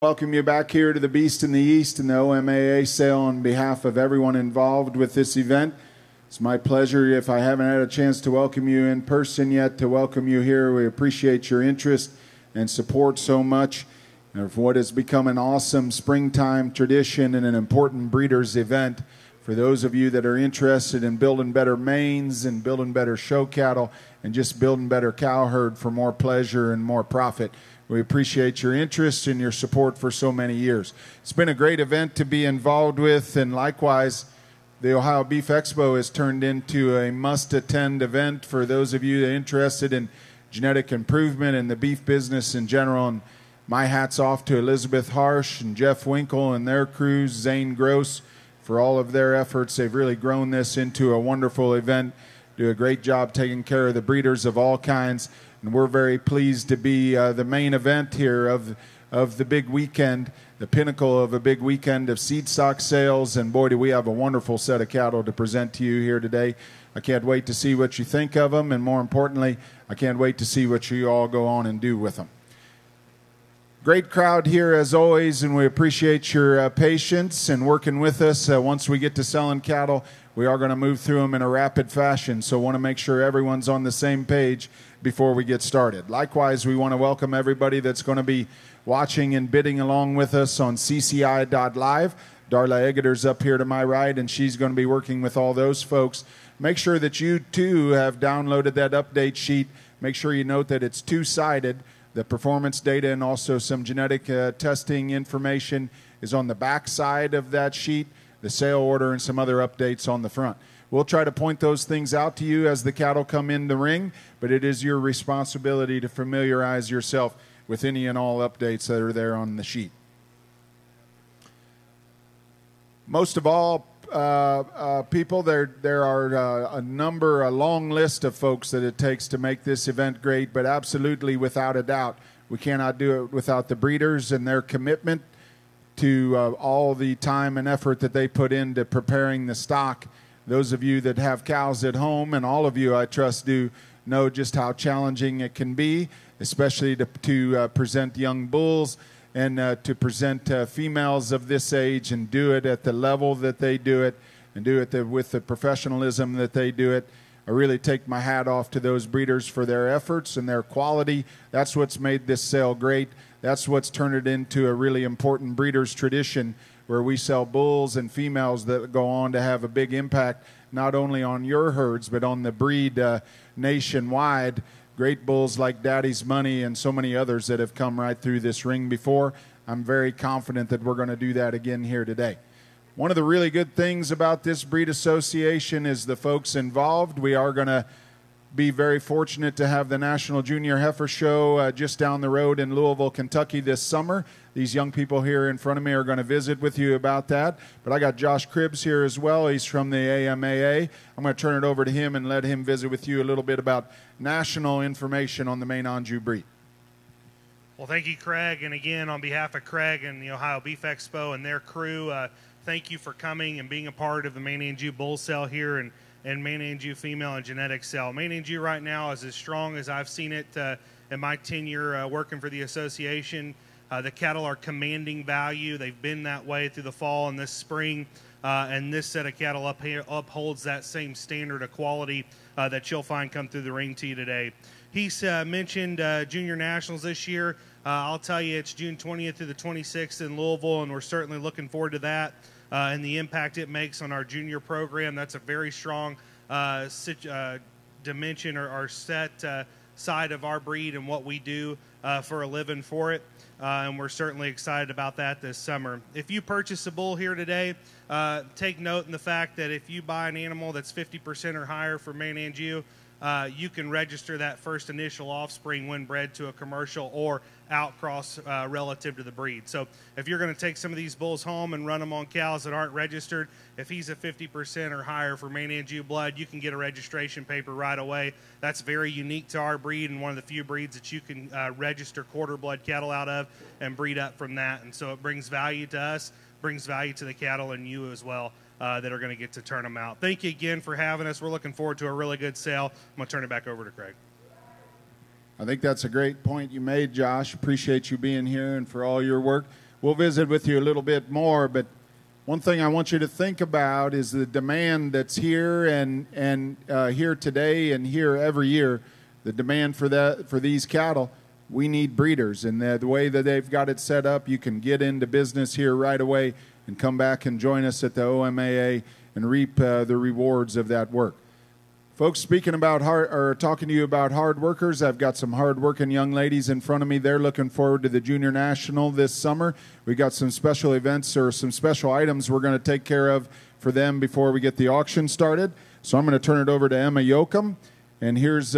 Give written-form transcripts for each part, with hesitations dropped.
Welcome you back here to the Beast in the East and the OMAA sale on behalf of everyone involved with this event. It's my pleasure, if I haven't had a chance to welcome you in person yet, to welcome you here. We appreciate your interest and support so much of what has become an awesome springtime tradition and an important breeders event. For those of you that are interested in building better manes and building better show cattle and just building better cow herd for more pleasure and more profit, we appreciate your interest and your support for so many years. It's been a great event to be involved with, and likewise, the Ohio Beef Expo has turned into a must-attend event for those of you that are interested in genetic improvement and the beef business in general. And my hat's off to Elizabeth Harsh and Jeff Winkle and their crews, Zane Gross, for all of their efforts. They've really grown this into a wonderful event, do a great job taking care of the breeders of all kinds. And we're very pleased to be the main event here of the big weekend, the pinnacle of a big weekend of seed stock sales. And boy, do we have a wonderful set of cattle to present to you here today. I can't wait to see what you think of them. And more importantly, I can't wait to see what you all go on and do with them. Great crowd here as always, and we appreciate your patience and working with us. Once we get to selling cattle, we are going to move through them in a rapid fashion, so want to make sure everyone's on the same page before we get started. Likewise, we want to welcome everybody that's going to be watching and bidding along with us on CCI.live. Darla Eggerter's up here to my right, and she's going to be working with all those folks. Make sure that you, too, have downloaded that update sheet. Make sure you note that it's two-sided. The performance data and also some genetic testing information is on the back side of that sheet, the sale order, and some other updates on the front. We'll try to point those things out to you as the cattle come in the ring, but it is your responsibility to familiarize yourself with any and all updates that are there on the sheet. Most of all, people, there are a long list of folks that it takes to make this event great, but absolutely, without a doubt, we cannot do it without the breeders and their commitment to all the time and effort that they put into preparing the stock. Those of you that have cows at home, and all of you, I trust, do know just how challenging it can be, especially to present young bulls and to present females of this age and do it at the level that they do it and do it with the professionalism that they do it. I really take my hat off to those breeders for their efforts and their quality. That's what's made this sale great. That's what's turned it into a really important breeders tradition where we sell bulls and females that go on to have a big impact not only on your herds but on the breed nationwide. Great bulls like Daddy's Money and so many others that have come right through this ring before. I'm very confident that we're going to do that again here today. One of the really good things about this breed association is the folks involved. We are going to be very fortunate to have the National Junior Heifer Show just down the road in Louisville, Kentucky this summer. These young people here in front of me are going to visit with you about that. But I got Josh Cribbs here as well. He's from the AMAA. I'm going to turn it over to him and let him visit with you a little bit about national information on the Maine Anjou breed. Well, thank you, Craig. And again, on behalf of Craig and the Ohio Beef Expo and their crew, thank you for coming and being a part of the Maine Anjou bull sale here and Maine Anjou female and genetic sale. Maine Anjou right now is as strong as I've seen it in my tenure working for the association. The cattle are commanding value. They've been that way through the fall and this spring, and this set of cattle upholds that same standard of quality that you'll find come through the ring to you today. He's mentioned Junior Nationals this year. I'll tell you, it's June 20th through the 26th in Louisville, and we're certainly looking forward to that. And the impact it makes on our junior program. That's a very strong dimension or set side of our breed and what we do for a living for it. And we're certainly excited about that this summer. If you purchase a bull here today, take note in the fact that if you buy an animal that's 50% or higher for Maine Anjou, you can register that first initial offspring when bred to a commercial or outcross relative to the breed. So if you're going to take some of these bulls home and run them on cows that aren't registered, if he's a 50% or higher for Maine Anjou blood, you can get a registration paper right away. That's very unique to our breed and one of the few breeds that you can register quarter blood cattle out of and breed up from that. And so it brings value to us, brings value to the cattle and you as well. That are going to get to turn them out. Thank you again for having us. We're looking forward to a really good sale. I'm going to turn it back over to Craig. I think that's a great point you made, Josh. Appreciate you being here and for all your work. we'll visit with you a little bit more. But one thing I want you to think about is the demand that's here and here today and here every year. The demand for these cattle. We need breeders, and the way that they've got it set up, you can get into business here right away and come back and join us at the OMAA and reap the rewards of that work. Folks, speaking about talking to you about hard workers, I've got some hard-working young ladies in front of me. They're looking forward to the Junior National this summer. We got some special events or some special items we're going to take care of for them before we get the auction started. So I'm going to turn it over to Emma Yoakum. And here's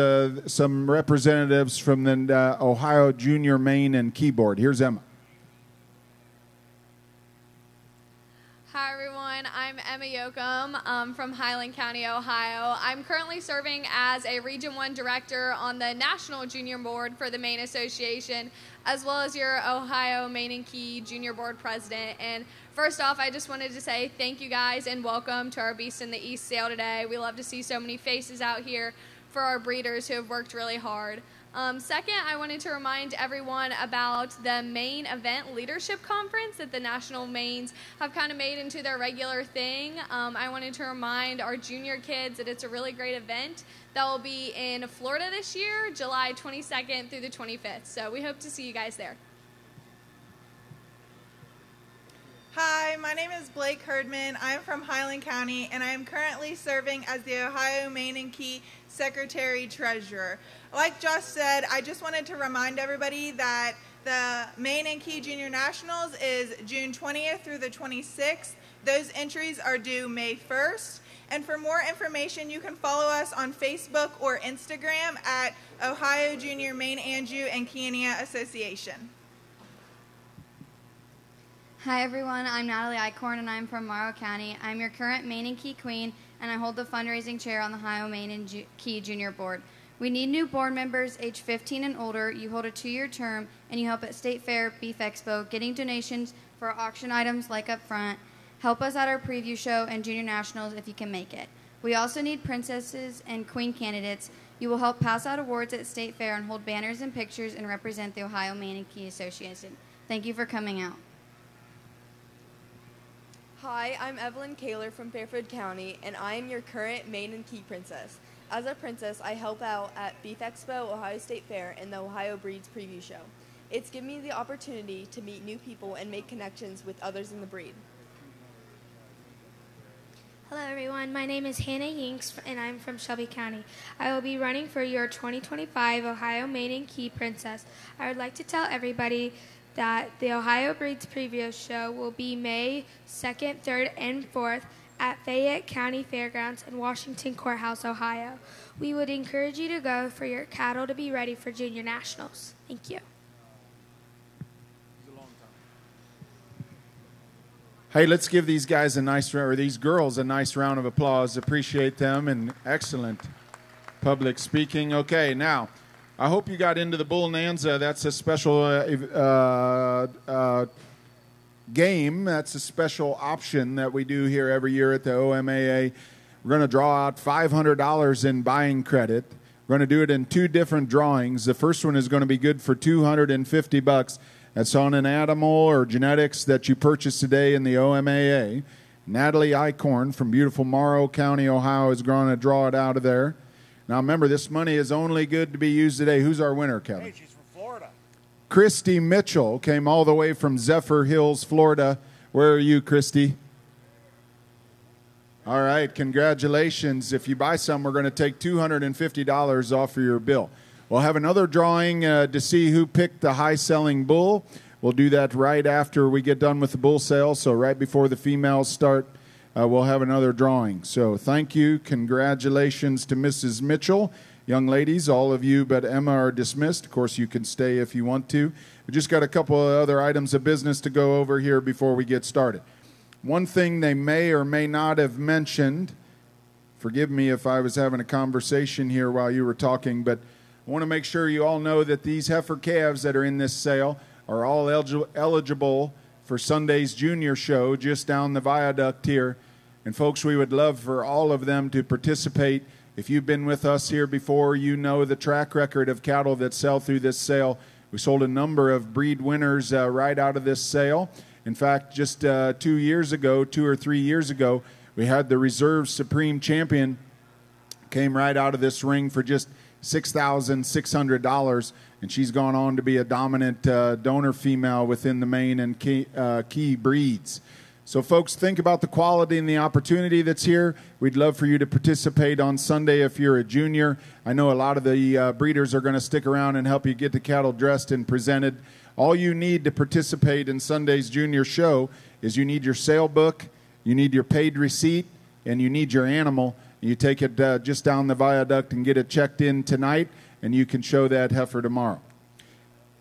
some representatives from the Ohio Junior Maine and Keyboard. Here's Emma. Hi, everyone. I'm Emma Yoakum from Highland County, Ohio. I'm currently serving as a Region 1 Director on the National Junior Board for the Maine Association, as well as your Ohio Maine and Key Junior Board President. And first off, I just wanted to say thank you guys and welcome to our Beast in the East sale today. We love to see so many faces out here for our breeders who have worked really hard. Second, I wanted to remind everyone about the Maine Event Leadership Conference that the National Maines have kind of made into their regular thing. I wanted to remind our junior kids that it's a really great event that will be in Florida this year, July 22nd through the 25th. So we hope to see you guys there. Hi, my name is Blake Herdman. I am from Highland County, and I am currently serving as the Ohio Maine and Key Secretary Treasurer. Like Josh said, I just wanted to remind everybody that the Maine and Key Junior Nationals is June 20th through the 26th. Those entries are due May 1st. And for more information, you can follow us on Facebook or Instagram at Ohio Junior Maine Anjou and Keenia Association. Hi everyone, I'm Natalie Eichhorn and I'm from Morrow County. I'm your current Maine and Key Queen and I hold the fundraising chair on the Ohio Maine and Key Junior Board. We need new board members age 15 and older. You hold a 2-year term and you help at State Fair, Beef Expo, getting donations for auction items like up front. Help us at our preview show and Junior Nationals if you can make it. We also need princesses and queen candidates. You will help pass out awards at State Fair and hold banners and pictures and represent the Ohio Maine and Key Association. Thank you for coming out. Hi, I'm Evelyn Kaler from Fairfield County, and I am your current Maine and Key Princess. As a princess, I help out at Beef Expo, Ohio State Fair, and the Ohio Breeds Preview Show. It's given me the opportunity to meet new people and make connections with others in the breed. Hello everyone, my name is Hannah Yinks and I'm from Shelby County. I will be running for your 2025 Ohio Maine and Key Princess. I would like to tell everybody that the Ohio Breeds Preview Show will be May 2nd, 3rd, and 4th at Fayette County Fairgrounds in Washington Courthouse, Ohio. We would encourage you to go for your cattle to be ready for Junior Nationals. Thank you. Hey, let's give these guys these girls a nice round of applause. Appreciate them and excellent public speaking. Okay, now, I hope you got into the Bull Nanza. That's a special game. That's a special option that we do here every year at the OMAA. We're going to draw out $500 in buying credit. We're going to do it in 2 different drawings. The first one is going to be good for $250. That's on an animal or genetics that you purchased today in the OMAA. Natalie Eichhorn from beautiful Morrow County, Ohio, is going to draw it out of there. Now, remember, this money is only good to be used today. Who's our winner, Kevin? Hey, she's from Florida. Christy Mitchell came all the way from Zephyr Hills, Florida. Where are you, Christy? All right, congratulations. If you buy some, we're going to take $250 off of your bill. We'll have another drawing to see who picked the high-selling bull. We'll do that right after we get done with the bull sale, so right before the females start. We'll have another drawing. So thank you. Congratulations to Mrs. Mitchell. Young ladies, all of you but Emma are dismissed. Of course, you can stay if you want to. We just got a couple of other items of business to go over here before we get started. One thing they may or may not have mentioned, forgive me if I was having a conversation here while you were talking, but I want to make sure you all know that these heifer calves that are in this sale are all eligible for Sunday's junior show just down the viaduct here. And folks, we would love for all of them to participate. If you've been with us here before, you know the track record of cattle that sell through this sale. We sold a number of breed winners right out of this sale. In fact, just 2 or 3 years ago, we had the Reserve Supreme Champion came right out of this ring for just $6,600, and she's gone on to be a dominant donor female within the Maine and key breeds. So folks, think about the quality and the opportunity that's here. We'd love for you to participate on Sunday if you're a junior. I know a lot of the breeders are going to stick around and help you get the cattle dressed and presented. All you need to participate in Sunday's junior show is you need your sale book, you need your paid receipt, and you need your animal. You take it just down the viaduct and get it checked in tonight, and you can show that heifer tomorrow.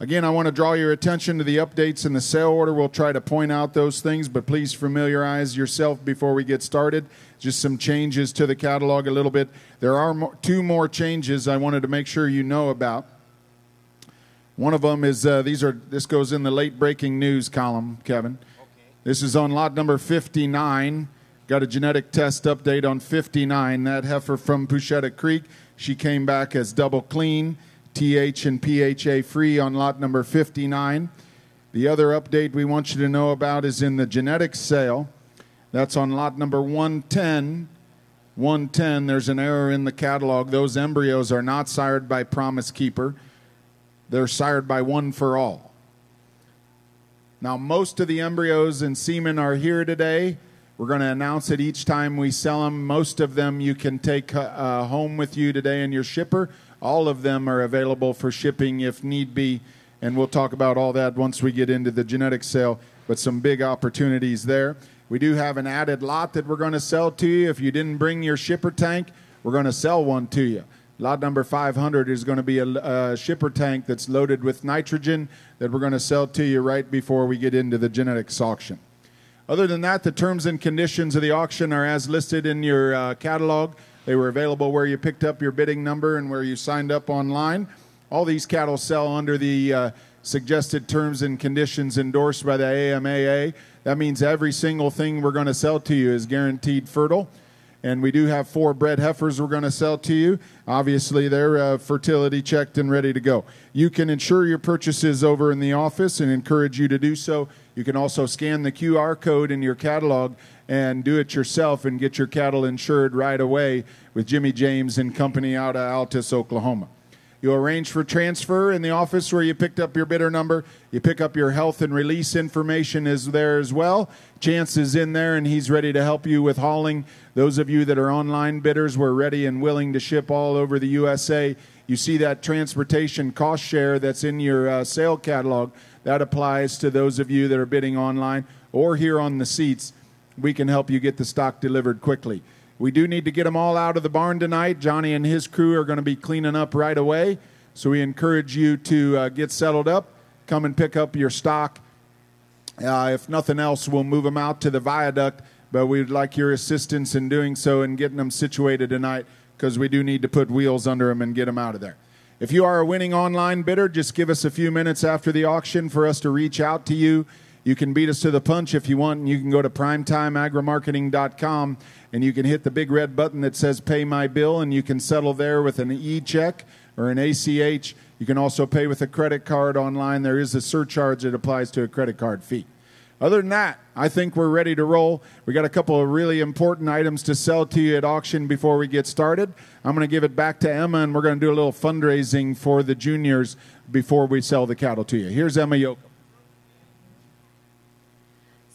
Again, I want to draw your attention to the updates in the sale order. We'll try to point out those things, but please familiarize yourself before we get started. Just some changes to the catalog a little bit. There are 2 more changes I wanted to make sure you know about. One of them is this goes in the late breaking news column, Kevin. Okay. This is on lot number 59. Got a genetic test update on 59. That heifer from Puchetta Creek, she came back as double clean, TH and PHA free on lot number 59. The other update we want you to know about is in the genetics sale. That's on lot number 110. 110, there's an error in the catalog. Those embryos are not sired by Promise Keeper. They're sired by One for All. Now, most of the embryos and semen are here today. We're going to announce it each time we sell them. Most of them you can take home with you today in your shipper. All of them are available for shipping if need be, and we'll talk about all that once we get into the genetic sale, but some big opportunities there. We do have an added lot that we're going to sell to you. If you didn't bring your shipper tank, we're going to sell one to you. Lot number 500 is going to be a shipper tank that's loaded with nitrogen that we're going to sell to you right before we get into the genetics auction. Other than that, the terms and conditions of the auction are as listed in your catalog. They were available where you picked up your bidding number and where you signed up online. All these cattle sell under the suggested terms and conditions endorsed by the AMAA. That means every single thing we're going to sell to you is guaranteed fertile. And we do have 4 bred heifers we're going to sell to you. Obviously, they're fertility checked and ready to go. You can insure your purchases over in the office and encourage you to do so. You can also scan the QR code in your catalog and do it yourself and get your cattle insured right away with Jimmy James and Company out of Altus, Oklahoma. You'll arrange for transfer in the office where you picked up your bidder number. You pick up your health and release information is there as well. Chance is in there, and he's ready to help you with hauling. Those of you that are online bidders, we're ready and willing to ship all over the USA. You see that transportation cost share that's in your sale catalog. That applies to those of you that are bidding online or here on the seats. We can help you get the stock delivered quickly. We do need to get them all out of the barn tonight. Johnny and his crew are going to be cleaning up right away. So we encourage you to get settled up, come and pick up your stock. If nothing else, we'll move them out to the viaduct, but we'd like your assistance in doing so and getting them situated tonight because we do need to put wheels under them and get them out of there. If you are a winning online bidder, just give us a few minutes after the auction for us to reach out to you. You can beat us to the punch if you want, and you can go to primetimeagromarketing.com, and you can hit the big red button that says Pay My Bill, and you can settle there with an e-check or an ACH. You can also pay with a credit card online. There is a surcharge that applies to a credit card fee. Other than that, I think we're ready to roll. We got a couple of really important items to sell to you at auction before we get started. I'm going to give it back to Emma, and we're going to do a little fundraising for the juniors before we sell the cattle to you. Here's Emma Yoakum.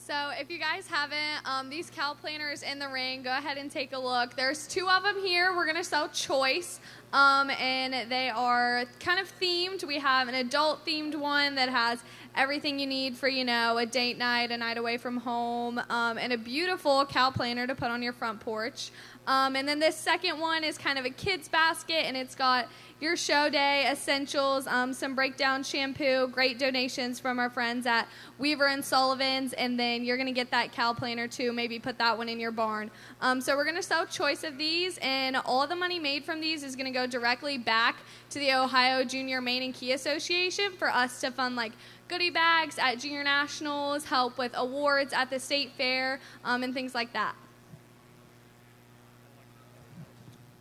So if you guys haven't, these cow planters in the ring, go ahead and take a look. There's 2 of them here. We're going to sell choice, and they are kind of themed. We have an adult-themed one that has everything you need for, you know, a date night, a night away from home, and a beautiful cow planter to put on your front porch. And then this second one is kind of a kid's basket, and it's got your show day essentials, some breakdown shampoo, great donations from our friends at Weaver and Sullivan's, and then you're going to get that cow planter too. Maybe put that one in your barn. So we're going to sell choice of these, and all the money made from these is going to go directly back to the Ohio Junior Maine and Key Association for us to fund like goodie bags at Junior Nationals, help with awards at the state fair, and things like that.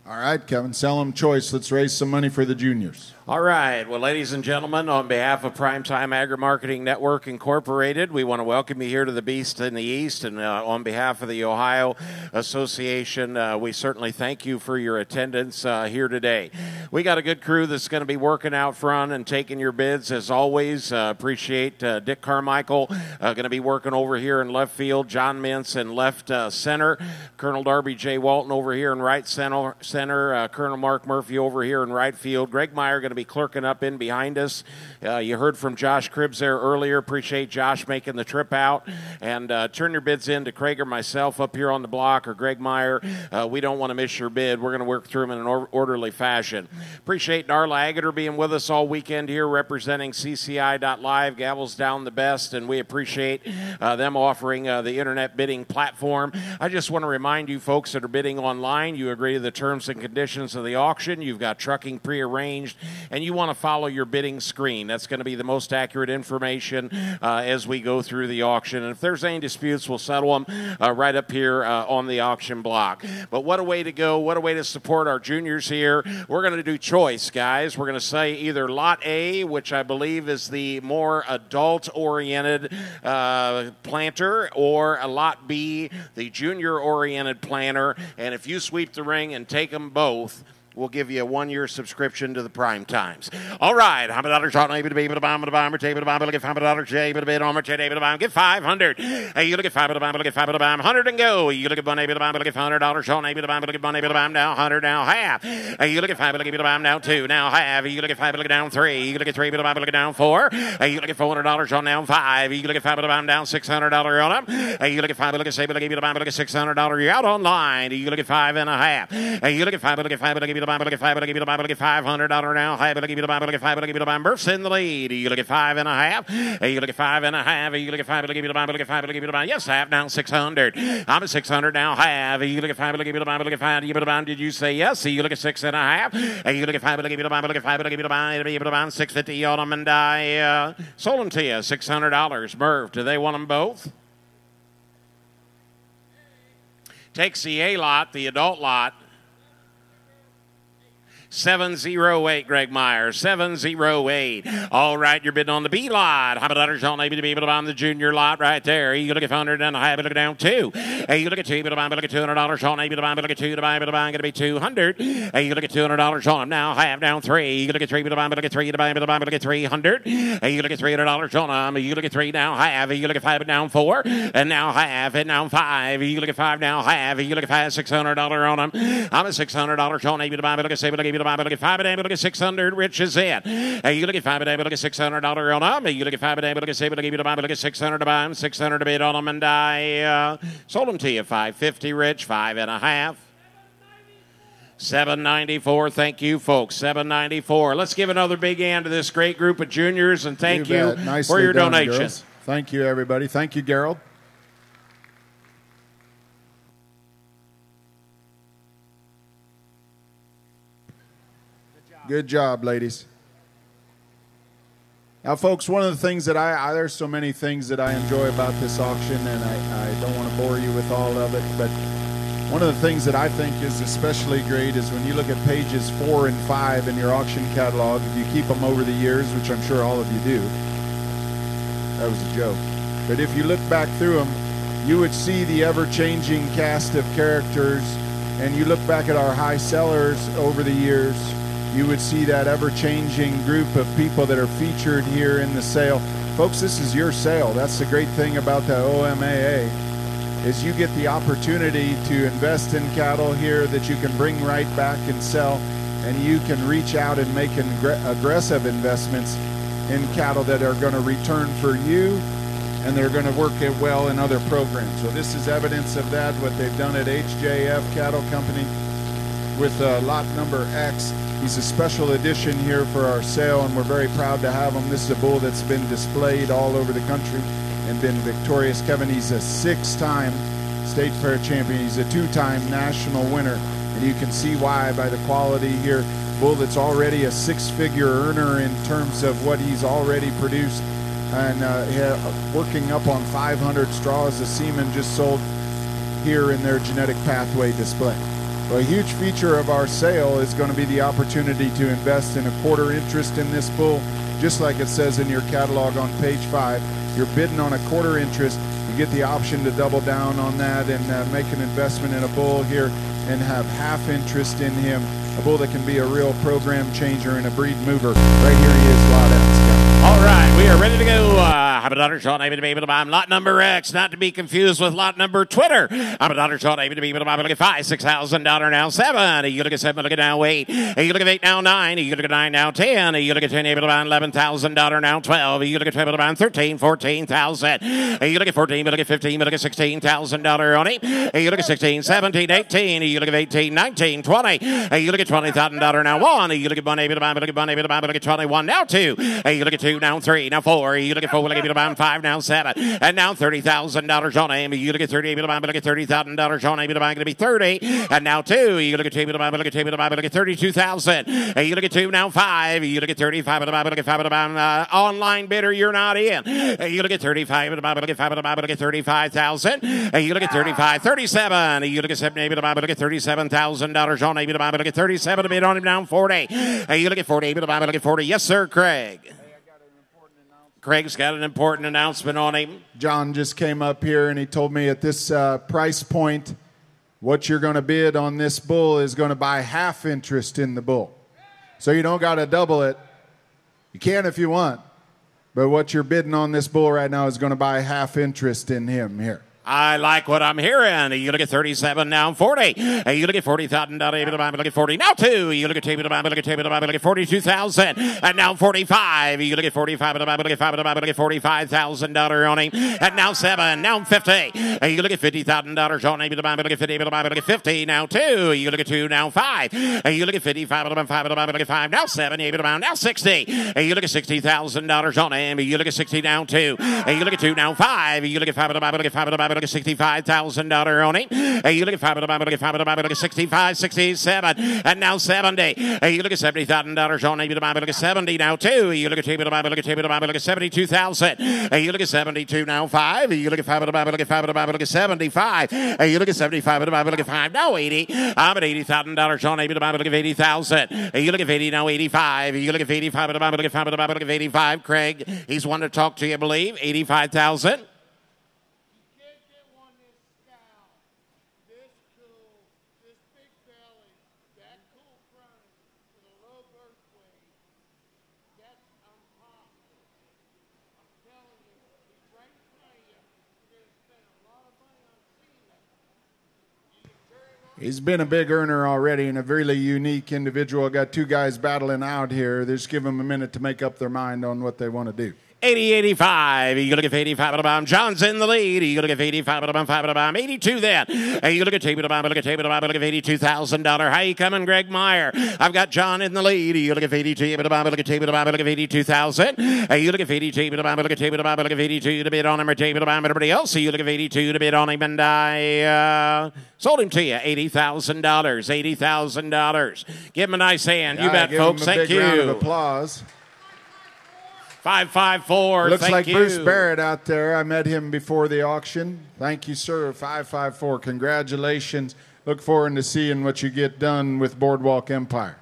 All right, Kevin, sell them choice. Let's raise some money for the juniors. All right. Well, ladies and gentlemen, on behalf of Primetime Agri-Marketing Network Incorporated, we want to welcome you here to the Beast in the East. And on behalf of the Ohio Association, we certainly thank you for your attendance here today. We got a good crew that's going to be working out front and taking your bids, as always. Appreciate Dick Carmichael going to be working over here in left field, John Mintz in left center, Colonel Darby J. Walton over here in right center, Colonel Mark Murphy over here in right field, Greg Meyer going to be clerking up in behind us. You heard from Josh Cribbs there earlier. Appreciate Josh making the trip out. And turn your bids in to Craig or myself up here on the block, or Greg Meyer. We don't want to miss your bid. We're going to work through them in an orderly fashion. Appreciate Darla Agater being with us all weekend here, representing CCI.live. Gavels down the best, and we appreciate them offering the internet bidding platform. I just want to remind you folks that are bidding online, you agree to the terms and conditions of the auction. You've got trucking prearranged, and you want to follow your bidding screen. That's going to be the most accurate information as we go through the auction. And if there's any disputes, we'll settle them right up here on the auction block. But what a way to go. What a way to support our juniors here. We're going to do choice, guys. We're going to say either Lot A, which I believe is the more adult-oriented planter, or a Lot B, the junior-oriented planter. And if you sweep the ring and take them both, we'll give you a 1-year subscription to the Prime Times. All right. $100 on A, B, to bomb, to bomb, or J, to bomb, look at $500, J, to bid on, J, to bomb, get 500. Hey, you look at 5 to bomb, look at 5 to bomb, 100 and go. You look at 1 A, to bomb, look at $100 on A, to bomb, look at 1 A, to bomb, now 100, now half. Hey, you look at 5, look at to bomb, now 2, now half. You look at 5, look at down 3. You look at 3, to bomb, look at down 4. Hey, you look at $400 on now 5. You look at 5 to bomb, down $600 on them. Hey, you look at 5, look at 7, look at to bomb, look at $600. You're out online. You look at 5 and a half. Hey, you look at 5, look at 5, look at to bomb, look at 5, look at look at $500 now. Hey, look at the Bible. Look at 5. Look at the Bible. Bursts in the lead. You look at 5 and a half. Hey, you look at 5 and a half. You look at 5. Look at the Bible. Look at 5. Look at the Bible. Yes, half now 600. I'm at 600 now. Half. You look at 5. Look at the Bible. Look at 5. You look at the Bible. Did you say yes? You look at 6 and a half. Hey, you look at 5. Look at the Bible. Look at 5. Look at the Bible. You look at 650 on them, and I sold them to you. $600. Merv, do they want them both? Takes the A lot, the adult lot. 708, Greg Meyer, 708. All right, you're bidding on the B lot. $100 on A, B, to be able to buy the junior lot right there. You look at 100 and a half, look at down 2. Hey, you look at 2, but look at $200 on A, B, to buy, look at 2, to buy, going to be 200. Hey, you look at $200 on them now, half down 3. You look at 3, but look at 3, to buy, look at 300. Hey, you look at $300 on them. You look at 3 now, half. You look at 5, but down 4, and now half, and now 5. You look at 5 now, half. You look at 5, $600 on them. I'm at $600 on A, B, to buy, look at 7, look at look at 5 and look at 600. Rich is in. Hey, you look at 5 and look at $600 on them. You look at 5 and look at 7, look at 600 to buy them, 600 to bid on them, and I sold them to you. 550, Rich, 5 and a half. 794. Thank you, folks. 794. Let's give another big hand to this great group of juniors, and thank you for your donation. Girls. Thank you, everybody. Thank you, Gerald. Good job, ladies. Now, folks, one of the things that there's so many things that I enjoy about this auction, and I don't want to bore you with all of it, but one of the things that I think is especially great is when you look at pages 4 and 5 in your auction catalog, if you keep them over the years, which I'm sure all of you do. That was a joke. But if you look back through them, you would see the ever-changing cast of characters, and you look back at our high sellers over the years, you would see that ever-changing group of people that are featured here in the sale. Folks, this is your sale. That's the great thing about the OMAA, is you get the opportunity to invest in cattle here that you can bring right back and sell, and you can reach out and make aggressive investments in cattle that are going to return for you, and they're going to work it well in other programs. So this is evidence of that, what they've done at HJF Cattle Company with lot number X. He's a special edition here for our sale, and we're very proud to have him. This is a bull that's been displayed all over the country and been victorious. Kevin, he's a 6-time state fair champion. He's a 2-time national winner, and you can see why by the quality here. Bull that's already a 6-figure earner in terms of what he's already produced, and working up on 500 straws. The semen just sold here in their genetic pathway display. Well, a huge feature of our sale is going to be the opportunity to invest in a quarter interest in this bull, just like it says in your catalog on page 5. You're bidding on a quarter interest. You get the option to double down on that and make an investment in a bull here and have half interest in him. A bull that can be a real program changer and a breed mover. Right here he is, Lot X. All right, we are ready to go. I'm a daughter, Sean, able to be able to buy lot number X, not to be confused with lot number Twitter. I'm a daughter, Sean, able to be able to buy. Look at $5, $6,000 now 7. You look at 7, look at now 8. You look at 8 now 9. You look at 9 now 10. You look at 10, able to buy $11,000 now 12. You look at 12, able to buy 13, 14,000. You look at 14, you look at 15, you look at $16,000 on it. You look at 16, 17, 18. You look at 18, 19, 20. You look at $20,000 now 1. You look at 1, able to buy, look at 1, able to buy, look at 21 now 2. You look at 2 now 3, now 4. You look at 4, look at about 5 now 7, and now $30,000 on aim. You look at 30, able to buy, look at $30,000 on aim. Able to buy, going to be 30, and now 2. You look at 2, able to buy, look at 2, able to buy, look at 32,000. You look at 2 now 5. You look at 35, able to buy, look at 5, able to buy. Online bidder, you're not in. You look at 35, able to buy, look at 5, able to buy, look at 35,000. You look at 35, 37. You look at 7, able to buy, look at $37,000 on aim. Able to buy, look at 37. Bid on him down 40. You look at 40, able to buy, look at 40. Yes, sir, Craig. Craig's got an important announcement on him. John just came up here and he told me at this price point, what you're going to bid on this bull is going to buy half interest in the bull. So you don't got to double it. You can if you want. But what you're bidding on this bull right now is going to buy half interest in him here. I like what I'm hearing. You look at 37 now 40. You look at 40,000. Look at 40 now 2. You look at table. Look at table. Look at 42,000. And now 45. You look at 45. Look at 5. Look at $45,000 on him. And now 7. Now 50. You look at $50,000 on him. Look at 50. Look at 50 now 2. You look at 2 now 5. You look at 55. Look at 5 now 7. Now 60. You look at $60,000 on him. You look at 60 now 2. You look at 2 now 5. You look at 5. Look at 5. Look at $65,000 on it. You look at 5, look at 65, 67, and now 70. You look at $70,000 on it. You look at 70 now 2. You look at table, look at 72,000. You look at 72 now 5. You look at 5, look at 5, look at 75. You look at 75, look at 5 now 80. I'm at $80,000 on it. Look at 80,000. You look at 80 now 85. You look at 85, look at 5, look at 85. Craig, he's wanting to talk to you, I believe. 85,000. He's been a big earner already and a really unique individual. Got 2 guys battling out here. Just give them a minute to make up their mind on what they want to do. 80-85. You look at 85. John's in the lead. You look at 85. 82 then. You look at table. Look at $82,000. How you coming, Greg Meyer? I've got John in the lead. You look at 82. Look at table. Look at 82,000. You look at 82. Look at table. Look at 82 to bid on him or table. Everybody else. You look at 82 to bid on him, and I sold him to you. $80,000. $80,000. Give him a nice hand. You bet, folks. Thank you. Round of applause. 554. Looks thank like you. Bruce Barrett out there. I met him before the auction. Thank you, sir. 554. Congratulations. Look forward to seeing what you get done with Boardwalk Empire.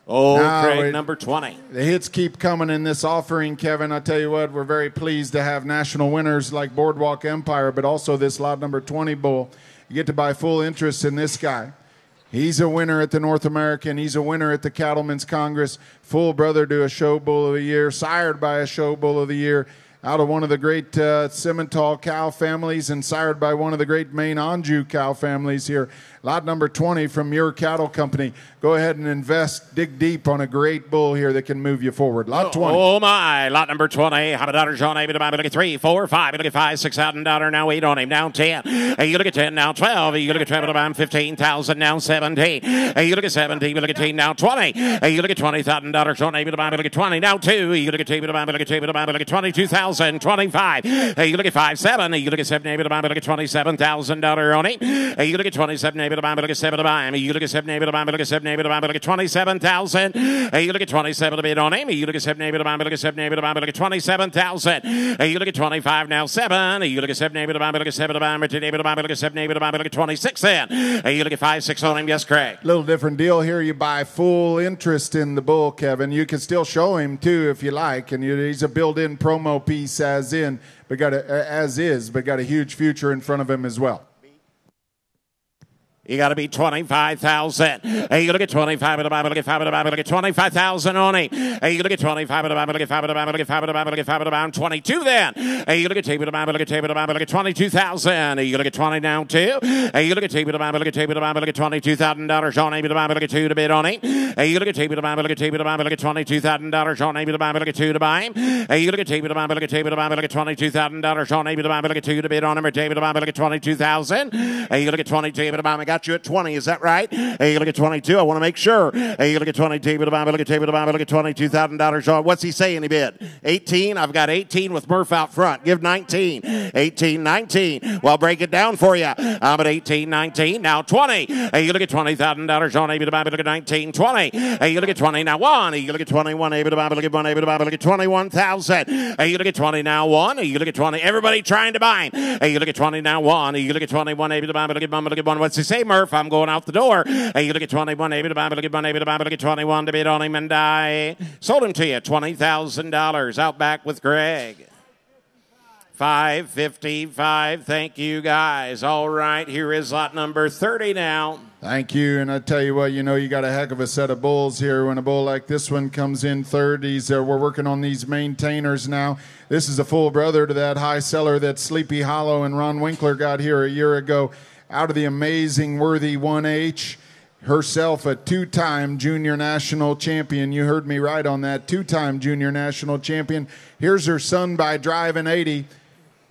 Oh, Craig, number 20. The hits keep coming in this offering, Kevin. I tell you what, we're very pleased to have national winners like Boardwalk Empire, but also this lot number 20 bull. You get to buy full interest in this guy. He's a winner at the North American. He's a winner at the Cattlemen's Congress. Full brother to a show bull of the year. Sired by a show bull of the year. Out of one of the great Simmental cow families and sired by one of the great Maine Anjou cow families here. Lot number 20 from your cattle company. Go ahead and invest, dig deep on a great bull here that can move you forward. Lot 20. Oh, my. Lot number 20. How about John? Look at 3, 4, 5. Look at 5, $6,000. Now 8 on him. Now 10. You look at 10. Now 12. You look at 12. 15,000. Now 17. You look at 17. Look at 10. Now 20. You look at $20,000. John, look at 20. Now 2. You look at 2. Look at 22,000. 25. You look at 5, 7. You look at 7. Look at $27,000 on it. You look at 27. able to buy, look at 7 to buy. You look at 7, able to buy, look at 7, able to buy, look at 27,000. You look at 27 to bid on Amy. You look at 7, able to buy, look at 7, able to buy, look at 27,000. You look at 25 now, 7. You look at 7, able to buy, look at 7 to buy, able to buy, look at 7, able to buy, look at 26 then. You look at 5, 6 on him. Yes, Craig. Little different deal here. You buy full interest in the bull, Kevin. You can still show him too if you like, and he's a built-in promo piece as is, but got a huge future in front of him as well. You got to be 25,000. You look at 25 at the Bible, look at 5 at the Bible, look at 25,000 on him. You look at 25 at the Bible, look at 5 at the Bible, look at 5 at the Bible, look at 5 at the Bible, 22 then. You look at tape at the Bible, look at tape at the Bible, look at 22,000. You look at 20 down 2. You look at tape at the Bible, look at tape at the Bible, look at $22,000 on him. The Bible, look at 2 to bid on him. You look at tape at the Bible, look at tape at the Bible, look at $22,000 on him. The Bible, look at 2 to buy him. You look at tape at the Bible, look at tape at the Bible, look at $22,000 on him. The Bible, look at 2 to bid on him. Or tape at the Bible, look at 22,000. You look at 22 at the Bible, I got you at 20. Is that right? You look at 22. I want to make sure. You look at 22 at the Bible, look at tape at the Bible, look at $22,000 on. What's he saying he bid? 18. I've got 18 with Murph out front. Give 19. 18, 19. Well, break it down for you. I'm at 18, 19. Now 20. You look at $20,000 on able to Bible, look at 19, 20. You look at 20 now 1. You look at 21 able to Bible, look at 1 able to Bible, look at 21,000. You look at 20 now 1. You look at 20. Everybody trying to buy him. You look at 20 now 1. You look at 21 able to Bible, look at 1, look at 1. What's he say, Murph? I'm going out the door. You look at 21 able to Bible, look at 1 able to Bible, look at 21 to bid on him, and I sold him to you. $20,000 out back with Greg. 555. Thank you, guys. All right, here is lot number 30 now. Thank you, and I tell you what, you got a heck of a set of bulls here. When a bull like this one comes in third, we're working on these maintainers now. This is a full brother to that high seller that Sleepy Hollow and Ron Winkler got here a year ago out of the amazing Worthy 1H. Herself a two-time junior national champion. You heard me right on that. Two-time junior national champion. Here's her son by driving 80.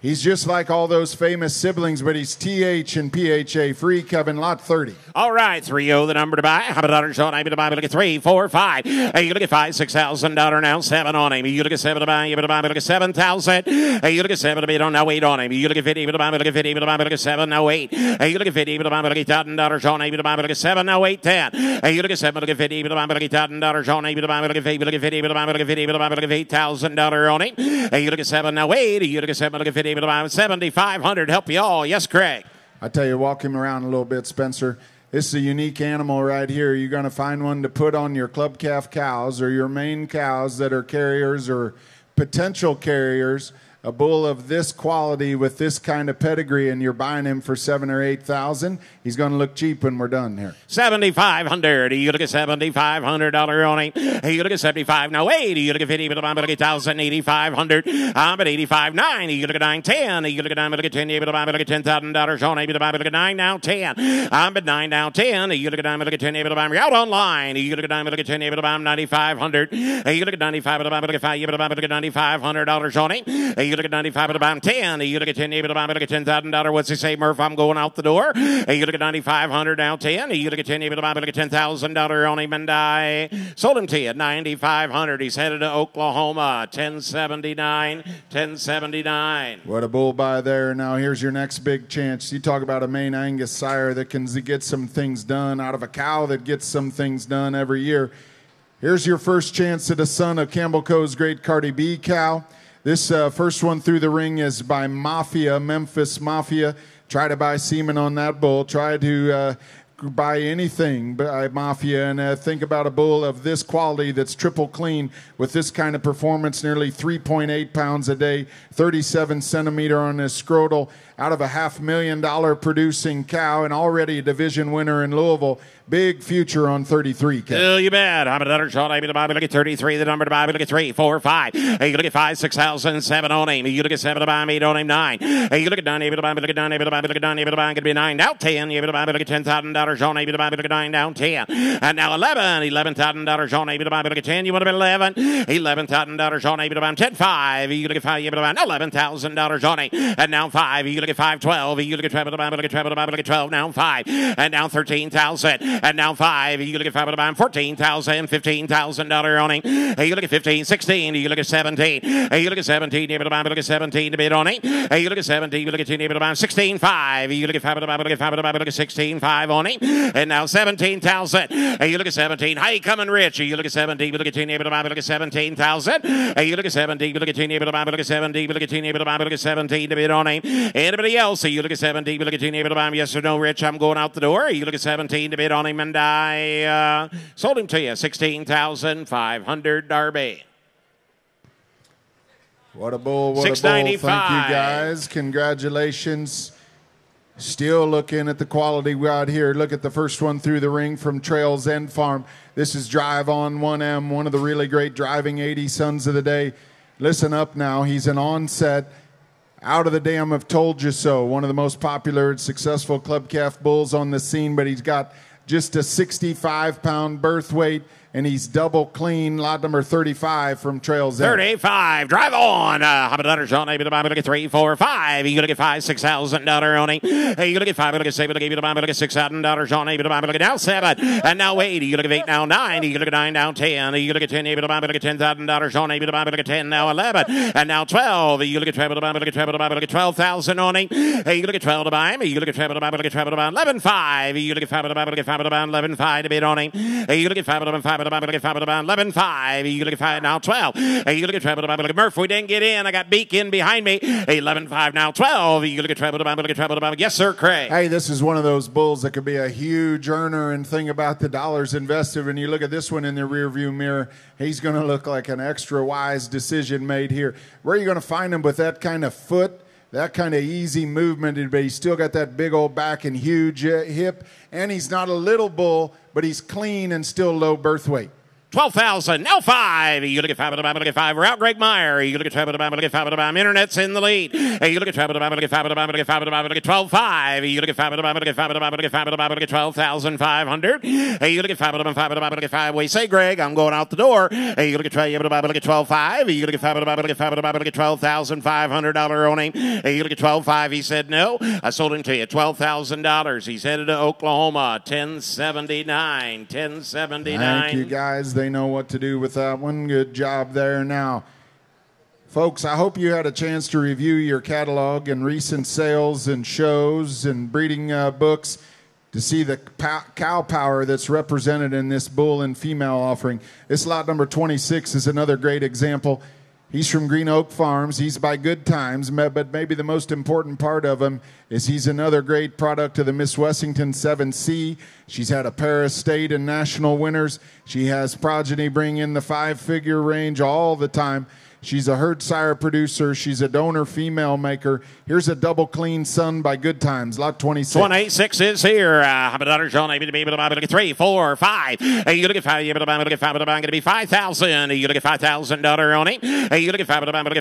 He's just like all those famous siblings, but he's TH and PHA free. Kevin, lot 30. All right, 3-0, the number to buy. How about $100 on able to buy? Look at 3, 4, 5. You look at $5,000, $6,000 now. 7 on him. You look at 7 to buy. Able to buy. Look at 7,000. You look at 7 to bid on now. 8 on him. You look at 50. Able to buy. Look at 50. Able to buy. Look at 7 now. 8. You look at 50. Able to buy. Look at $1,000 on able to buy. Look at 7 now. 8, 10. You look at 7. Look at 50. Able to buy. Look at $1,000 on able to buy. Look at 50. Look at 50. Able to buy. Look at 50. Able to buy. Look at $8,000 on him. You look at 7 now. 8. You look at 7. Look at 50. Able to buy. 7,500. Help you all. Yes, Craig. I tell you, walk him around a little bit, Spencer. This is a unique animal right here. You're going to find one to put on your club calf cows or your Maine cows that are carriers or potential carriers. A bull of this quality with this kind of pedigree, and you're buying him for $7,000 or $8,000. He's going to look cheap when we're done here. 7,500. You look at $7,500 on him. You look at 75. Now 80. You look at 50. But I'm at 8,000. 8,500. I'm at 85.9. You look at 910. You look at 9. Look at 10. You look at $10,000 on him. Look at 9 now 10. I'm at 9 now 10. You look at 9. Look at 10. You're out online. You look at 9. Look at 10. You look at 9,500. You look at 95. Look at 5. You look at $9,500 on him. You look at 95 at about 10. You look at 10. You look at $10,000. What's he say, Murph? I'm going out the door. You look at 9,500 now 10. You look at 10. You look at $10,000 on him, and I sold him to you at 9,500. He's headed to Oklahoma. 1079. 1079. What a bull buy there. Now here's your next big chance. You talk about a Maine Angus sire that can get some things done out of a cow that gets some things done every year. Here's your first chance at a son of Campbell Co's great Cardi B cow. This first one through the ring is by Mafia, Memphis Mafia. Try to buy semen on that bull. Try to buy anything by Mafia, and think about a bull of this quality that's triple clean with this kind of performance, nearly 3.8 pounds a day, 37 centimeter on his scrotal, out of a $500,000 producing cow, and already a division winner in Louisville. Big future on 33, Kevin. Oh, you bet. I'm at another shot. I'm at Look at 33. The number to buy. Look at 3, 4, 5. Hey, you look at 5, 6,000, 7 on him. You look at 7 to buy. 8 on him. 9. Hey, you look at 9. Able to buy. Look at 9. Able to buy. Look at 9. Able to buy. Going to be 9. Now 10. You able to buy. Look at $10,000 on A, look at 9 down 10. And now $11,000 on A, look at 10. You want to bet $11,000 on A, 10.5. You look at 5, $11,000 on A. And now 5. You look at 5, 12. You look at 12, look at 12. Now 5. And now 13,000. And now 5. You look at 5, $14,000, $15,000 on A. You look at 15, 16. You look at 17. You look at 17. You look at 17 to bid on A. You look at 17. You look at 16, 5. You look at 5, look at 16, 5 on A. And now 17,000. You look at 17. How you coming, Rich? You look at 17. You look at 10. You look at 17,000. You look at 17. You look at 10. You look at 17. You look at 10. You look at 17 to bid on A. Anybody else? You look at 17. You look at 10. You look at yes or no, Rich? I'm going out the door. You look at 17 to bid on him, and I sold him to you. 16,500, Darby. What a bull, what a bull. Thank you, guys. Congratulations. Still looking at the quality we got here. Look at the first one through the ring from Trails End Farm. This is Drive On 1M, one of the really great driving 80 sons of the day. Listen up now. He's an onset. Out of the Dam of Told You So, one of the most popular and successful club calf bulls on the scene, but he's got just a 65-pound birth weight, and he's double clean. Lot number 35 from Trails End. 35. Drive on. $100 on A. Look at 3, 4, 5. You look at 5, $6,000 on A. Hey, you look at 5. Look at 7. Look at $6,000 on A. Look at now 7. And now 8. You look at 8 now 9. You look at 9 down 10. You look at 10. Look at $10,000 on A. Look at 10 now 11. And now 12. You look at 12. Look at 12,000 on A. Hey, you look at 12 to buy him. You look at 12 to buy. Look at 12 to buy. 11.5. You look at 5 to buy. Look at 5 to buy. 11.5 to bid on A. Hey, you look at 5 to buy. Look at 5 to buy. 11.5. You look at 5 now 12. Hey, you look at 12 to buy. Look at Murph. We didn't get in. I got Beacon behind me. Hey, 11.5 now 12. You look at 12 to buy. Look at 12 to buy. Yes, sir, Craig. Hey, this is one of those bulls that could be a huge earner, and think about the dollars invested. When you look at this one in the rearview mirror, he's going to look like an extra wise decision made here. Where are you going to find him with that kind of foot? That kind of easy movement, but he's still got that big old back and huge hip, and he's not a little bull, but he's clean and still low birth weight. 12,000. Now 5. You look at 5 to buy. Look at 5. We're out Greg Meyer. You look at 5 to buy. Look at 5 to buy. Internet's in the lead. Hey, you look at 5 to buy. Look at 5 to buy. Look at 5 to buy. Look at 12.5. You look at 5 to buy. Look at 5 to buy. Look at 5 to buy. Look at 12,500. Hey, you look at 5 to buy. 5 to buy. Look at 5. We say, Greg, I'm going out the door. Hey, you look at 12 to buy. Look at 12.5. You look at 5 to buy. Look at 5 to buy. Look at $12,500 on him. Hey, you look at 12.5. He said no. I sold him to you. $12,000. He's headed to Oklahoma. 1079. 1079. Thank you, guys. They know what to do with that one. Good job there. Now, folks, I hope you had a chance to review your catalog and recent sales and shows and breeding books to see the cow power that's represented in this bull and female offering. This lot number 26 is another great example. He's from Green Oak Farms. He's by Good Times, but maybe the most important part of him is he's another great product of the Miss Wessington 7C. She's had a pair of state and national winners. She has progeny bring in the 5-figure range all the time. She's a herd sire producer. She's a donor female maker. Here's a double clean son by Good Times, lot 26. 26 is here. $100 on able to be able to buy. Look at 3, 4, 5. Hey, you look at 5. You able to buy. Look at 5. Going to be $5,000. You look at $5,000 on it. Hey, you look at 5. Look at 5. Look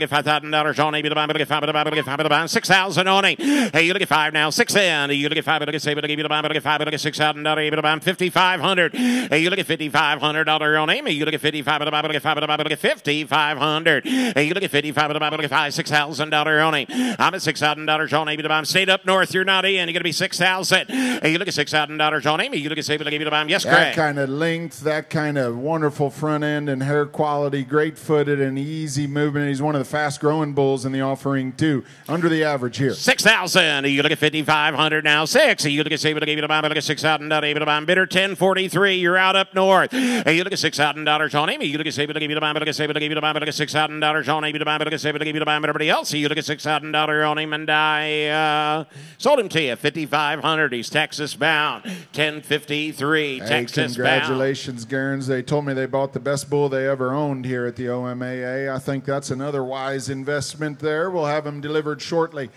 at $5,000 on able to buy. Look at 5. Look at 5. $6,000 on it. Hey, you look at 5 now. 6 in. You look at 5. Look at 7. Look at 5. Look at $6,000 able to buy. $5,500. Hey, you look at $5,500 on him. You look at 55. Look at 5. Look at $5,500. Hey, you look at 55 at the bottom, look at 5, $6,000 on him. I'm at $6,000 on him. I'm stayed up north, you're not in. You're going to be $6,000. Hey, you look at $6,000 on him. You look at yes, Greg. That kind of length, that kind of wonderful front end and hair quality, great footed and easy movement. He's one of the fast growing bulls in the offering too. Under the average here. 6,000. You look at 5,500 now. 6. You look at look at $6,000. Bidder 1043. You're out up north. Hey, you look at $6,000 on him. You look at look at $6,000 on him. Look at everybody else. You look at $6,000 on him, and I sold him to you. 5,500. He's Texas bound. 1053. Hey, Texas congratulations, Garens. They told me they bought the best bull they ever owned here at the OMAA. I think that's another wise investment there. We'll have them delivered shortly.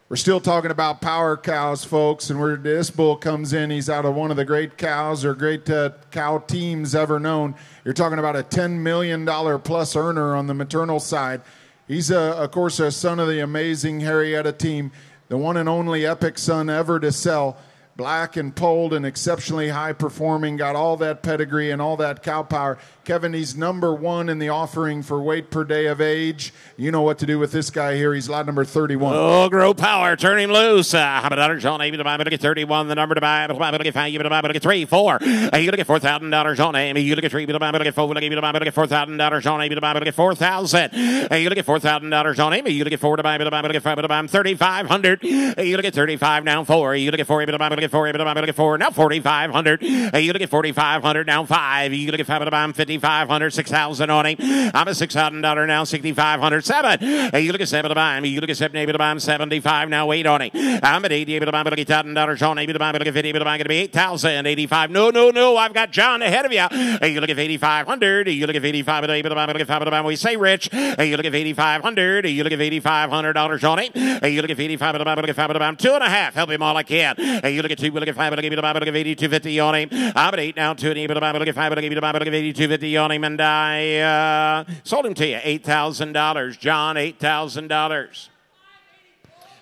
We're still talking about power cows, folks, and where this bull comes in, he's out of one of the great cows or great cow teams ever known. You're talking about a $10 million plus earner on the maternal side. He's, of course, a son of the amazing Harrietta team, the one and only epic son ever to sell. black and polled and exceptionally high performing, got all that pedigree and all that cow power. Kevin, he's number 1 in the offering for weight per day of age. You know what to do with this guy here. He's lot number 31. Oh, grow power. Turn him loose. How about John? Amy to buy, but get 31. The number to buy, but get 5. You to buy, but get 3, 4. You to get $4,000 on Amy. You to get 3, but buy, but get 4. You to buy, but get $4,000 on Amy to buy, but get 4,000. You to get $4,000 on Amy. You to get 4 to buy, but get 5, but buy 3,500. You to get 35 now 4. You to get 4, but buy, but get 4. But buy, but get 4 now 4,500. You to get 4,500 now 5. You to get 5, but buy 5,500. 6,000 on him. I'm a $6,000 now 6,500. 7. You look at 7 to buy me. You look at 7 able to buy him 75 now 8 on him. I'm at 80 able to buy him $8,000 on able to buy him 50 able to buy him going to be 8,000 85. No. I've got John ahead of you. You look at 8,500. You look at 85 able to buy him 5 to buy him. We say rich. You look at 8,500. You look at $8,500 on him. You look at 85 able to buy him 5 to buy him 2.5. Help him all I can. You look at 2. You look at 5 able to buy him 82.50 on him. I'm at 8 now 2 able to buy him 5 able to buy him 82.50 on him. And I sold him to you $8,000. John, $8,000.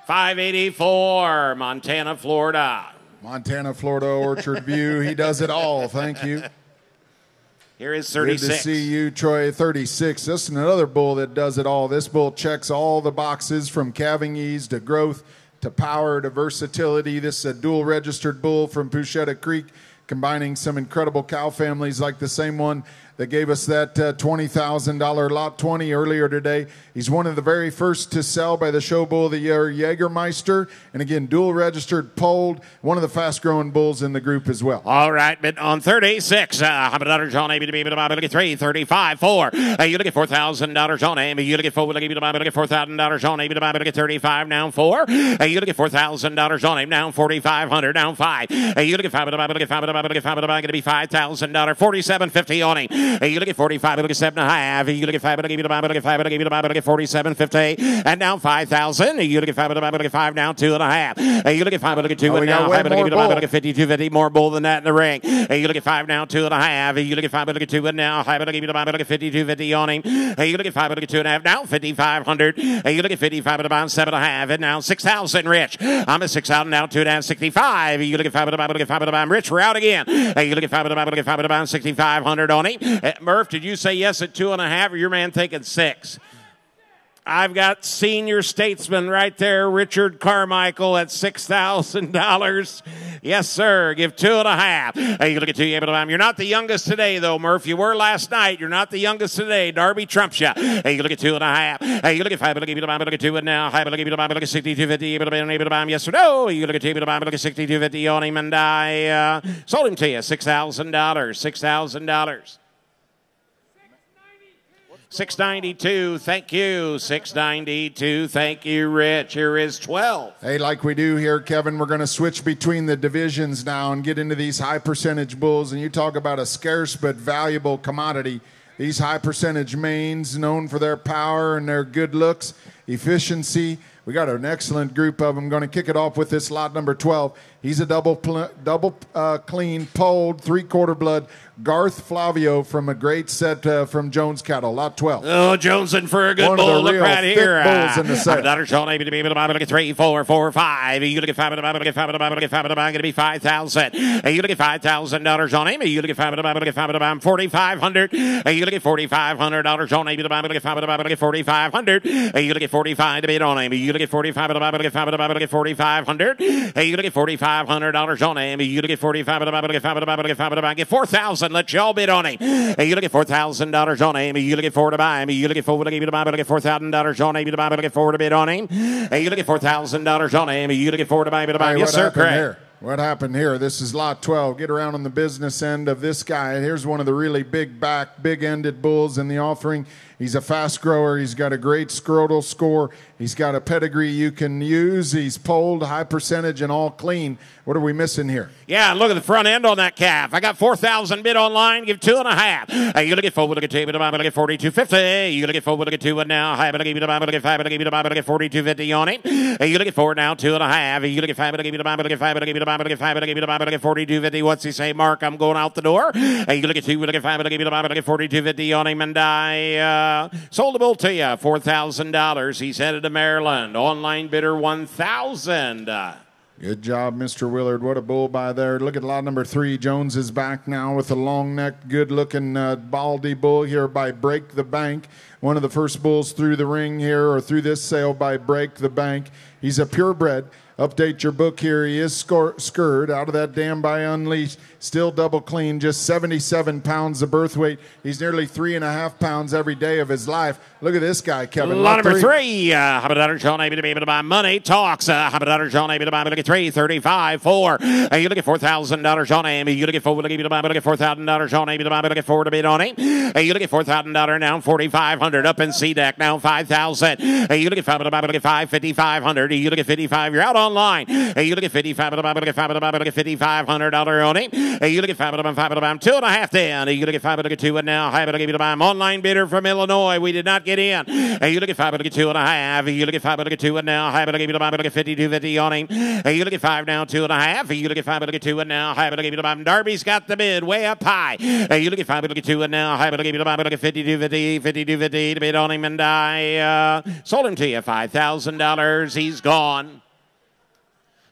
584, Montana, Florida. Montana, Florida, Orchard View. He does it all. Thank you. Here is 36. Good to see you, Troy. 36. This is another bull that does it all. This bull checks all the boxes from calving ease to growth to power to versatility. This is a dual registered bull from Pouchetta Creek, combining some incredible cow families like the same one that gave us that $20,000 lot 20 earlier today. He's one of the very first to sell by the show bull of the year, Jägermeister. And again, dual registered, polled, one of the fast growing bulls in the group as well. All right, but on 36, how about John Amy to be able to buy, look at 3, 35, 4. You look at $4,000 on Amy. You look at 4, look at $4,000 on Amy to buy, look at 35 now 4. You look at $4,000 on him now 4,500 now 5. You look at 5 to buy, look at 5 to buy, look at 5 to buy, going to be $5,000, $4,750 on him. You look at 45, look at 7.5. You look at 5, look at 5, look at 5, look at 5, look at 47.50, and now 5,000. You look at 5, look at 5 now 2.5. You look at 5, look at 2, and now 5, look at 52.50, more bull than that in the ring. You look at 5 now 2.5. You look at 5, look at 2, and now 5, look at 52.50 on him. You look at 5, look at 2.5 now 5,500. You look at 55 at about 7.5, and now 6,000. Rich, I'm at 6,000 now 2.5 65. You look at 5 at about, look at 5 at about. Rich, we're out again. You look at 5 at about, look at 5 at about 6,500 on him. Murph, did you say yes at 2.5, or your man taking 6? I've got senior statesman right there, Richard Carmichael, at $6,000. Yes, sir. Give 2.5. Hey, you look at 2. You're not the youngest today, though, Murph. You were last night. You're not the youngest today. Darby trumps you. Hey, you look at 2.5. Hey, you look at 5. Look at 2. And now, look at 62.50. Yes or no? You look at 2. Look at 62.50 on him, and I sold him to you. $6,000. $6,000. 692, thank you. 692, thank you, Rich. Here is 12. Hey, like we do here, Kevin, we're going to switch between the divisions now and get into these high percentage bulls. And you talk about a scarce but valuable commodity. These high percentage mains, known for their power and their good looks, efficiency. We got an excellent group of them. Going to kick it off with this lot number 12. He's a double clean, polled, 3/4 blood. Garth Flavio from a great set from Jones Cattle, lot 12. Oh, Jonesing for a good One bull. of the Look real right here. bulls in the set. Daughter Sean, able to be able to buy, look at 3, 4, 4, 5. You look at 5, look at 5, look at 5, going to be 5,000. You look at $5,000 on him. You look at 5, look at 5, look at 4,500. You look at $4,500 on him. Look at 5, look at 4,500. You look at 45 to bid on him. You look at 45, look at 5, look at 4,500. You look at $4,500 on him. You look at 45, look at 5, look at 5, get 4,000. Let y'all bid on him. You look at $4,000 on him. You look at 4 to buy him. You look at 4 to buy, look at $4,000 on him. You buy, look at 4 to bid on him. You look at $4,000 on him. You look at 4 to buy, yes, sir, Craig. What happened here? This is lot 12. Get around on the business end of this guy. Here's one of the really big-ended bulls in the offering. He's a fast grower. He's got a great scrotal score. He's got a pedigree you can use. He's polled, high percentage, and all clean. What are we missing here? Yeah, look at the front end on that calf. I got 4,000 bid online. Give 2.5. You look at 4, look at 2, look at 42.50. You look at 4, look at 2, and now look at 5, look at 42.50 on him. You look at 4 now, 2.5. You look at 5, look at 5, look at 5, look at 5, look at 5, look at 42.50. What's he say, Mark? I'm going out the door. You look at 2, look at 5, look at 42.50 on him, and I sold the bull to you, $4,000. He's headed to Maryland. Online bidder 1,000. Good job, Mr. Willard. What a bull by there. Look at lot number 3. Jones is back now with a long-necked, good-looking baldy bull here by Break the Bank. One of the first bulls through the ring here, or through this sale by Break the Bank. He's a purebred. Update your book here. He is scurred out of that dam by Unleashed. Still double clean, just 77 pounds of birth weight. He's nearly 3.5 pounds every day of his life. Look at this guy, Kevin. Lot number 3. How about John able to be able to buy money talks? How about John able to buy? Look at 335 4. You look at $4,000 John Amy. You look at $4. Look at $4,000 John Amy to buy. Look at 4 to bid on him. You look at $4,000 now. 4,500 up in C deck now. 5,000. You look at 5. Look at 5. 5,500. You look at 55. You're out online. You look at 55. Look at 5. Look at $5,500 on him. You look at 5. 2.5 down. You look at 5. Look at 2 and now. Look at buy him. Online bidder from Illinois. We did not get in. You look at 5. Look at 2.5. You look at 5. Look at 2 and now. Look at 52.50 on him. You look at 5 now. 2.5. You look at 5. Look at 2 and now. Look at Darby's got the bid way up high. You look at 5. Look at 2 and now. Look at 52.50. 52.50 to bid on him, and I sold him to you $5,000. He's gone.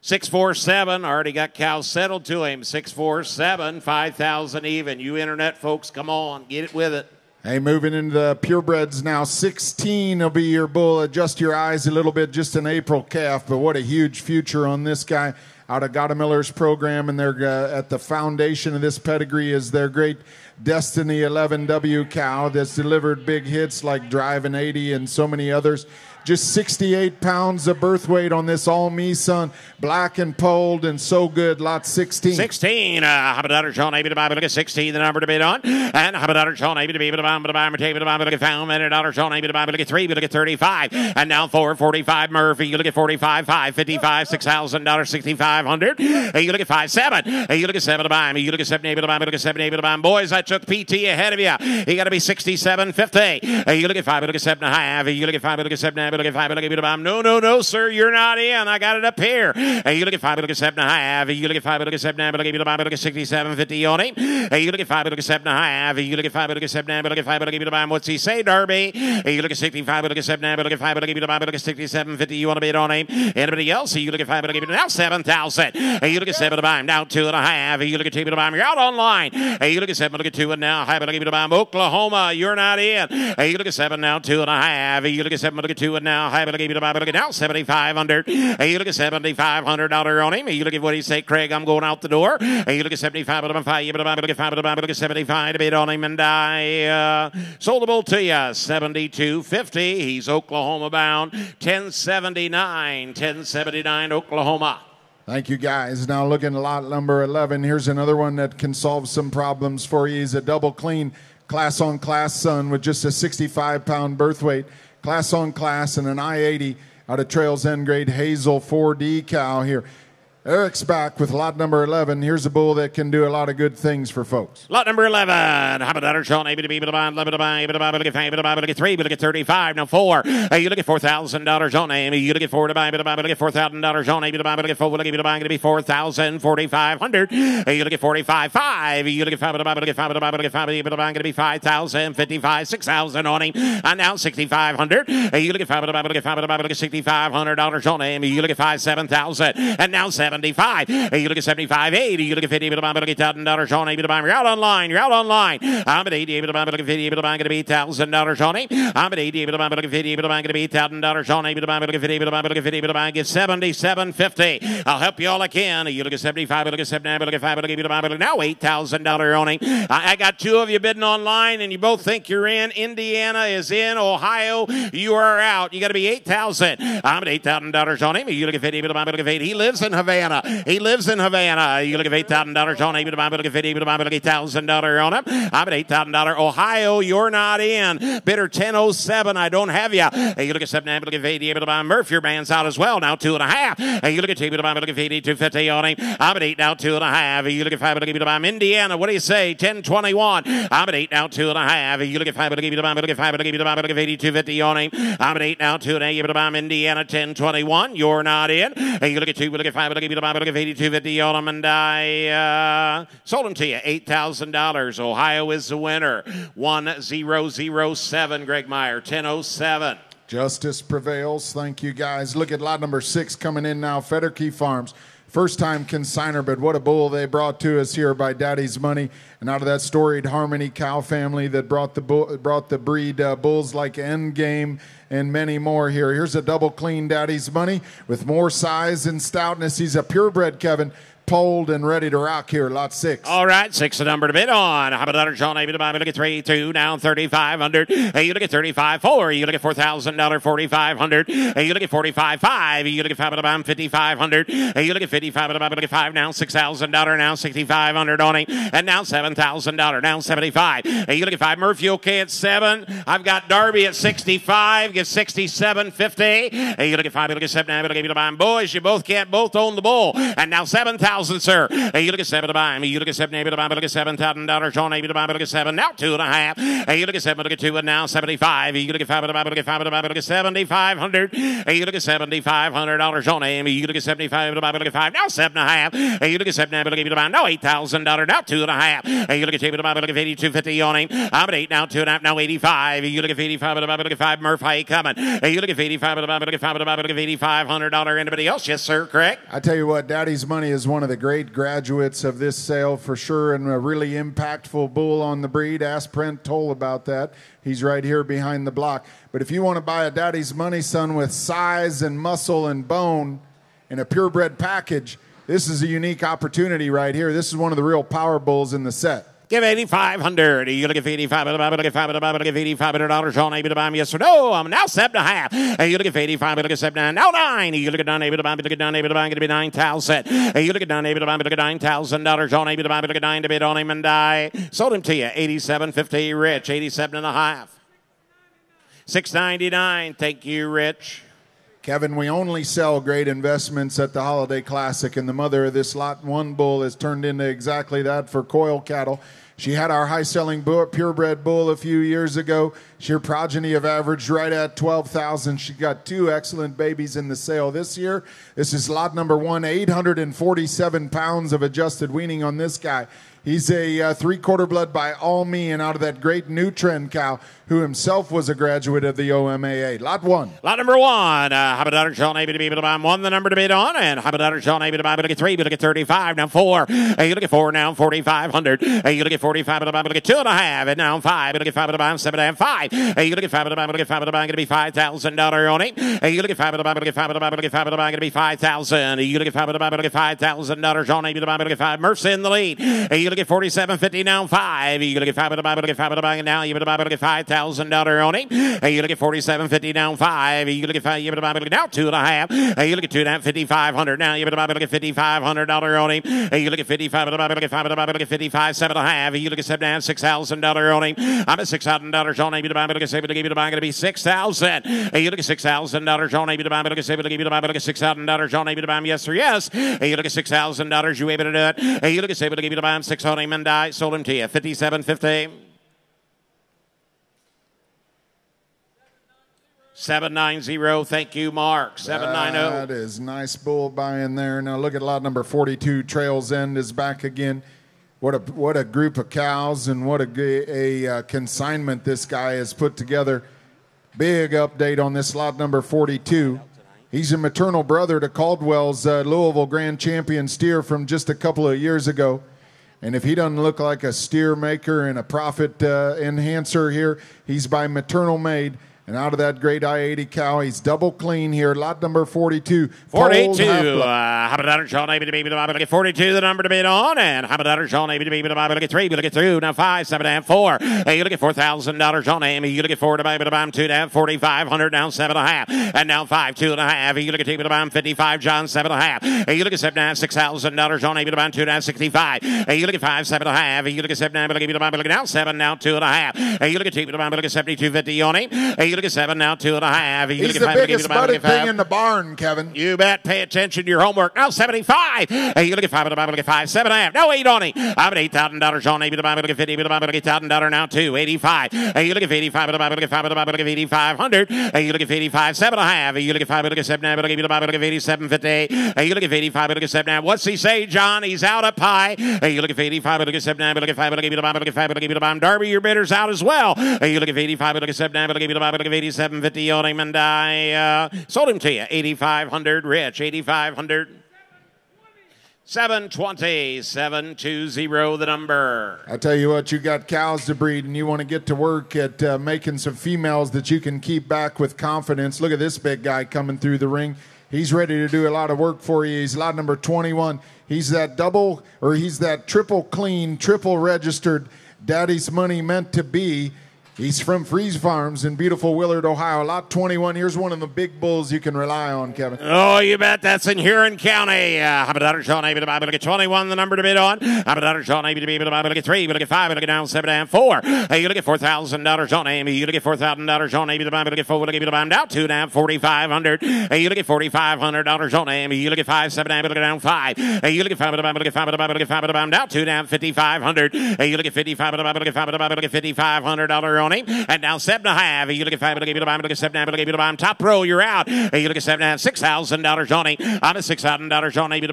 647, already got Cal settled to him. 647, 5,000 even. You internet folks, come on, get it with it. Hey, moving into the purebreds now. 16 will be your bull. Adjust your eyes a little bit, just an April calf, but what a huge future on this guy out of Gottemiller's program, and they're at the foundation of this pedigree is their great Destiny 11W cow that's delivered big hits like Driving 80 and so many others. Just 68 pounds of birth weight on this all-me son. Black and polled and so good. Lot 16. 16. How about John able to buy? Look at 16, the number to bid on. And how about John able to be able to buy? Look at $4,000. John able to buy? Look at 3. Look at 35. And now 445 Murphy. You look at 45, 5, 55, $6,000, 6,500. You look at 5, 7. You look at 7 to buy me. You look at 7 able to buy. Look at 7 able to buy. Boys, I took PT ahead of you. You got to be 67.50. You look at 5. Look at 7.5. You look at 5. Look at 7. Look at 5. Look at $5. No, sir, you're not in. I got it up here. You look at 5. Look at 7.5. You look at 5. Look at 7. Look at $5. Look at 67.50 on him. You look at 5. Look at 7.5. You look at 5. Look at 7. Look at 5. Look at $5. What's he say, Darby? You look at 65. Look at 7. Look at 5. Look at $5. Look at 67.50. You want to bid on him? Anybody else? You look at 5. Look at now 7,000. You look at 7 to buy him. Now 2.5. You look at 2 to buy him. You're out online. You look at 7. Look at 2 and now. Look at buy him. Oklahoma. You're not in. You look at 7 now. 2.5. You look at 7. Look at 2 and now. Look at buy. Look at now 7,500. You look at $7,500 on him. You look at what he say, Craig. I'm going out the door. You look at 75. Look at 5. Look at 5. Look at 75 to bid on him, and I sold the bull to you 72.50. He's Oklahoma bound. 1079 Oklahoma. Thank you, guys. Now looking at lot number 11. Here's another one that can solve some problems for you. He's a double clean class-on-class son with just a 65-pound birth weight. Class-on-class and an I-80 out of Trails End grade Hazel 4D cow here. Eric's back with lot number 11. Here's a bull that can do a lot of good things for folks. Lot number 11. How about that? Sean, able to be able to buy, able to buy, able to buy, look at 5, able to buy, look at 3, look at 35. Now 4. You look at $4,000 on Amy. You look at 4 to buy, able to buy, look at $4,000 on able to buy, look at 4, look at able to buy, going to be 4,000, 4,500. You look at 45, 5. You look at 5, able to buy, look at 5, able to buy, look at 5, able to buy, going to be 5,000, 55, 6,000 on him. And now 6,500. You look at 5, able to buy, look at 5, able to buy, look at $6,500 on Amy. You look at 5, 7,000. And now 75. You look at 75, 80. You look at 50, able to buy, look at $1,000 on able to buy. You're out online. You're out online. I'm at 80, able to buy, look at 50, able to buy, going to be $1,000 on him. I'm at 80, able to buy, look at 50, able to buy, going to be $1,000 on able to buy, look at 50, able to buy, look at 50, able to buy, get 77.50. I'll help you all I can. You look at 75, look at 79, look at 5, look at able to buy, look now $8,000 on him. I got two of you bidding online, and you both think you're in. Indiana is in. Ohio, you are out. You got to be 8,000. I'm at $8,000 on him. You look at 50, able to buy, look at 50. He lives in Havana. He lives in Havana. You look at $8,000 on able to buy, look at 50, able to buy, look at $8,000 on him. I'm at $8,000. Ohio, you're not in. Bidder 1007. I don't have you. You look at 7, look at 80, able to buy. Murph, your man's out as well. Now 2.5. You look at 2, able to buy, look at 80, 250 on him. I'm at 8 now, 2.5. You look at 5, look at able to buy. Indiana, what do you say? 1021. I'm at 8 now, 2.5. You look at 5, look at able to buy, look at 5, look at able to buy, look at 80, 250 on him. I'm at 8 now, 2 and able to buy. Indiana 1021. You're not in. You look at 2, look at 5, look at able to buy, look at 80, 250 on him, and I sold them to you $8,000. Ohio is the winner. 1007. Greg Meyer 1007. Justice prevails. Thank you, guys. Look at lot number 6 coming in now. Federkey Farms. first-time consigner, but what a bull they brought to us here by Daddy's Money. And out of that storied Harmony cow family that brought the breed bulls like Endgame and many more here. Here's a double clean Daddy's Money with more size and stoutness. He's a purebred, Kevin, polled and ready to rock here. Lot 6. All right, 6 the number to bid on. How about $100, Sean? Look at 3, 2, down 3,500. Hey, you look at 35, 4. You look at $4,000, 4,500. Hey, you look at 45, 5. You look at 5,500. Hey, you look at 55, look at 5. Now $6,000, now 6,500 on him, and now $7,000, now 75. Hey, you look at 5. Murphy, okay at 7. I've got Darby at 65. Get 67.50. Hey, you look at 5. You look at 7. Now look at boys. You both own the bull, and now 7,000. Sir. Hey, you look at 7 to buy me. You look at 7, maybe to buy, but look at $7,000. Sean, maybe to buy, but look at 7. Now 2.5. Hey, you look at 7, look at 2, and now 75. You look at 5 to buy, but look at 5 to buy, but look at 7,500. Hey, you look at $7,500. Sean, Amy, you look at 75 to buy, but look at 5. Now 7.5. Hey, you look at 7, but look at buy. Now $8,000. Now 2.5. Hey, you look at 2 to buy, but look at 82.50 on him. I'm at 8 now, 2.5. Now 85. You look at 85 to buy, but look at 5. Murph, how you coming? Hey, you look at 85 to buy, but look at 5 to buy, but look at $8,500. Anybody else? Yes, sir. Correct. I tell you what, Daddy's Money is one of the great graduates of this sale for sure, and a really impactful bull on the breed. Ask Brent Toll about that. He's right here behind the block. But if you want to buy a Daddy's Money, son, with size and muscle and bone in a purebred package, this is a unique opportunity right here. This is one of the real power bulls in the set. Give 8,500. You look at 85, look at 5, look at $8,500. Sean, able to buy me? Yes or no? I'm now 7.5. Hey, you look at 85, look at 7, now 9. You look at 9, able to buy me? Look at 9, able to buy? Going to be 9,000. Hey, you look at 9, able to buy me? Look at $9,000. Sean, able to buy me? Look at 9 to bid on him and die. Sold him to you. 87.50. Rich. 87.5. 699. Thank you, Rich. Kevin, we only sell great investments at the Holiday Classic, and the mother of this Lot 1 bull has turned into exactly that for coil cattle. She had our high-selling purebred bull a few years ago. Her progeny have averaged right at 12,000. She got 2 excellent babies in the sale this year. This is lot number 1, 847 pounds of adjusted weaning on this guy. He's a three-quarter blood by all means out of that great new trend cow who himself was a graduate of the OMAA. Lot 1. Lot number 1. How about Sean able to be able to buy 1, the number to bid on? And how about Sean able to buy? Look at 3, but look at 35. Now 4. Hey, you look at 4 now, 4,500. Hey, you look at 45, but look at 2.5. And now 5. But look at 5, but 7.5. 5. Hey, you look at 5, but look at 5, but going to be $5,000 on it. Hey, you look at 5, but look at 5, but look at 5, but going to be $5,000. You look at 5, but look at $5,000 on able to buy. Look at 5. Murph's in the lead. Hey, you look at 47.50 now 5. You look at 5, but look at 5, but now you look at $5,000 on it. Hey, you look at 47.50 down 5. You look at 5, you look at now 2.5. Hey, you look at 2 down 5,500. Now you look at $5,500 on him. Hey, you look at 55, look at 5, look at 55, 7.5. You look at 7 down $6,000 on him. I'm at $6,000 on him. Look at 7 to give you the buy going to be $6,000. Hey, you look at $6,000 on him. Look at 7 to give you the buy. Look at $6,000 on him. Yes or yes. Hey, you look at $6,000. You able to do it? Hey, you look at 7 to give you the buy. 6 on him and die. Sold him to you. 57.50. 790. Thank you, Mark. 790. That is nice bull buying there. Now look at lot number 42. Trails End is back again. What a group of cows and what a consignment this guy has put together. Big update on this lot number 42. He's a maternal brother to Caldwell's Louisville Grand Champion steer from just a couple of years ago. And if he doesn't look like a steer maker and a profit enhancer here, he's by maternal made. And out of that great I-80 cow, he's double clean here. Lot number 42. 42. How about Sean able to be able to get 42, the number to bid on? And how about Sean able to be able to get 3, but look at 2, now 5, 7.5, 4. Hey, you look at $4,000 on him. You look at 4 to buy, but I'm 2 down 4,500, now 7.5. And now 5, 2.5. You look at 2, but I'm 55, John 7.5. Hey, you look at 7 down $6,000 on him, but I'm 2 down 65. Hey, you look at 5, 7.5. You look at 7 down, but look at now 7, now 2.5. Hey, you look at 2, but I'm look at 72.50 on him. Hey, you look at 7 now 2.5. He's the biggest budded thing in the barn, Kevin. You bet. Pay attention to your homework. Now 75. Hey, you look at 5, look at 5, 7.5. Now 8 on him. I'm at $8,000 on him. Look at 50, look at $8,000 now 2. 85. Hey, you look at 85, look at 5, look at 8,500. Hey, you look at 85, 7.5. Hey, you look at 5, look at 7, look at 87.50. Hey, you look at 85, look at 7. What's he say, John? He's out of pie. Hey, you look at 85, look at 7, look at 5, look at 5, look at Darby, your bidder's out as well. Hey, you look at 85, look at 7, look at 87. 750 on him, and I sold him to you. 8,500, Rich. 8,500. 720, 720 the number. I tell you what, you got cows to breed and you want to get to work at making some females that you can keep back with confidence. Look at this big guy coming through the ring. He's ready to do a lot of work for you. He's lot number 21. He's that he's that triple clean, triple registered Daddy's Money meant to be. He's from Freeze Farms in beautiful Willard, Ohio. Lot 21. Here's one of the big bulls you can rely on, Kevin. Oh, you bet. That's in Huron County. How about Sean? Able to look at 21, the number to bid on. How about Sean? Able to be able to look at 3, look at 5, look at down 7 and 4. Hey, you look at $4,000 on Amy. You look at $4,000 on Amy. Look at 4, look at down 2 and down 4,500. Hey, you look at $4,500 on Amy. You look at 5, 7 and look at down 5. Hey, you look at 5, look at 5, look at 5 down 2 down 5,500. Hey, you look at 55, look at 5, look at $5,500 on him. And down 7.5. You look at 5, look at 7.5, look at top row, you're out. You look at 7.5, $6,000 on him. I'm at $6,000 on him. Look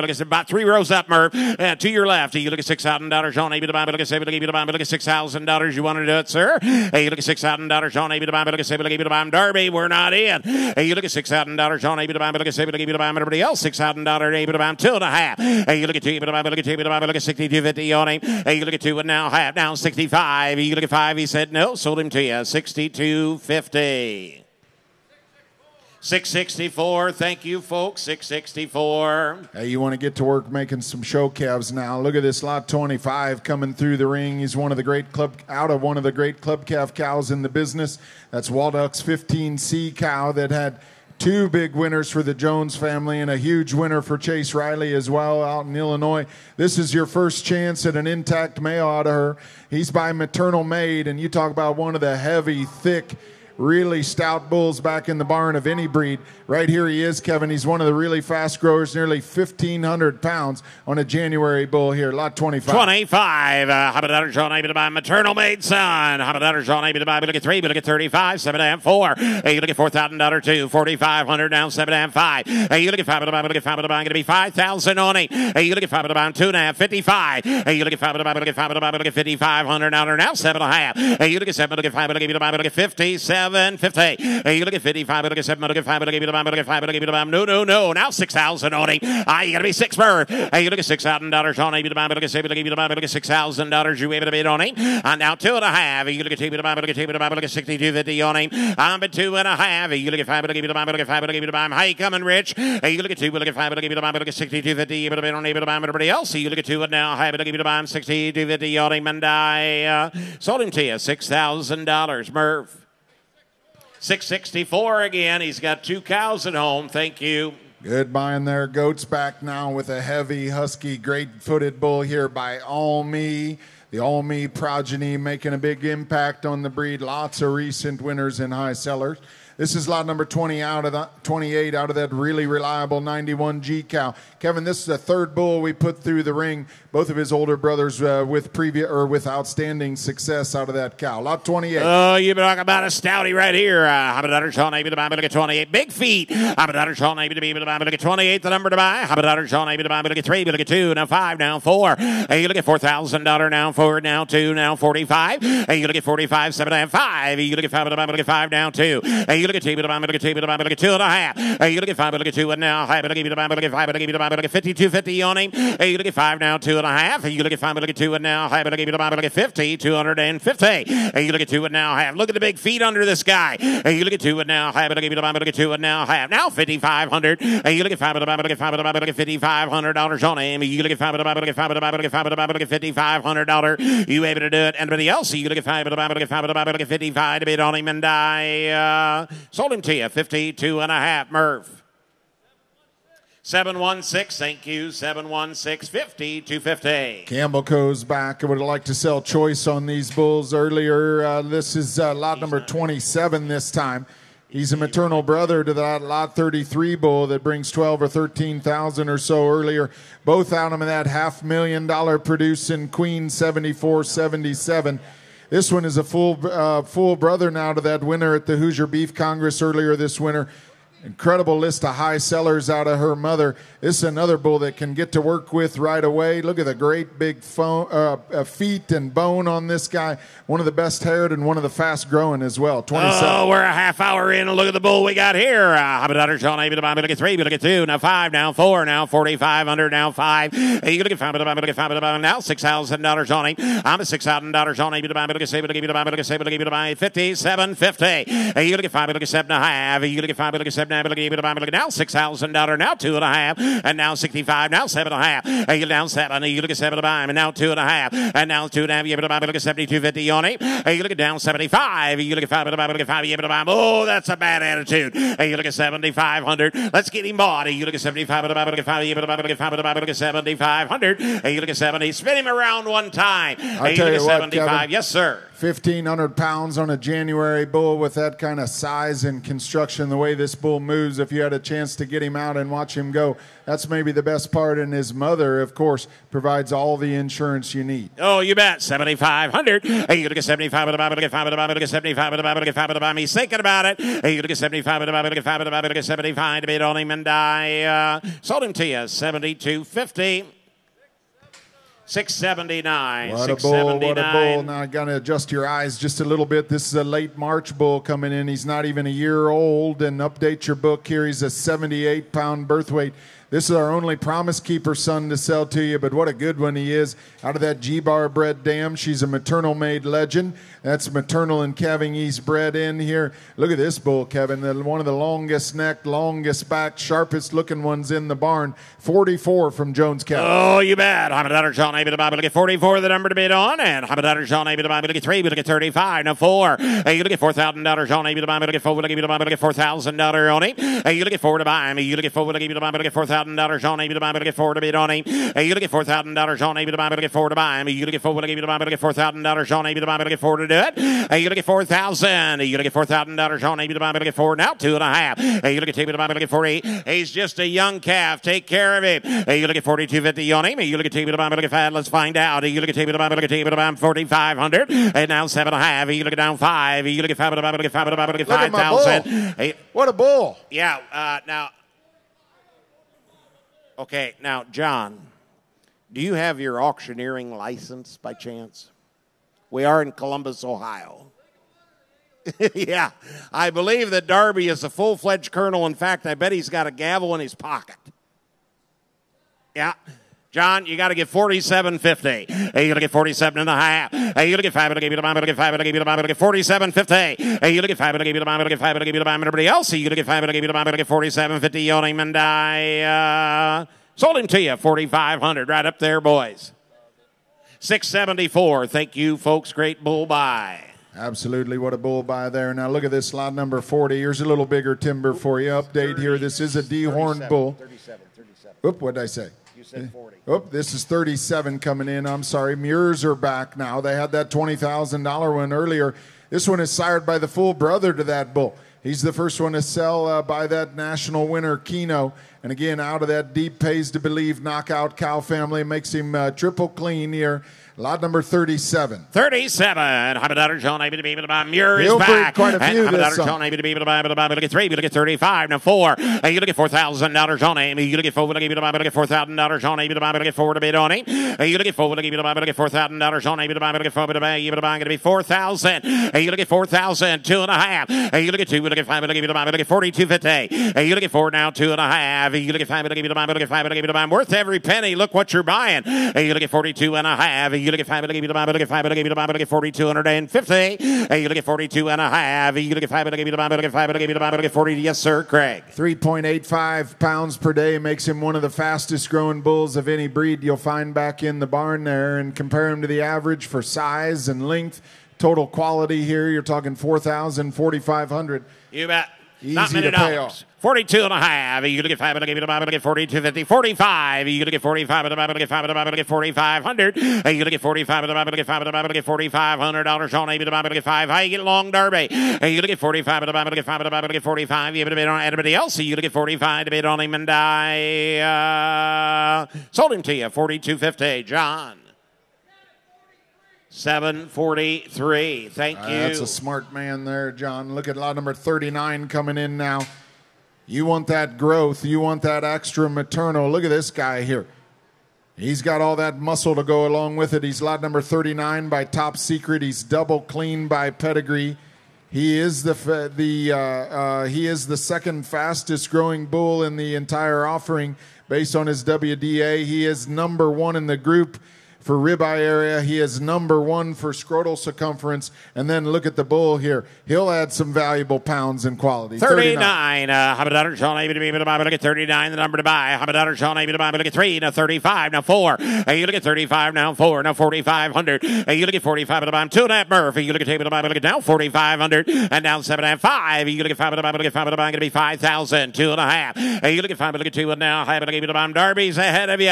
at about 3 rows up, Murph. To your left. You look at $6,000 on him. Look at $6,000. You want to do it, sir? You look at $6,000 on him. Look at Darby, we're not in. You look at $6,000 on him. Look at everybody else. $6,000 2.5. You look at 2, look at 62.50 on him. You look at 2.5 down 65. You look at 5. He said no, sold him to you. 62.50. 664. Thank you, folks. 664. Hey, you want to get to work making some show calves now. Look at this lot 25 coming through the ring. He's one of the great club calf cows in the business. That's Walduck's 15C cow that had 2 big winners for the Jones family and a huge winner for Chase Riley as well out in Illinois. This is your first chance at an intact male out of her. He's by Maternal Maid, and you talk about one of the heavy, thick, really stout bulls back in the barn of any breed. Right here he is, Kevin. He's one of the really fast growers, nearly 1,500 pounds on a January bull here, lot 25. 25. How about Sean? Able to buy Maternal Maid son. How about Sean? Able to buy, look at 3, look at 35, 7 and 4. Hey, you look at $4,000 2, 4,500 down 7 and 5. Hey, you look at 5, look at 5, going to be 5,000 on it. Hey, you look at 5, 2.5, 55. Hey, you look at 5, look at 5, look at 5,500 down now 7.5. Hey, you look at 7, look at 5, look at 57. 50. Hey, you look at 55, look at 7, look at 5, look at 5, look at no. Now 6,000 on him. You got to be 6 bird. Hey, you look at $6,000 on him. Look at 7, look at $6,000. You able to bid on him. And now 2.5. You look at 2, look at 62.50 on him. I'm at 2.5. You look at 5, look at 5, look at how you coming, Rich? Hey, you look at 2, look at 5, look at 62.50. You able to bid on everybody else. You look at 2 and now 5, look at 62.50 on him. And I sold him to you $6,000, Murph. 664 again. He's got 2 cows at home. Thank you. Good buying there. Goats back now with a heavy, husky, great-footed bull here by All Me. The All Me progeny making a big impact on the breed. Lots of recent winners and high sellers. This is lot number 28 out of that really reliable 91G cow. Kevin, this is the 3rd bull we put through the ring. Both of his older brothers with outstanding success out of that cow. Lot 28. Oh, you talk about a stouty right here. How about Sean? Able to buy, look at 28. Big feet. How about Sean? Able to be able to buy, look at 28. The number to buy. How about Sean? Able to buy, look at 3, look at 2, now 5, now 4. Hey, you look at $4,000 now 4, now 2, now 45. Hey, you look at 45, 7 and 5. You look at 5, look at 5, now 2. Hey, you look at 2, look at 2, look at 2.5. Hey, you look at 5, look at 2, and now 5, look at 5, look at 52.50 on him. Hey, you look at 5 now 2.5. Hey, you look at 5, look at 2, and now 5, look at 50, 250. Hey, you look at 2 and now half. Look at the big feet under this guy. Hey, you look at 2 and now 5, look at 2 and now half. Now 5,500. Hey, you look at 5, look at 5, look at $5,500 on him. You look at 5, look at 5, look at $5,500. You able to do it? Anybody else? You look at 5, look at 5, look at 55 to bid on him, and I sold him to you 52.5, Murph. 716, thank you. 716, 50, 250. Campbell goes back. I would like to sell choice on these bulls earlier. This is lot number 27 this time. He's a maternal brother to that lot 33 bull that brings 12 or 13,000 or so earlier. Both out of that $500,000 producing Queen 74-77. This one is a full brother now to that winner at the Hoosier Beef Congress earlier this winter. Incredible list of high sellers out of her mother. This is another bull that can get to work with right away. Look at the great big feet and bone on this guy. One of the best haired and one of the fast growing as well. 27. Oh, we're a half hour in. Look at the bull we got here. Habadadder, Sean, look at 3, look at 2, now 5, now 4, now 4,500, now 5. You look at 5, look at 5, now $6,000 on him. I'm a $6,000 on him. Look at 7, look at 57.50. You look at 5, look at 7.5. You look at 5, look at 7. Now $6,000, now 2.5, and now 65, now 7.5. And you down 7, you look at 7 and now 2.5, and now 2.5. You look at 72.50 on it. And you look at down 75. You look at 5, look at 5. Oh, that's a bad attitude. And you look at 7,500. Let's get him bought. You look at 75. Look at 5. You look at 7,500. And you look at 70. Spin him around one time. I'll tell you what, 75. Kevin, yes, sir. 1,500 pounds on a January bull with that kind of size and construction, the way this bull moves. If you had a chance to get him out and watch him go, that's maybe the best part. And his mother, of course, provides all the insurance you need. Oh, you bet. 7,500. Hey, you look at 75 look at 5 look at 75 look at 5 He's thinking about it. Hey, you look at 75 look at 5 look at 75 to bid on him, and I sold him to you 72.50. 679. What a bull, what a bull. Now I got to adjust your eyes just a little bit. This is a late March bull coming in. He's not even a year old. And update your book here. He's a 78-pound birth weight. This is our only Promise Keeper son to sell to you, but what a good one he is. Out of that G-Bar bred dam, she's a maternal-made legend. That's maternal and calving East bred in here. Look at this bull, Kevin. One of the longest neck, longest back, sharpest looking ones in the barn. 44 from Jones County. Oh, you bet. Hamadatter John Abby look at 44, the number to bid on. And Hamadatter John Abby look at 3, look at 35, now 4. Hey, you look at $4,000 John Abby look at 4, look at $4,000 on him. Hey, you look at 4 to buy him. You look at 4, look at $4,000 John Abby look at 4 to bid on him. Hey, you look at $4,000 John Abby look at 4 to buy him. You look at 4, look at $4,000 John Abby look at 4 to do it. Hey, you look at 4,000. You look at $4,000 John Abby look at 4, now 2.5. Hey, you look at T look at 48. He's just a young calf. Take care of him. Hey, you look at 42.50 on him. You look at T look at 5. Let's find out. You look at T look at 4,500. And now 7.5. You look at down 5. You look at 5 look at 5,000. Hey, what a bull. Yeah, now. Okay, now, John, do you have your auctioneering license by chance? We are in Columbus, Ohio. Yeah, I believe that Darby is a full-fledged colonel. In fact, I bet he's got a gavel in his pocket. Yeah. John, you got to get 47.50. Hey, you look at 47.5. Hey, you look at 5. Look at 47.50. Hey, you look at 5. Look at everybody else. You look at 5. Look at 47.50 on him, and I sold him to you 4,500 right up there, boys. 674. Thank you, folks. Great bull buy. Absolutely, what a bull buy there. Now look at this lot number 40. Here's a little bigger timber for you. Update here. This is a dehorned bull. 37. Oop, what did I say? You said 40. Oh, this is 37 coming in. I'm sorry. Mirrors are back now. They had that $20,000 one earlier. This one is sired by the full brother to that bull. He's the first one to sell by that national winner, Keno. And again, out of that deep pays to believe knockout cow family, makes him triple clean here. Lot number 37. 37. Hamadatter John able to be able to buy. Muir is He'll back. break quite a few Hamadatter this John able to be able to buy. Look at 3. Look at 35. Now 4. You look at $4,000 John Amy. You look at 4. Look at $4,000 John able to buy. Look at 4 to bid on him. You look at 4. Look at $4,000 John able to buy. Look at 4 to buy. You to buy. Going to be 4,000. You look at 4,000. 2.5. You look at 2. Look at 5. Look at 42.50. You look at 4 now. 2.5. You look at 5. Look at 5. Look at 5. Look at 5. Worth every penny. Look what you're buying. You look at 42.5. You look at 5. Look at 5. Look at 5. Look at 5. Look at 4,250. You look at 42.5. You look at 5. Look at 5. Look at 5. Look at 40. Yes, sir, Craig. 3.85 pounds per day makes him one of the fastest growing bulls of any breed you'll find back in the barn there. And compare him to the average for size and length, total quality here, you're talking 4,000, 4,500. You bet. Easy Not many to pay dollars. off. 42.5. You look at 5. Look at 42.50. 45. You look at 45. Look at 5. Look at 4,500. You look at 45. Look at 5. Look at $4,500. Sean Amy. Look at 5. How you get along, Darby? You look at 45. Look at 5. Look at 45. You bid on anybody else. You look at 45 to bid on him, and I sold him to you 42.50. John. 743. Thank you. That's a smart man there, John. Look at lot number 39 coming in now. You want that growth. You want that extra maternal. Look at this guy here. He's got all that muscle to go along with it. He's lot number 39 by Top Secret. He's double clean by Pedigree. He is the second fastest growing bull in the entire offering based on his WDA. He is number one in the group for ribeye area. He is number one for scrotal circumference. And then look at the bull here. He'll add some valuable pounds in quality. 39. Habadar Sean Able to be able to buy. Look at 39, the number to buy. Habadar Sean Able to buy. Look at 3. Now 35. Now 4. You look at 35. Now 4. Now 4,500. You look at 45 at the bottom. 2.5 Murphy. You look at table to buy. Look at now 4,500. And down 7.5. 5. You look at 5 at the bottom. Look at 5 at the bottom. Going to be 5,000. 2.5. You look at 5. Look at 2. And now 5 at the bottom. Darby's ahead of you.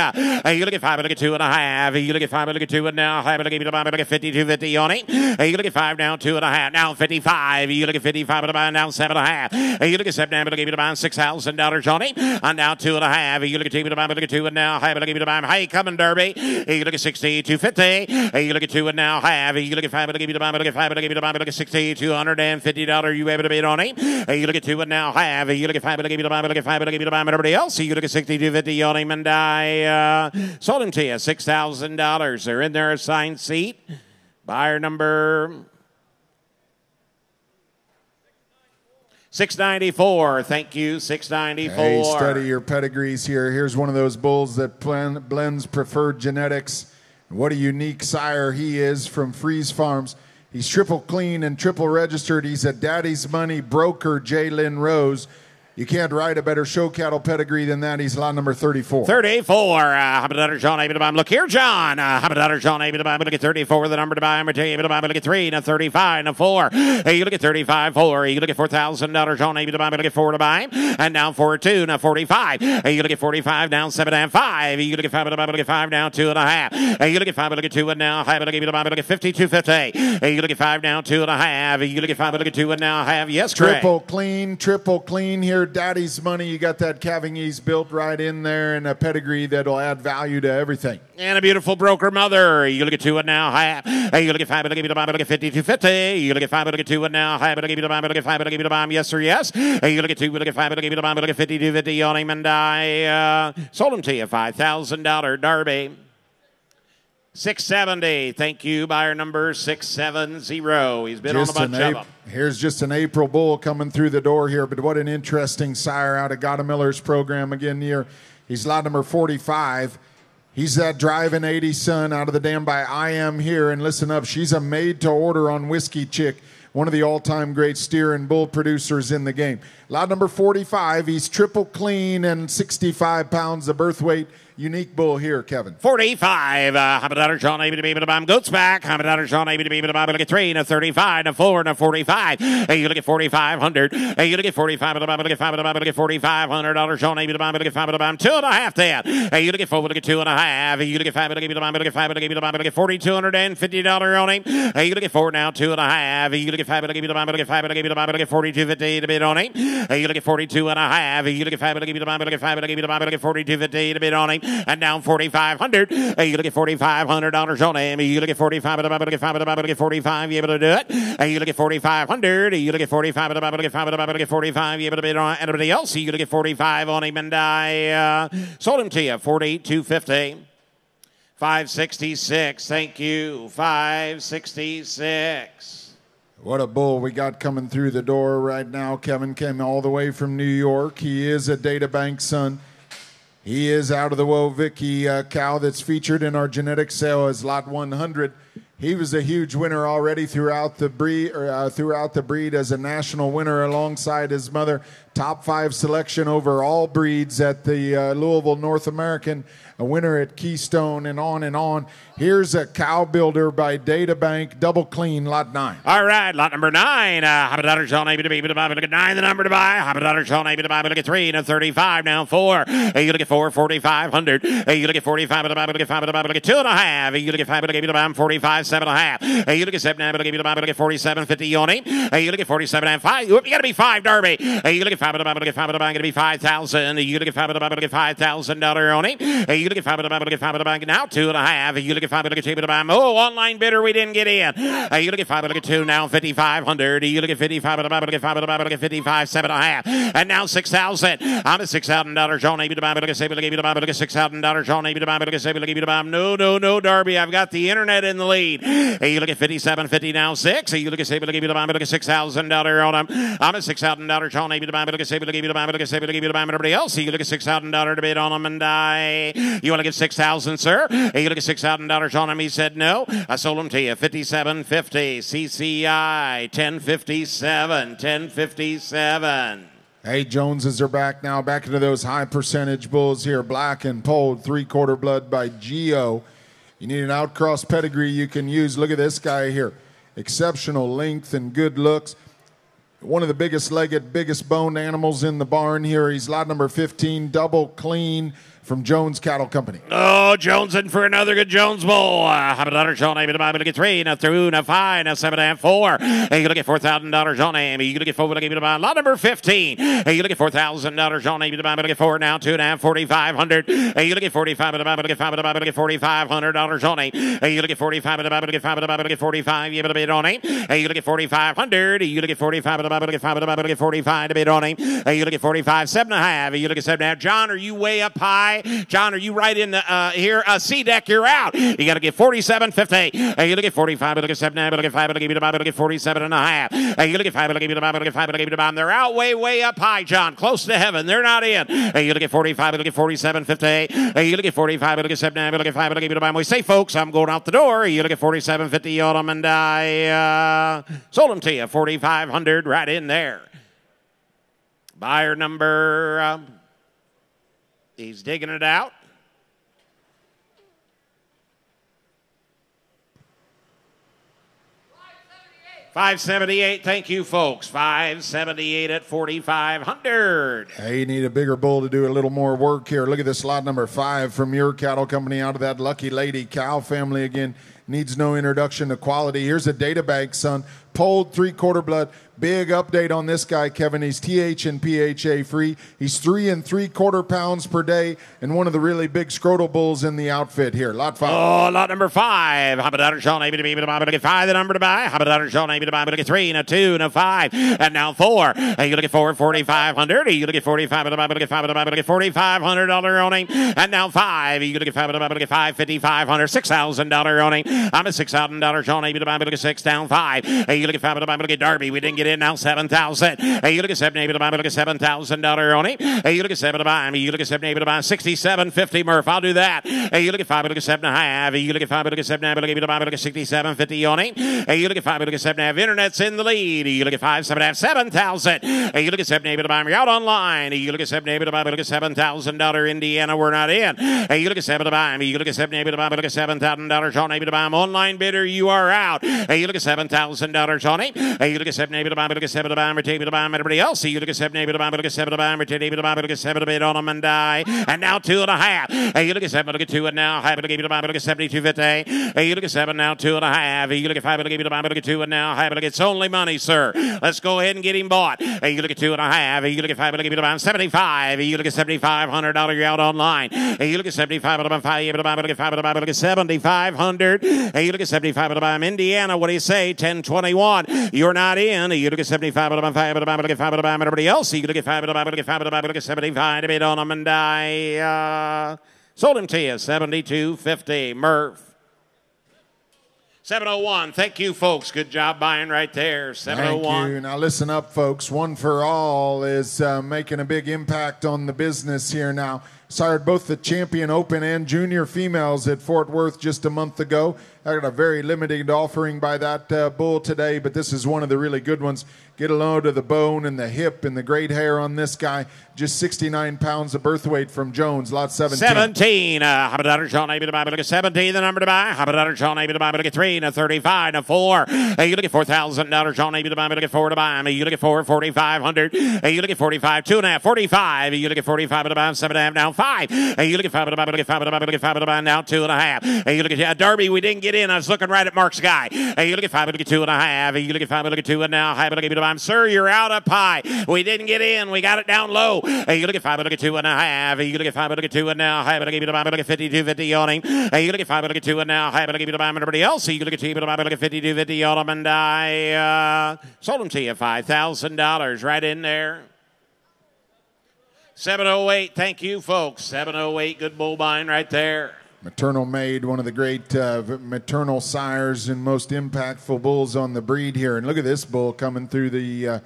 You look at 5. Look at 2.5. You look at 5. Look at 2. And now 5 at the bottom. Look at 52.50 on it. You look at 5 now 2.5. Now 55. You look at 55 at the bottom. Now 7.5. You look at 7 now. But give you the bottom $6,000 on it. And now 2.5. You look at 2 at the bottom. Look at 2. And now 5 at the bottom. Hey, coming Derby. You look at 62.50. You look at 2 and now half. You look at 5 at the bottom. Look at 5 at the bottom. Look at $6,250. You able to bid on it. You look at 2 and now half. You look at 5 at the bottom. Look at 5 at the bottom. Everybody else. You look at 62.50 on him. And I sold him to you $6,000. They're in their assigned seat. Buyer number 694. Thank you, 694. Hey, study your pedigrees here. Here's one of those bulls that blends preferred genetics. What a unique sire he is from Freeze Farms. He's triple clean and triple registered. He's a Daddy's Money broker, J. Lynn Rose. You can't write a better show cattle pedigree than that. He's lot number 34. 34. Habadar John able to buy. Look here, John. Habadar John able to buy. Look at 34. The number to buy. I'm able to buy. Look at 3. Now 35. Now 4. Hey, you look at 35. 4. You look at $4,000. John able to buy. Look at 4 to buy. And now 4 2. Now 45. Hey, you look at 45. Now 7 and 5. You look at 5 to buy. Look at 5 now 2.5. Hey, you look at 5. Look at 2 and now 5. Look at 5. Look at 52.50. Hey, you look at 5 now 2.5. You look at 5. Look at 2 and now half. Yes, triple clean here. Daddy's Money. You got that calving ease built right in there and a pedigree that'll add value to everything. And a beautiful broker mother. You look at 2 and now half. Hey, you look at 5 and look at 52.50. You look at 5 and look at 2 and now half. Look at 5 and look at yes or yes. Hey, you look at 2 look at 5 and look at 52.50 on him, and I sold him to you $5,000 Derby. 670. Thank you, buyer number 670. He's been just on a bunch of them. Here's just an April bull coming through the door here, but what an interesting sire out of Gotta Miller's program again here. He's lot number 45. He's that driving 80 son out of the dam by I Am Here. And listen up, she's a made-to-order on Whiskey Chick, one of the all-time great steer and bull producers in the game. Lot number 45, he's triple clean and 65 pounds of birth weight. Unique bull here, Kevin. 45. Habadar John able to be able to buy him. Goats back. Habadar John able to be able to buy him. Look at 3. Now 35. Now 4. Now 45. Hey, you look at 4,500. Hey, you look at 45. Look at 5. Look at $4,500. John able to buy him. Look at 5. Look at 2.5 then. Hey, you look at 4. Look at 2.5. You look at 5. Look at 5. Look at 5. Look at $4,250 on him. Hey, you look at 4 now 2.5. You look at 5. Look at 5. Look at 5. Look at $42.50 to bid on him. Hey, you look at 42.5. You look at 5. Look at 5. Look at 5. Look at $42.50 to bid on him. And down 4,500. Hey, you look at $4,500 on him. You look at 45. Look at 5. Look at 45. You able to do it? Hey, you look at 4,500. You look at 45. Look at 5. Look at 45. You able to bid on anybody else? You look at 45 on him, and I sold him to you 48,250. 566. Thank you. 566. What a bull we got coming through the door right now. Kevin came all the way from New York. He is a Data Bank son. He is out of the Wovicki cow that's featured in our genetic sale as lot 100. He was a huge winner already throughout the breed, as a national winner alongside his mother. Top 5 selection over all breeds at the Louisville North American, a winner at Keystone, and on and on. Here's a cow builder by Data Bank, double clean, lot 9. All right, lot number 9. Habadar John able to be able to buy. Look at 9, the number to buy. Habadar John able to buy. Look at 3. Now 35. Now 4. Hey, you look at 4. 4,500. Hey, you look at 45. Look at 5. Look at 2.5. Hey, you look at 5. Look at 45. 7.5. Hey, you look at 7. Look at 47.50 on him. Hey, you look at 47 and 5. You got to be 5, Derby. Hey, you look at 5 to buy, to get 5 to buy, going to be 5,000. You to get 5 to buy, to get $5,000 on it. You to get 5 to buy, to get 5 to buy, now 2.5. You to get 5 to get 2 to buy. Oh, online bidder, we didn't get in. You to get 5 to get 2, now 5,500. You to get 55 to buy, to get 5 to buy, to get 55, 7.5. And now 6,000. I'm at $6,000 on able to buy, but to get save, to give you to buy, but to get $6,000 on able to buy, but to get save, to give you to buy. No, Darby, I've got the internet in the lead. You look at 57.50 now 6. You look at save, to give you to buy, but to get $6,000 on them. I'm at $6,000 on able to buy, but to get save, to give you to buy, but to get save, to give you to buy. Everybody else, you look at $6,000 to bid on them, and you want to get 6,000, sir? You look at $6,000 on him. He said no. I sold them to you 57.50. CCI 1057. Hey, Joneses are back now. Back into those high percentage bulls here. Black and Polled, 3/4 blood by Geo. You need an outcross pedigree you can use. Look at this guy here. Exceptional length and good looks. One of the biggest legged, biggest boned animals in the barn here. He's lot number 15, double clean from Jones Cattle Company. Oh, Jones in for another good Jones bull. $100 John Amy to buy, but get 3, now 2, now 5, now 7.5, 4. Hey, you're gonna get $4,000 John Amy. You're gonna get 4, but to buy. Lot number 15. Hey, you're gonna get $4,000 John Amy to buy, but get 4, now 2.5, 4,500. Hey, you're gonna get 45 to buy, but get 5 to buy, but get $4,500 on it. Hey, you're gonna get 45 to buy, but get 5 to buy, but get 45. You better bid on it. Hey, you're gonna get 4,500. You're gonna get 45 to buy, but get 5 to buy, but get 45 to bid on it. Hey, you're gonna get 45, 7.5. You're gonna get 7.5. John, are you way up high? John, are you right in the here? C deck, you're out. You got to get 47.50. You look at 45. You look at 7. You look at 5. You look at 47.5. You look at 5. You look at 5. You look at 5. You look at 5. They're out way up high, John, close to heaven. They're not in. You look at 45. You look at 47.50. You look at 45. You look at 7. You look at 5. You look at 5. We say, folks, I'm going out the door. You look at 47.50 on them, and I sold them to you 4,500 right in there. Buyer number. He's digging it out. 578. Thank you, folks. 578 at 4,500. Hey, you need a bigger bull to do a little more work here. Look at this lot number 5 from your cattle company out of that Lucky Lady cow family again. Needs no introduction to quality. Here's a data bank, son. Polled, 3/4 blood. Big update on this guy, Kevin. He's TH and PHA free. He's 3 3/4 pounds per day and one of the really big scrotal bulls in the outfit here. Lot 5. Oh, lot number 5. $100 Sean able to be able to buy, but to get 5, the number to buy. $100 Sean able to buy, but to get 3, now 2, now 5, and now 4. Hey, you look at 4, 4,500. You look at 45, but to get 5, but to get $4,500 on him, and now 5. You look at 5, but to get 5, $5,500, $6,000 on him. I'm at $6,000 Sean able to buy, but to get 6, down 5. Hey, you look at 5, but to get Darby. We didn't get in. Now 7,000. Hey, you look at 7 able to buy, but look at $7,000 on it. Hey, you look at 7 to buy. You look at 7 able to buy 67.50. Murph, I'll do that. Hey, you look at 5, but look at 7.5. You look at 5, but look at 7, but able to buy, but look at 67.50 on it. Hey, you look at 5, but look at 7.5. Internet's in the lead. You look at 5, 7.5, 7,000. Hey, you look at 7 able to buy. You're out online. You look at 7 able to buy, but look at $7,000 Indiana. We're not in. Hey, you look at 7 to buy. You look at 7 able to buy, but look at $7,000 on able to buy. Online bidder, you are out. Hey, you look at $7,000 on it. Hey, you look at 7 able to buy, but look at 7 to buy. Able to buy everybody else. You look at 7 able to buy, but look at 7 to buy. Able to buy, but look at 7 to bid on them and die. And now 2.5. Hey, you look at 7, look at 2, and now 5 able to buy, but look at 72.50. Hey, you look at 7 now 2.5. You look at 5 able to buy, but look at 2, and now 5 able to. It's only money, sir. Let's go ahead and get him bought. Hey, you look at 2.5. You look at 5 able to buy 75. You look at $7,500. You're out online. Hey, you look at 75 able to buy 5 able to buy, but look at 5 able to buy, but look at 7,500. Hey, you look at 75 able to buy. Indiana, what do you say? 1021. You're not in. You look at 75 able to buy 5 able to buy, but look at 5 able to buy. Everybody else, you look at 5 able to buy, but look at 5 able to buy, but look at 75 to bid on them and die. Sold him to you 72.50. Murph. 701. Thank you, folks. Good job buying right there. 701. Thank you. Now listen up, folks. One for All is making a big impact on the business here now. Sired both the Champion Open and Junior females at Fort Worth just a month ago. I got a very limited offering by that bull today, but this is one of the really good ones. Get a load of the bone and the hip and the great hair on this guy. Just 69 pounds of birth weight from Jones, lot 17. 17. $100 Sean able to buy, but look at 17, the number to buy. $100 Sean able to buy, but look at 3, now 35, now 4. Hey, you look at $4,000 Sean able to buy, but look at 4 to buy. You look at 4, 4,500. Hey, you look at 45, 2.5, 45. You look at 45 to buy, 7.5, now 5. 5. Hey, you look at 5 to the buy, look at 5 to the buy, look at 5 to the buy, now 2.5. Hey, you look at Darby, we didn't get in. I was looking right at Mark's guy. Hey, you look at 5, look at 2.5. Hey, you look at 5, look at 2, and now high, look at the buy. Sir, you're out of pie. We didn't get in. We got it down low. Hey, you look at 5, look at 2.5. Hey, you look at 5, look at 2, and now high, look at the buy, look at 52.50 on him. Hey, you look at 5, look at 2, and now high, look at the buy, and everybody else. Hey, you look at 2, look at 52.50 on him, and I sold him to you $5,000 right in there. 708, thank you, folks. 708, good bull buying right there. Maternal Maid, one of the great maternal sires and most impactful bulls on the breed here. And look at this bull coming through the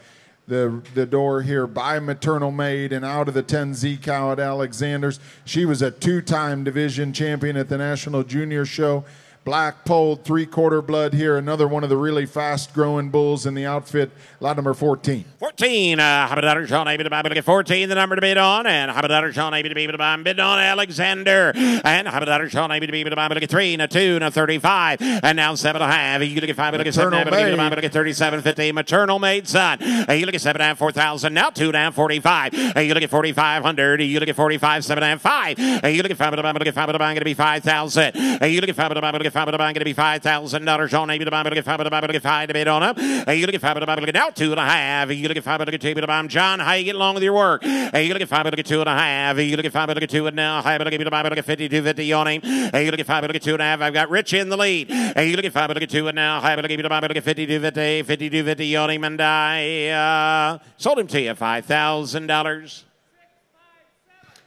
door here by Maternal Maid and out of the 10Z cow at Alexander's. She was a 2-time division champion at the National Junior Show. Black polled, 3/4 blood here. Another one of the really fast-growing bulls in the outfit. Lot number 14. 14. Habadadder Sean Able to buy, but 14, the number to bid on. And Habadadder Sean Able to be able to buy, bid on Alexander. And Habadadder Sean Able to be able to buy, but 3, and a 2, and a 35. And now 7.5. You look at 5, but 7, but 37.50. Maternal Maid son. You look at 7.5, 4,000. Now 2.5, 45. You look at 4,500. You look at 45, 7.5, 5. You look at 5, but 5, but going to be 5,000. You look at 5, but 5 to buy, going to be $5,000. Sean able to buy, but look at 5 to buy, but look at 5 to bid on up. You look at 5 to buy, but look at now 2.5. You look at 5 but look at 2 to buy. John, how you get along with your work? You look at 5 but look at 2.5. You look at 5 but look at 2 and now high but look at buy, but look at 52.50 on him. You look at 5 but look at 2.5. I've got Rich in the lead. You look at 5 but look at 2 and now high but look at buy, but look at 52.50 on him, and I sold him to you $5,000.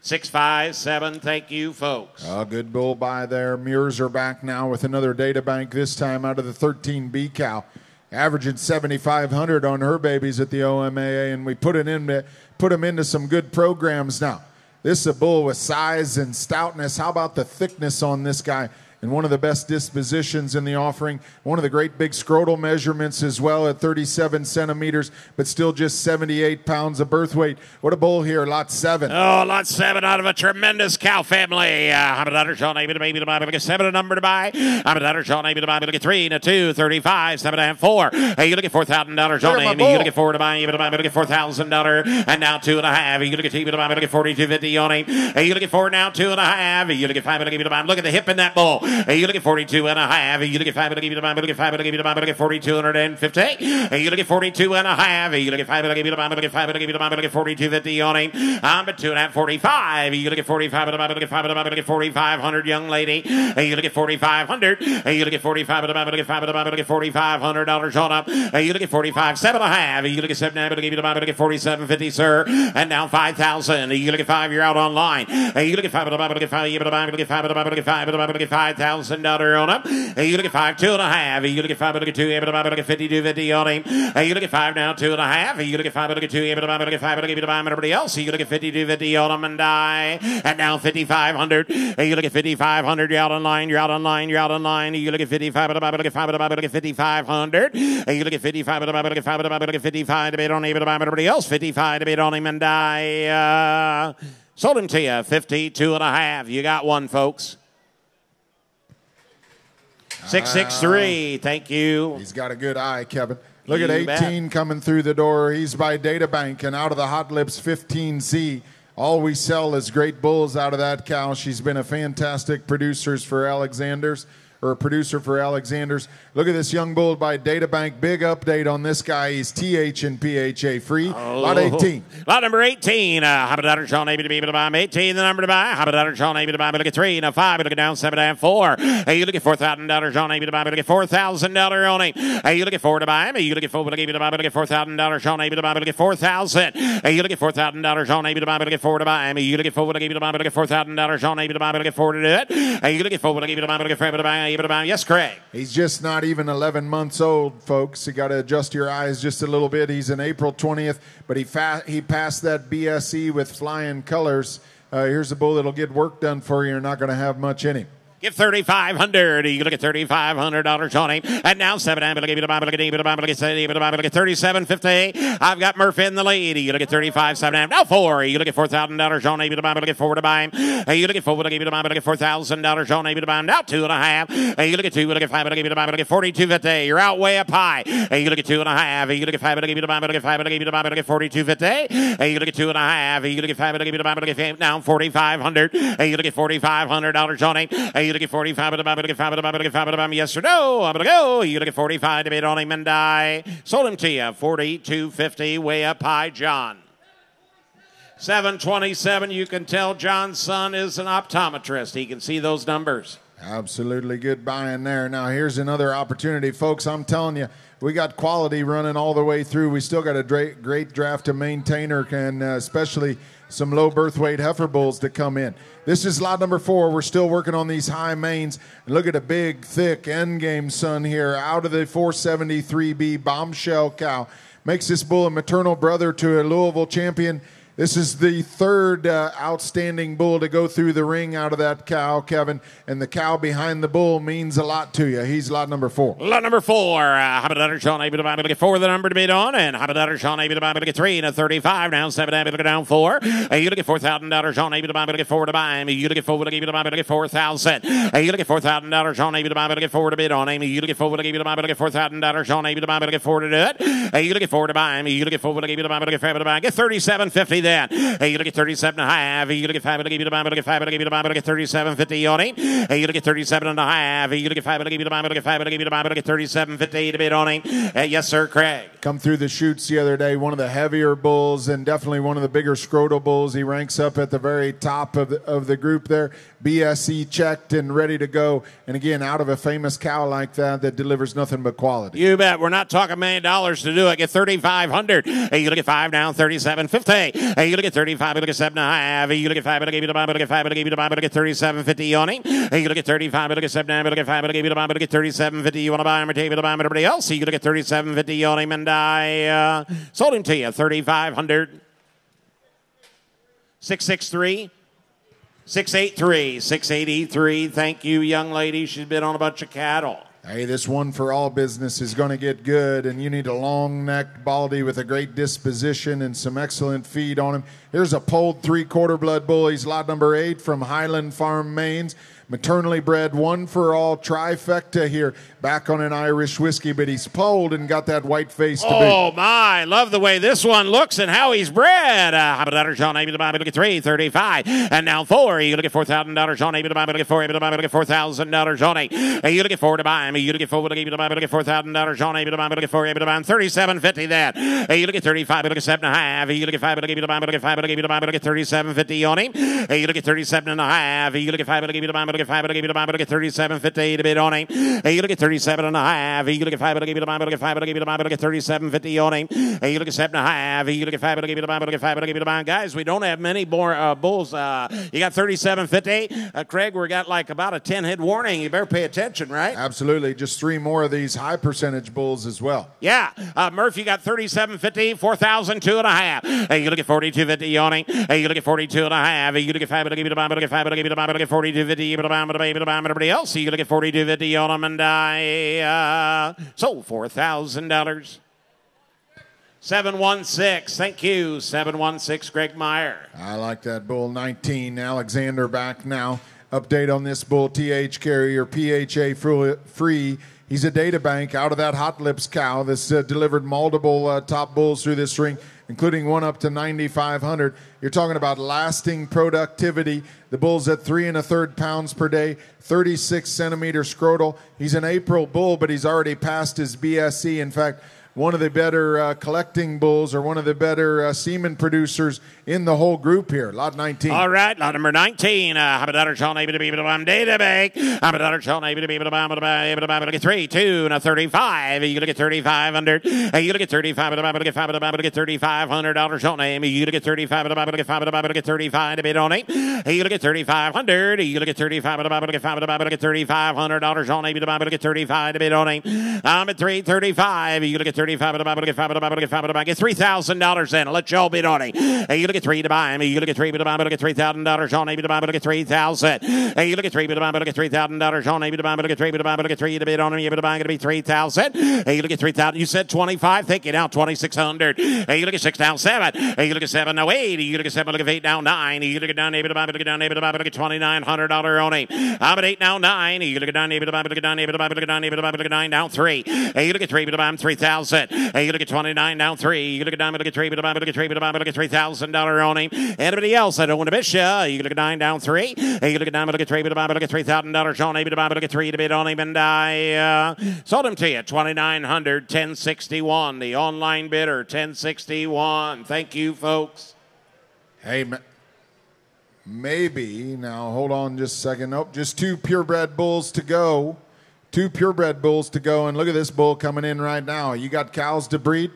657, thank you, folks. A good bull buy there. Muirs are back now with another data bank, this time out of the 13B cow. Averaging 7,500 on her babies at the OMAA, and we put them into some good programs now. This is a bull with size and stoutness. How about the thickness on this guy? And one of the best dispositions in the offering. One of the great big scrotal measurements as well at 37 centimeters, but still just 78 pounds of birth weight. What a bull here, lot 7. Oh, lot 7 out of a tremendous cow family. I'm a daughter, Sean, able to baby to buy, but look at 7, a number to buy. I'm a daughter, Sean, able to buy, but look at 3, and a 2, 35, 7.5, 4. Hey, you look at $4,000, Sean, able. You look at 4 to buy, able to buy, but look at $4,000, and now 2.5. You look at 2 to buy, but look at 42.50 on him. Hey, you look at 4 now, 2.5. You look at 5, but look at 5. Look at the hip in that bull. Hey, you look at 42.5. You look at 5, but look at 5, but look at 5, but look at 5, but look at 4,250. Hey, you look at 42.5. You look at 5, but look at 5, but look at 5, but look at 5, but look at 42.50 on him. I'm at 2.5, 45. You look at 45, but look at 5, but look at 4,500, young lady. Hey, you look at 4,500. Hey, you look at 45, but look at 5, but look at $4,500 on up. Hey, you look at 45, 7.5. You look at 7.5, but look at 47.50, sir. And now 5,000. You look at 5, you're out online. Hey, you look at 5, but look at 5, but look at 5, but look at 5, but look at $5,000 on up. Hey, you look at 5, 2.5. You look at 5, but look at 2, but look at 52.50 on him. Hey, you look at 5 now, 2.5. Hey, you look at 5, but look at 2, but look at 5, but look at everybody else. You look at 52.50 on him, and I. And now 5,500. Hey, you look at 5,500. You're out online. You're out online. You're out online. You look at 55. But look at 5, but look at 5,500. Hey, you look at 55. But look at 5, but look at 55 to bid on him, but everybody else. 55 to bid on him, and I sold him to you 52.5. You got one, folks. 663, thank you. He's got a good eye, Kevin. Look at 18 coming through the door. He's by Databank, and out of the Hot Lips 15Z. All we sell is great bulls out of that cow. She's been a fantastic producer for Alexander's. Look at this young bull by Databank. Big update on this guy. He's TH and PHA free. Lot 18. Lot number 18. Habadadder Sean able to be able to buy 18. The number to buy. Habadadder Sean able to buy. Look at 3 and a 5. Look at down 7.5, 4. Hey, you look at $4,000. Sean able to buy. Look at $4,000 on him. Hey, you look at 4 to buy him. Hey, you look at 4. Look at buy. Look at $4,000. Sean able to buy. Look at 4,000. Hey, you look at $4,000. Sean able to buy. Look at 4 to buy him. Hey, you look at 4. Look at buy. Look at $4,000. Sean able to buy. Look at 4 to do it. Hey, you look at 4. Look at buy. Look at 4 to buy. Able to buy. Yes, Craig. He's just not even 11 months old, folks. You got to adjust your eyes just a little bit. He's in April 20th, but he passed that BSE with flying colors. Here's a bull that'll get work done for you. You're not going to have much in him. Get $3,500. You look at $3,500 on him. And now 7 and look at $37.50. I've got Murphy in the lead. You look at 35, 7 and now 4. You look at $4,000 on him. Look at 4 to buy him. You look at 4. Look at $4,000 on him. Now 2.5. You look at 2. Look at 5. Look at $42.50. You're out way up high. You look at 2.5. You look at 5. Look at 5. Look at $42.50. You look at 2.5. You look at 5. Look at 5. Now $4,500. You look at $4,500 on him. You look at 45, look at 5, yes or no, I'm going to go. You look at 45 to bid on him and I sold him to you, 42.50, way up high, John. 727, you can tell John's son is an optometrist. He can see those numbers. Absolutely good buying there. Now here's another opportunity, folks. I'm telling you, we got quality running all the way through. We still got a great draft to maintainer, and especially some low birth weight heifer bulls to come in. This is lot number 4. We're still working on these high mains. And look at a big, thick endgame son here out of the 473B bombshell cow. Makes this bull a maternal brother to a Louisville champion. This is the third outstanding bull to go through the ring out of that cow, Kevin. And the cow behind the bull means a lot to you. He's lot number 4. Lot number 4. Habitator Sean able to buy, look at 4, the number to bid on. And Habitator Sean able to buy, look at 3 and a 35. Now 7, able to go down 4. You look at $4,000 Sean able to buy, look at 4 to buy him. You look at 4, look at 4,000. You look at $4,000 Sean able to buy, look at 4 to bid on him. You look at 4, look at $4,000 Sean able to buy, look at 4 to do it. You look at 4 to buy him. You look at 4, look at buy, look at 5 to buy. Get $37.50 then. You look at 37.5. You look at 5. Look at 5. Look at 5. Look at 5. Look at 37.50 on him. You look at 37.5. You look at 5. Look at 5. Look at 5. Look at 37.50 to bid on him. Yes, sir, Craig. Come through the chutes the other day. One of the heavier bulls and definitely one of the bigger scrotal bulls. He ranks up at the very top of the group there. BSE checked and ready to go. And again, out of a famous cow like that delivers nothing but quality. You bet. We're not talking $1 million to do it. Get $3,500. You look at 5 now, $37.50. You look at 35. Look at 7.5. You look at 5. Look at 5. Look at 5. Look at 5. Look at $37.50 on him. You look at 35. Look at 7. Look at 5. Look at 5. Look at $37.50. You want to buy him or take him to buy him everybody else? You look at $37.50 on him, and I sold him to you, $3,500. 663. 683. 683. Thank you, young lady. She's been on a bunch of cattle. Hey, this one for all business is going to get good, and you need a long-necked baldy with a great disposition and some excellent feed on him. Here's a polled 3/4 blood bull. He's lot number 8 from Highland Farm, Maine. Maternally bred, one for all trifecta here. Back on an Irish whiskey, but he's polled and got that white face to boot. Oh, my. Love the way this one looks and how he's bred. Habitator Sean able to buy, look at 3, 35. And now 4. You look at $4,000 on able to buy, look at 4, able to buy, look at $4,000 on it. You look at 4 to buy him. You look at 4, look at buy, look at $4,000 on able to buy, look at 4, able to buy him. $37.50 then. You look at 35, look at 7.5. You look at 5, look at buy, look at 5, look at buy, look at $37.50 on him. You look at 37.5. You look at 5, look at buy, look at 5, look at buy, look at $37.50 to bid on him. You look at 37.5. You look at 5, look at buy, look at 5, look at buy, look at $37.50 on him. You look at 7.5. You look at 5, look at buy, look at 5, look at buy. Guys, we don't have many more bulls. You got $37.50. Craig, we got like about a 10-head warning. You better pay attention, right? Absolutely. Just 3 more of these high percentage bulls as well. Yeah. Murph, you got $37.50, $4,002.5. You look at $42.50 on him. You look at $42.5. You look at 5, look at buy, look at 5, look at buy, look at $42.50. You look at everybody else. You look at $42.50 on them, and I sold $4,000. 716. Thank you, 716. Greg Meyer. I like that bull. 19. Alexander back now. Update on this bull. TH carrier, PHA free. He's a data bank out of that Hot Lips cow that's delivered multiple top bulls through this ring, including one up to 9,500. You're talking about lasting productivity. The bull's at 3 1/3 pounds per day, 36 centimeter scrotal. He's an April bull, but he's already passed his BSE. In fact, one of the better collecting bulls or one of the better semen producers in the whole group here. Lot 19. All right, lot number 19. Habitator Sean able to be able to buy data bank. Habitator Sean able to be able to buy, look at 3, 2, and a 35. You look at 3,500. You look at 35. Look at 5. Look at $3,500 on name. You look at 35. Look at 5. Look at 35 to bid on it. You look at 3,500. You look at 35. Look at 5. Look at $3,500 on name. Look at 35 to bid on it. I'm at 335. You look at 35. Look at 5. Look at $3,000 in. Let y'all bid on it. You look at at 3 to buy. You look at 3 to buy, look at $3,000 on maybe to buy, look at 3,000. You look at 3 to buy, look at $3,000 on maybe to buy, look at 3 to buy, look at 3 to bid on him. You to buy, going to be 3,000. You look at 3,000. You said 25. Thank you. Now 2,600. You look at 6 down 7. You look at 7 now 8. You look at 7. Look at 8 down 9. You look at down maybe to buy, look at down maybe to buy, look at $2,900 on him. I'm at 8 now 9. You look at down maybe to buy, look at down maybe to buy, look at down maybe to buy, look at 9 down 3. You look at 3 to buy, 3,000. You look at 29 down 3. You look at down, look at 3 to buy, look at 3 to buy, look at $3,000 on him. Anybody else? I don't want to miss you. You look at 9 down 3. You look at down, look at 3 to buy, look at $3,000 on maybe to buy, look at 3 to bid on him, and I sold him to you. 2,900, 1061. The online bidder, 1061. Thank you, folks. Hey, maybe now. Hold on, just a second. Nope, just 2 purebred bulls to go. 2 purebred bulls to go, and look at this bull coming in right now. You got cows to breed.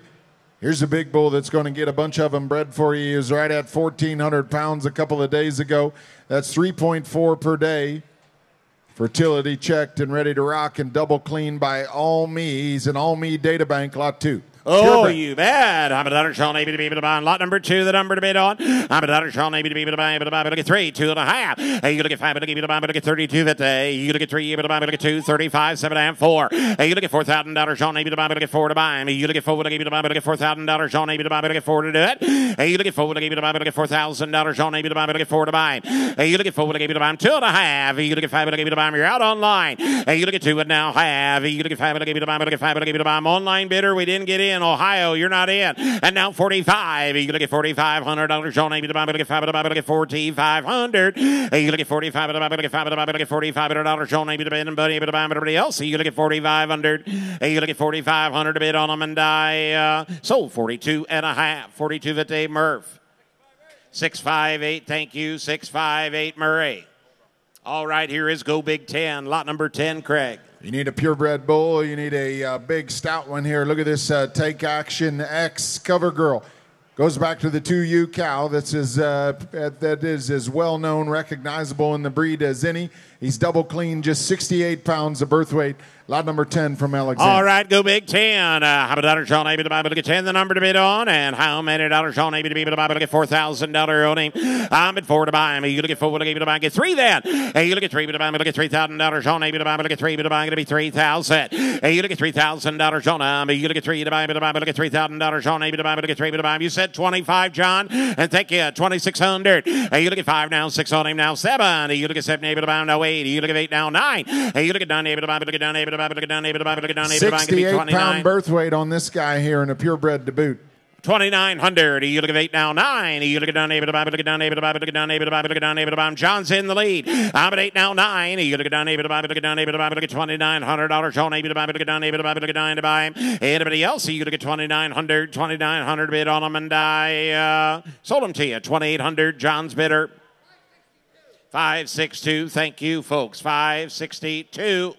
Here's a big bull that's going to get a bunch of them bred for you. He was right at 1,400 pounds a couple of days ago. That's 3.4 per day. Fertility checked and ready to rock and double clean by All Me. He's an All Me data bank, lot 2. Oh, you bet. I'm a dollar Sean able to be able to buy on lot number 2, the number to bid on. I'm a dollar Sean able to be able to buy, but look at 3, 2.5. Hey, you look at 5, but look at 32 that day. You look at 3, but look at 2, 35, 7.5, 4. Hey, you look at $4,000 Sean able to buy, but look at 4 to buy. You look at 4, but look at $4,000 Sean able to buy, but look at 4 to do it. Hey, you look at 4, but look at $4,000 Sean able to buy, but look at 4 to buy. Hey, you look at 4, but look at 2.5. You look at 5, but look at buy. You're out online. Hey, you look at 2 and now have. You look at 5, but look at buy, but look at 5, but look at buy. I'm online bidder. We didn't get in. Ohio, you're not in. And now 45. You look at $4,500 on maybe to buy, but look at 5, but look at 4,500. You look at 45, but look at 5, but look at $4,500 on maybe to bid and buddy, but to buy everybody else. You look at 4,500. You look at 4,500 to bid on them, and I sold 42.5. 42 that Dave Murph. 658. Thank you. 658 Murray. All right, here is Go Big 10. Lot number 10, Craig. You need a purebred bull. You need a big stout one here. Look at this Take Action X Cover Girl. Goes back to the 2U cow. That is as well-known, recognizable in the breed as any. He's double clean, just 68 pounds of birth weight. Lot number 10 from Alexander. All right, Go Big 10. How about $1 Sean able to buy, but look at 10, the number to bid on. And how many $1 Sean able to be able to buy, but look at $4,000 on him. I'm at 4 to buy him. You look at 4, but able to buy, get 3 then. Hey, you look at 3, but to buy, but look at $3,000 Sean able to buy, but look at 3, but to buy, going to be 3,000. Hey, you look at $3,000 on him. You look at 3 to buy, but to buy, but look at $3,000 Sean able to buy, but look at 3, but to buy. You said 25, John, and thank you, 2,600. Hey, you look at 5 now, 6 on him now, 7. Hey, you look at 7 able to buy, now 8. You look at 8 now, 9. Hey, you look at 9 able to buy, but look at 9 able to buy, but look at 9 able to buy, but look at 9 able to buy, 68-pound birth weight on this guy here in a purebred to boot. 2,900. You look at 8 now, 9. You look at down able to buy, but look at down able to buy, but look at down able to buy, but look at down able to buy. John's in the lead. I'm at 8 now, 9. You look at down able to buy, but look at down able to buy, but look at $2,900. John able to buy, but look at down able to buy, but look at down to buy. Anybody else? You look at 2,900 bid on them, and I sold them to you. 2,800. John's bidder. 562. Thank you, folks. 562.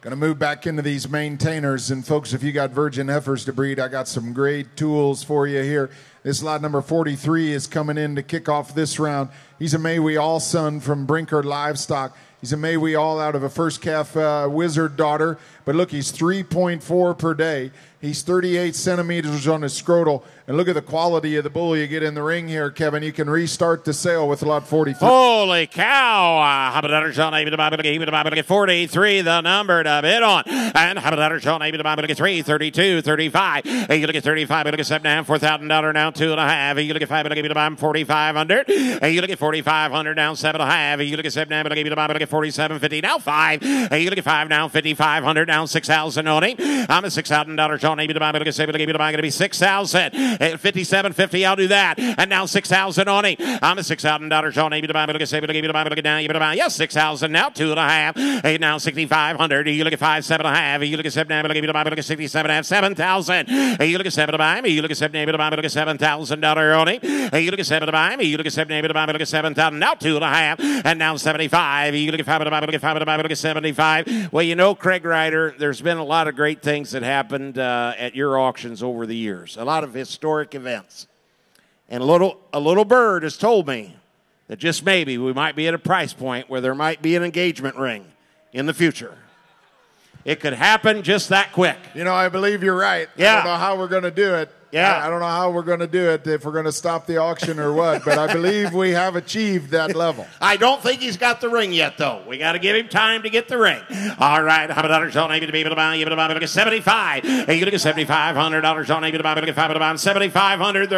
Going to move back into these maintainers. And, folks, if you got virgin heifers to breed, I got some great tools for you here. This lot number 43 is coming in to kick off this round. He's a May We All son from Brinker Livestock. He's a May We All out of a first calf wizard daughter. But, look, he's 3.4 per day. He's 38 centimeters on his scrotal. And look at the quality of the bull you get in the ring here, Kevin. You can restart the sale with lot 43. Holy cow. How about that, Sean? Able to buy, but look at 43, the number to bid on. And how about that, Sean? Able to buy, but look at 3, 32, 35. Hey, you look at 35, but look at 7.5, $4,000 now, 2.5. Hey, you look at 5, but look at 4,500. Hey, you look at 4,500 down, 7.5. Hey, you look at 7.5, but look at 47.50 now, 5. Hey, you look at 5 now, 5,500 down, 6,000 on him. I'm at $6,000 Sean. Able to buy, but look at 7, going to be 6,000. 57.50, I'll do that. And now 6,000 on him. I'm at $6,000 Sean. Able to buy, but look at 7, look at down, able to buy. Yes, 6,000 now, 2.5. Hey, now 6,500. You look at 5, 7.5. You look at 7, able to buy, but look at 67.5, 7,000. Hey, you look at 7 to buy me. You look at 7, able to buy, but look at $7,000 on him. Hey, you look at 7 to buy me. You look at 7, able to buy, but look at 7,000. Now 2.5. And now 75. You look at 5 to buy, but look at 5 to buy, but look at 75. Well, you know, Craig Ryder, there's been a lot of great things that happened at your auctions over the years. A lot of historic events. And a little bird has told me that just maybe we might be at a price point where there might be an engagement ring in the future. It could happen just that quick. You know, I believe you're right. Yeah. I don't know how we're going to do it. Yeah. I don't know how we're going to do it, if we're going to stop the auction or what, but I believe we have achieved that level. I don't think he's got the ring yet, though. We got to give him time to get the ring. All right, how about $100 on able to be able to buy, able to buy, able to get 75. Hey, you look at $7,500 on able to buy, able to get 5 to buy, 7,500,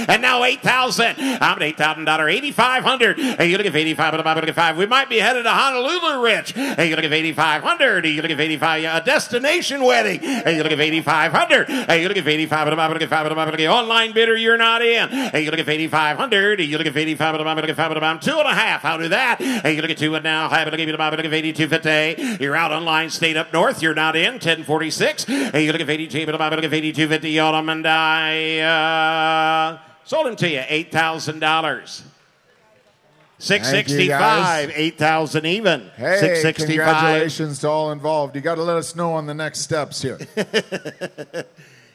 and now 8,000. I'm at $8,000, 8,500. Hey, you look at 85 to buy, able to get 5. We might be headed to Honolulu, Rich. Hey, you look at 8,500. Hey, you look at 85, a destination wedding. Hey, you look at 8,500. Hey, you look at 85 to buy, able to get 5 to buy, able to get online bidder. You're not in. Hey, you look at 8,500. Hey, you look at 85 to buy, able to get 5 to buy, 2.5. How do that? Hey, you look at 2 and now. Able to give you the buy, able to give 82.50. You're out online. State up north. You're not in. 10.46. Hey, you look at 82. Able to buy, able to give 82.50. Autumn and I sold him to you. $8,000. 665, 8,000 even. Hey, 665. Congratulations to all involved. You got to let us know on the next steps here.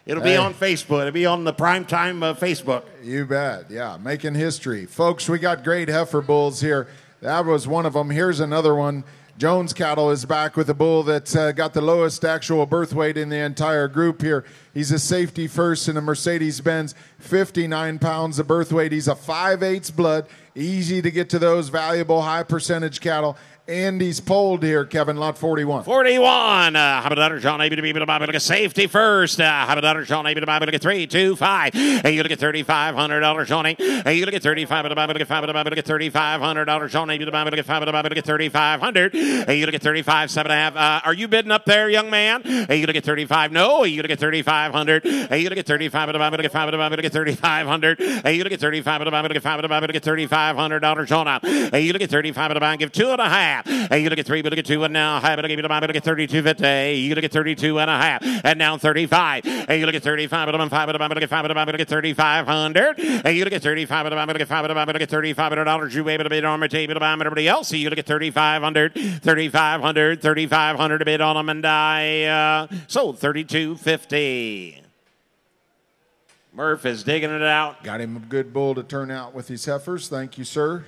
It'll be on Facebook. It'll be on the primetime Facebook. You bet. Yeah, making history. Folks, we got great heifer bulls here. That was one of them. Here's another one. Jones Cattle is back with a bull that's got the lowest actual birth weight in the entire group here. He's a safety first in a Mercedes-Benz, 59 pounds of birth weight. He's a 5/8 blood, easy to get to those valuable high percentage cattle. And he's polled here, Kevin, lot 41. 41. How about John able to be able to buy a safety first? How about John able to buy a 3, 2, 5. Hey, you look at $3,500, Johnny. Hey, you look at 35 to buy a $3,500, John able to buy a 5 to buy a 3,500. Hey, you look at 35, 7.5. Are you bidding up there, young man? Hey, you look at 35. No, you look at 3,500. Hey, you look at 35 to buy a 5 to buy a 3,500. Hey, you look at 35 to buy a 5 to buy a $3,500, John. Hey, you look at 35 to buy and give 2.5. Hey, you look at 3, but look at 2, and now high, but look at 32.50. You look at 32.5, and now 35. Hey, you look at 35, but I'm 5, but I'm look at 5, but I'm look at 3,500. Hey, you look at 35, but I'm look at 5, but I'm look at $3,500. You able to bid on my table to buy everybody else. You look at 3,500, 3,500, 3,500 to bid on them, and I sold 32.50. Murph is digging it out. Got him a good bull to turn out with his heifers. Thank you, sir.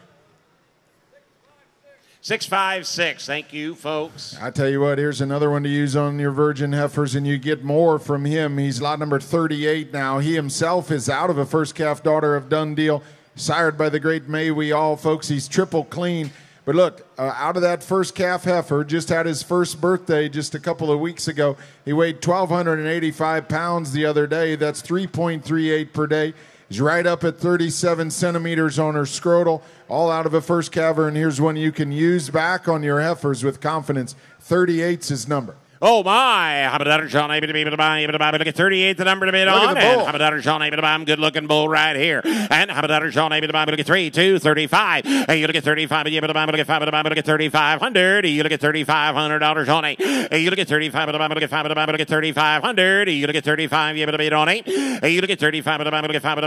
656. Thank you, folks. I tell you what, here's another one to use on your virgin heifers, and you get more from him. He's lot number 38 now. He himself is out of a first calf daughter of Done Deal, sired by the great May We All, folks. He's triple clean. But look, out of that first calf heifer, just had his first birthday just a couple of weeks ago. He weighed 1,285 pounds the other day. That's 3.38 per day. He's right up at 37 centimeters on her scrotal, all out of a first calver, and here's one you can use back on your heifers with confidence. 38's his number. Oh my! How about John able to be able to buy, look at 38, the number to bid on. And how about John able to buy? Good looking bull right here. And how about John able to buy? Look at 3, 2, 35. Hey, you look at 35, you able to buy? Look at 5, look at 3,500. You look at $3,500 on it. Hey, you look at 35, look at 5, look at 3,500. You look at 35, you able to bid on it. Hey, you look at 35, look at 5, look at 5,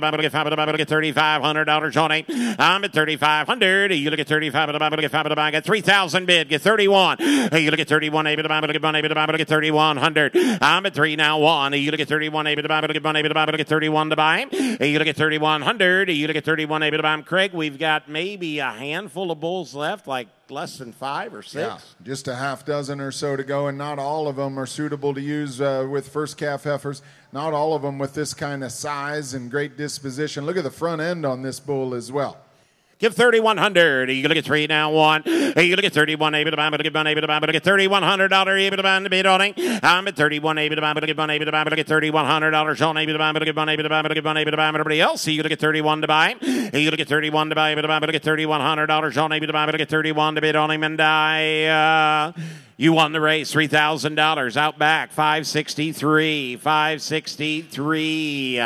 look at $3,500 on it. I'm at 3,500. You look at 35, look at 5, look at 3,000 bid. Get 31. Hey, you look at 31, able to buy? Look at 1, able to buy? Look at 3,100. I'm at 3 now. 1. You look at 31, able to buy. Look at 1, able to buy. Look at 31 to buy. You look at 3,100. You look at 31, able to buy. Craig, we've got maybe a handful of bulls left, like less than 5 or 6. Yeah, just a half dozen or so to go, and not all of them are suitable to use with first calf heifers. Not all of them with this kind of size and great disposition. Look at the front end on this bull as well. Give 3,100. You look at 3 now. 1. Hey, you look at 31, able to buy, but look at 1, able to buy, but look at $3,100, able to buy, and bid on it. I'm at 31, able to buy, but look at 1, able to buy, but look at $3,100 on, able to buy, but look at 1, able to buy, but look at 1, able to buy, everybody else. You look at 31 to buy. Hey, you look at 31 to buy, able to buy, but look at $3,100 on, able to buy, but look at 31 to bid on him, and you won the race, $3,000. Out back, 563. 563.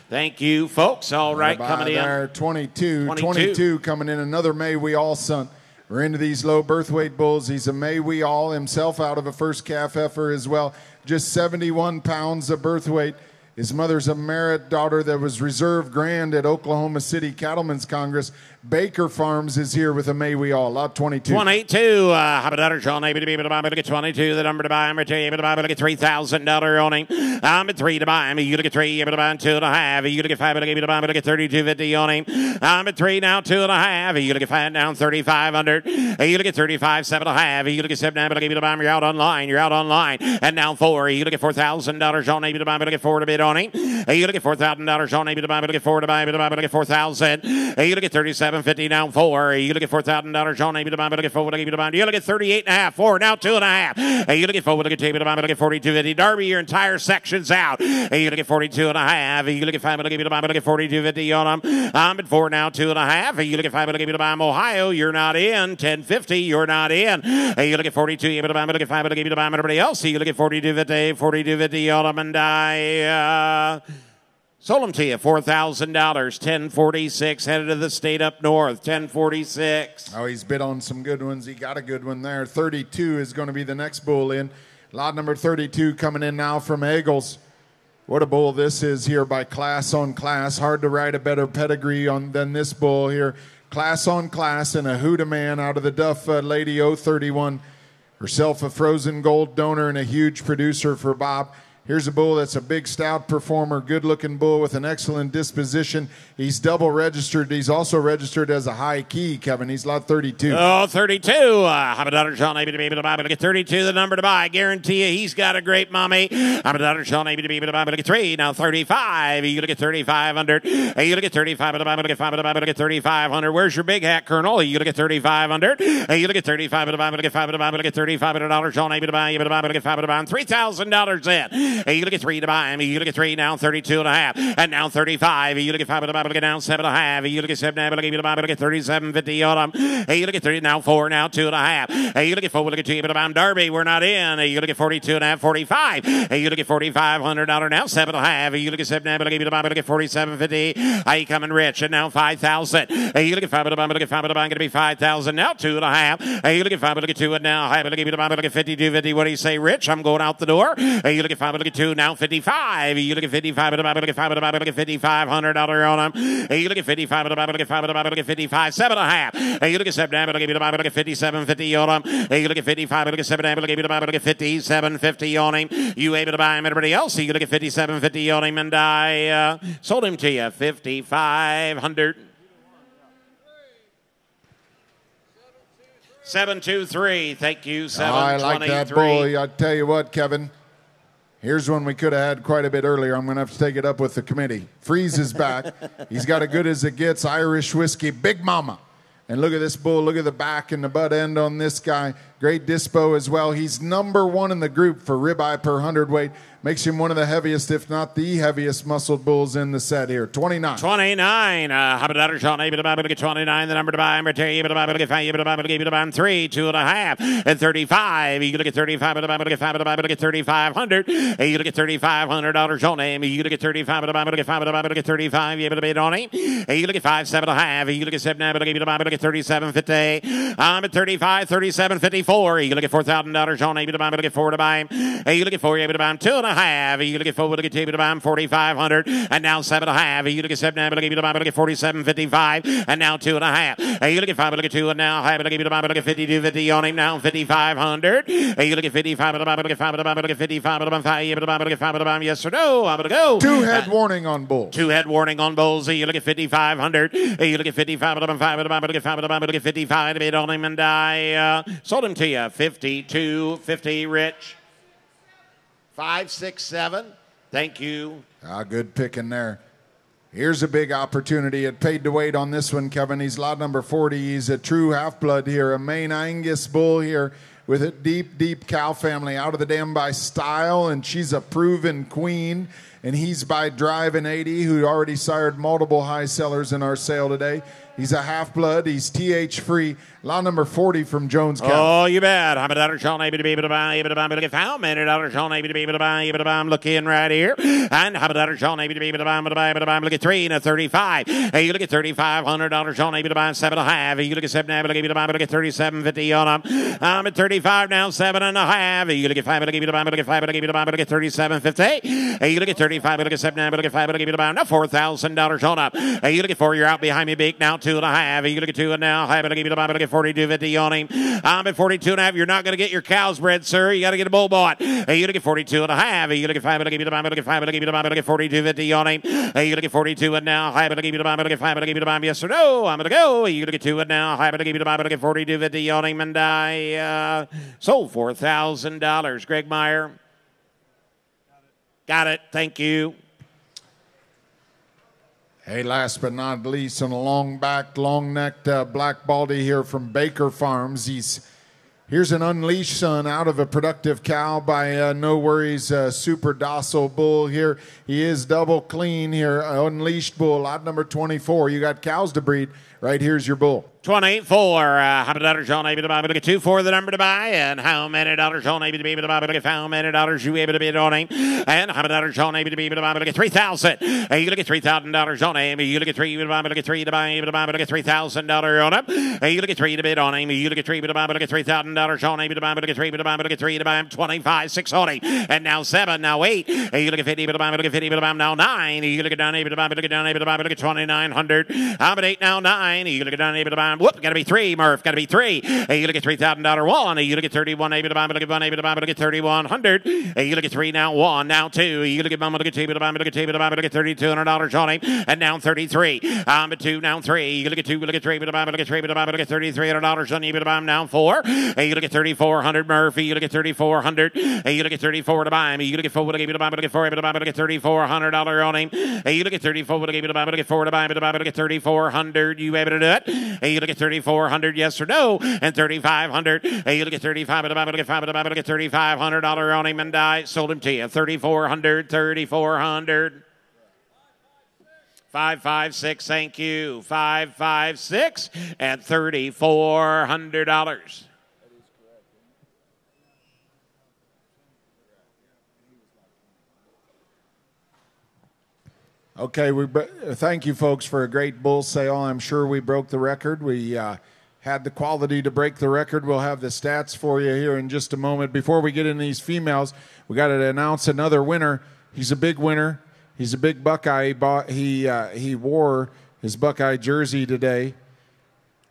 Thank you, folks. All right, coming in. There, 22 coming in. Another May We All son. We're into these low birth weight bulls. He's a May We All himself, out of a first calf heifer as well. Just 71 pounds of birth weight. His mother's a Merritt daughter that was reserve grand at Oklahoma City Cattlemen's Congress. Baker Farms is here with a May We All. Lot 22. 22. How about John? Able to be able to buy. Look at 22. The number to buy. I'm able to buy. Look at $3,000 on him. I'm at 3 to buy. You look at 3. Able to buy 2.5. You look at 5. Able to buy. Look at 32.50 on him. I'm at 3 now. 2.5. You look at 5 down. 3,500. You look at 35. 7.5. You look at 7. Able to buy. You're out online. You're out online. And now 4. You look at $4,000 on. Able to buy. Look at 4 to bid on him. You look at $4,000 on him. Look at $4,000. You look at $3,750 now 4. You look at $4,000 on him. Look at 4. You look at 38.5. 4 now 2.5. You look at 4. Look at 42.50. Darby, your entire section's out. You look at 42.5. You look at 5. Look at 42.50 on them. I'm at 4 now 2.5. You look at 5. Look at Ohio. You're not in. 10.50. You're not in. You look at 42. You look at 5. Look at everybody else. You look at 42.50. 42.50 on them, and I sold them to you. $4,000. 10.46. Headed to the state up north. 10.46. Oh, he's bid on some good ones. He got a good one there. 32 is going to be the next bull in. Lot number 32 coming in now from Eagles. What a bull this is here by Class on Class. Hard to write a better pedigree than this bull here. Class on Class and a Huda man out of the Duff Lady 031. Herself a frozen gold donor and a huge producer for Bob. Here's a bull that's a big, stout performer, good-looking bull with an excellent disposition. He's double registered. He's also registered as a high key, Kevin. He's lot 32. Oh, 32. I'm a daughter, Sean, able to be able to buy. But get 32, the number to buy. I guarantee you he's got a great mommy. I'm a daughter, Sean, able to be able to buy. But get 3. Now 35. You look at 3,500. You look at 35. But get 5. But get 3,500. Where's your big hat, Colonel? You look at 3,500. You look at 35. But get 5. But get $3,500. Sean, able to buy. Able to buy. But get 5. But $3,000 in. You look at 3 to buy. You look at 3 now 32.5, and now 35. You look at 5 to buy. Look at now 7.5. You look at 7. Look at buy. Look at 37.50 on them. You look at 3 now 4 now 2.5. You look at 4. Look at 2. But I'm Darby. We're not in. You look at 42.5. 45. You look at $4,500 now 7.5. You look at 7. Look at 47.50. Are you coming rich? And now 5,000. You look at 5 to buy. Look at 5 to buy. Going to be 5,000 now 2.5. You look at 5. Look at 2 and now 5. Look at 52.50. What do you say, Rich? I'm going out the door. You look at 5. Look at 2 now 55. You look at 55. Look at 5. Look at $5,500 on them. You look at 55. Look at 5. Look at 55. 7.5. You look at 7. Look at 57.50 on them. You look at 55. Look at 7. Look at 57.50 on him. You able to buy him? Everybody else? You look at 57.50 on him, and I sold him to you 5,500. 723. Thank you. 723. I like that bull. I tell you what, Kevin. Here's one we could have had quite a bit earlier. I'm going to have to take it up with the committee. Freeze is back. He's got a good as it gets Irish whiskey, Big Mama. And look at this bull. Look at the back and the butt end on this guy. Great dispo as well. He's number 1 in the group for ribeye per hundredweight. Makes him one of the heaviest, if not the heaviest, muscled bulls in the set here. 29. 29. How about that? Sean, able to buy, get 29. The number to buy. Able to buy, get 5. Able to buy, able to buy 3, 2.5, and 35. You look at 35. Able to buy, get 5. Able to get 3,500. You look at $3,500 on him. You look at 35. Able to buy, get 5. Able to get 35. You able to bid on him. You look at 5, 7.5. You look at 7. Able to get 37.50. I'm at 35, 37.54. You look at $4,000 on him. Able to buy, get 4 to buy him. You look at 4. Able to buy him 2.5. You look at 4. Look at 2. Able to buy him 4,500. And now 7.5. You look at 7. Able to get 47.55. And now 2.5. You look at 5. Look at 2. And now able to buy, look at 52.50 on him. Now 5,500. You look at 55. Look at 5. Look at 55. Able to buy, look at 5. Yes or no? I'm going to go. 2 head warning on bulls. 2 head warning on bulls. You look at 5,500. You look at 55. Look at 5. Look at 5. Look at 55. Bid on him, and I sold him to you 52.50. Rich. 5, 6, 7. Thank you. Good picking there. Here's a big opportunity. It paid to wait on this one, Kevin. He's lot number 40. He's a true half-blood here, a Maine Angus bull here with a deep, deep cow family. Out of the dam by style, and she's a proven queen. And he's by Drive and 80, who already sired multiple high sellers in our sale today. He's a half-blood. He's TH-free. Lot number 40 from Jones County. Oh, you bet. How about that? Sean, able to be able to buy, look at how many dollars, Sean, able to be able to buy, I'm looking right here. And how about that? Sean, able to be able to buy, look at 3 and a 35. Hey, you look at $3,500, Sean, able to buy 7.5. You look at 7, able to buy, look at 37.50 on them. I'm at 35 now, 7.5. You look at 5, able to buy, look at 5, able to buy, look at 37.50. Hey, you look at 35, look at 7, able to 5, able to buy, now $4,000 on up. Hey, you look at 4, you're out behind me, big now. 2.5. You look at 2 and now. Able to give you the look at 42.50 on him. I'm at 42.5. You're not going to get your cows bred, sir. You got to get a bull bought. Hey, you look at 42.5. You look at 5. Look at 5. Look at 5. Look at 42.50 on him. Hey, you look at 42 and now. Able to give you the look at 5. Look at the yes or no. I'm going to go. You look at 2 and now. Able to give you the look at 42.50 on him, and I sold $4,000. Greg Meyer. Got it. Thank you. Hey, last but not least, on a long-backed, long-necked black baldy here from Baker Farms. Here's an unleashed son out of a productive cow by No Worries, super docile bull here. He is double clean here, unleashed bull, lot number 24. You got cows to breed. Right here's your bull. 24. How many dollars y'all able to buy? Look at 2 for the number to buy. And how many dollars y'all able to be able to buy? Look at how many dollars you able to bid on aim. And how many dollars y'all able to be able to buy? Look at 3,000. You look at $3,000 on aim. You look at 3 to buy. Look at 3 to buy. Able to buy. Look at $3,000 on him. You look at 3 to bid on aim. You look at 3 to buy. Look at $3,000 on able to buy. Look at 3 to buy. Look at 3 to buy. 25, 6 on him. And now 7. Now 8. You look at 50 to buy. Look at 50 to buy. Now 9. You look at down able to buy. Look at down able to buy. Look at 2,900. How about 8 now 9? You look at down able to buy. Whoop, got to be 3. Murph, got to be 3. Hey, you look at $3,000 1. Hey, you look at 31 able to buy, but look at 1 able to buy, but look at 3,100. Hey, you look at 3 now 1, now 2. You look at mama, look at 2 able to buy, but look at 2 able to buy, but look at $3,200 on him, and now 33. But 2 now 3. You look at 2, look at 3 able to buy, but look at 3 able to buy, but look at $3,300 on you able to buy him now 4. Hey, you look at 3,400 Murphy. You look at 3,400. Hey, you look at 34 to buy him. You look at 4 able to buy, but look at 4 able to buy, but look at $3,400 on him. Hey, you look at 34 able to buy, but look at 4 to buy, but look at 3,400. You able to do it? Hey, you look at 3,400. Yes or no, and 3,500. Hey, you look at 35 at the look at 5 at the look at $3,500 on him, and I sold him to you. 3,400, 3,400. 556, thank you. 556 at $3,400. Okay, thank you, folks, for a great bull sale. I'm sure we broke the record. We had the quality to break the record. We'll have the stats for you here in just a moment. Before we get into these females, we got to announce another winner. He's a big winner. He's a big Buckeye. He wore his Buckeye jersey today.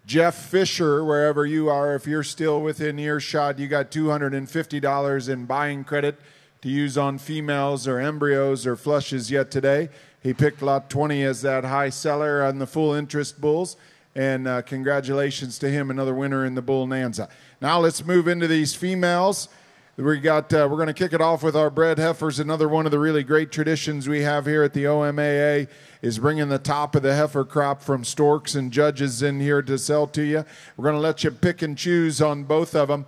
Jeff Fisher, wherever you are, if you're still within earshot, you got $250 in buying credit to use on females or embryos or flushes yet today. He picked lot 20 as that high seller on the full interest bulls. And congratulations to him, another winner in the Bull Nanza. Now let's move into these females. We're going to kick it off with our bred heifers. Another one of the really great traditions we have here at the OMAA is bringing the top of the heifer crop from Storks and Judges in here to sell to you. We're going to let you pick and choose on both of them.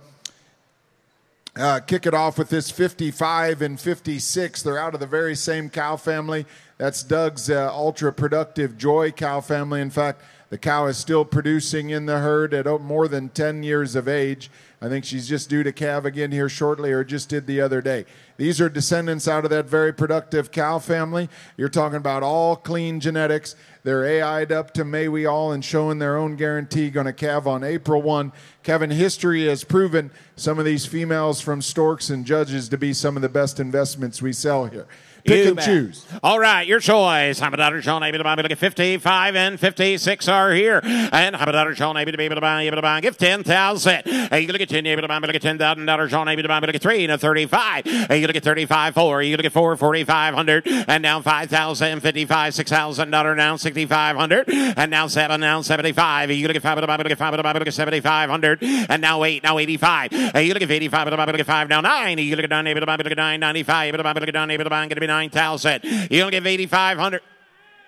Kick it off with this 55 and 56. They're out of the very same cow family. That's Doug's ultra-productive Joy cow family. In fact, the cow is still producing in the herd at more than 10 years of age. I think she's just due to calve again here shortly, or just did the other day. These are descendants out of that very productive cow family. You're talking about all clean genetics. They're AI'd up to May We All and showing their own guarantee, going to calve on April 1. Kevin, history has proven some of these females from Storks and Judges to be some of the best investments we sell here. Pick and choose. All right, your choice. How about Sean able to buy? Look at 55 and 56 are here. And how about Sean able to be able to buy? Able to buy? Give 10,000. Hey, you look at 10. Able to buy? Look at $10,000. Sean able to buy? Look at 3 and 35. Hey, you look at 35 4. You look at 4 4,500. And now 5,000. 55 $6,000. Now 6,500. And now 7. Now 75. You look at 5 to buy? Look at 5 to buy? Look at 7,500. And now 8. Now 85. Hey, you look at 85 to buy? Look at 5. Now 9. You look at 9. Able to buy? Look at 9. 95. Able to buy? Look at 9. Able to buy? Going to be 9,000. You don't give 8,500.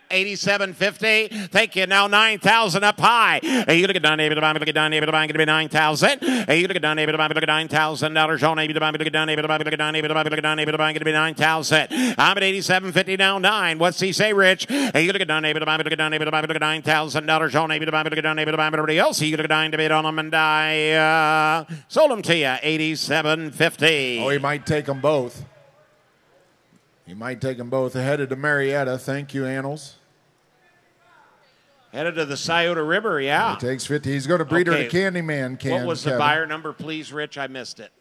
87.50. Thank you. Now 9,000 up high. Hey, you look at Don able to buy. Look at Don able to buy. Going to be 9,000. Hey, you look at Don able to buy. Look at $9,000. John able to buy. Look at Don able to buy. Look at Don able to buy. Look at Don able to buy. Going to be 9,000. I'm at 87.50 now 9. What's he say, Rich? Hey, you look at Don able to buy. Look at Don able to buy. Look at $9,000. John able to buy. Look at Don able to buy. But everybody else, you look at Don to bid on them, and I sold them to you 87.50. Oh, he might take them both. He might take them both. Headed to Marietta. Thank you, Annals. Headed to the Scioto River, yeah. He takes 50. He's going to breed her to Candyman. What was the buyer number, please, Rich? I missed it.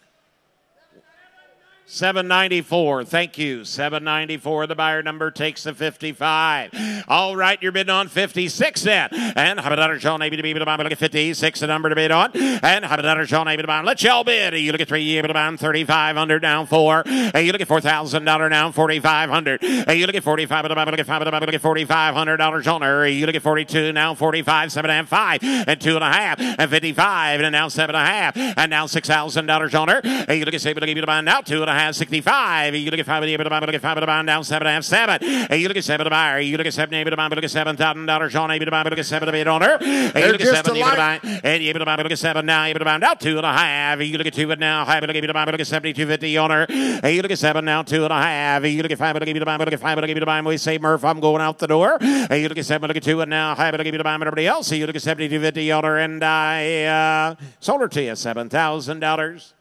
794. Thank you. 794. The buyer number takes the 55. All right, you're bidding on 56 then. And how about Sean able to be able to buy? Look at 56, the number to bid on. And how about Sean able to buy? Let y'all bid. You look at 3, able to buy 3,500 down 4. Hey, you look at $4,000 now 4,500. Hey, you look at 45. Look at 5. Look at $4,500 on her. You look at 42 now 45, 7.5, 5 and 2.5 and 55 and now 7.5 and now $6,000 on her. Hey, you look at able to buy now 2.5. 2.5, 65. You look at 5 to buy, down 7.5, 7. You look at 7 to buy. You look at 7 to buy, look at $7,000. Sean, able to buy, look at 7 to bid on her. You look at 7, able to buy, and able to buy, look at 7 now, able to buy, now 2.5. You look at 2 but now, high, able to buy, look at 72.50 on her. You look at 7 now, 2.5. You look at 5, able to buy, look at 5, able to buy, and we say, Murph, I'm going out the door. You look at 7, look at 2 and now, high, able to buy, and everybody else. You look at 72.50 on her, and I sold her to you, $7,000.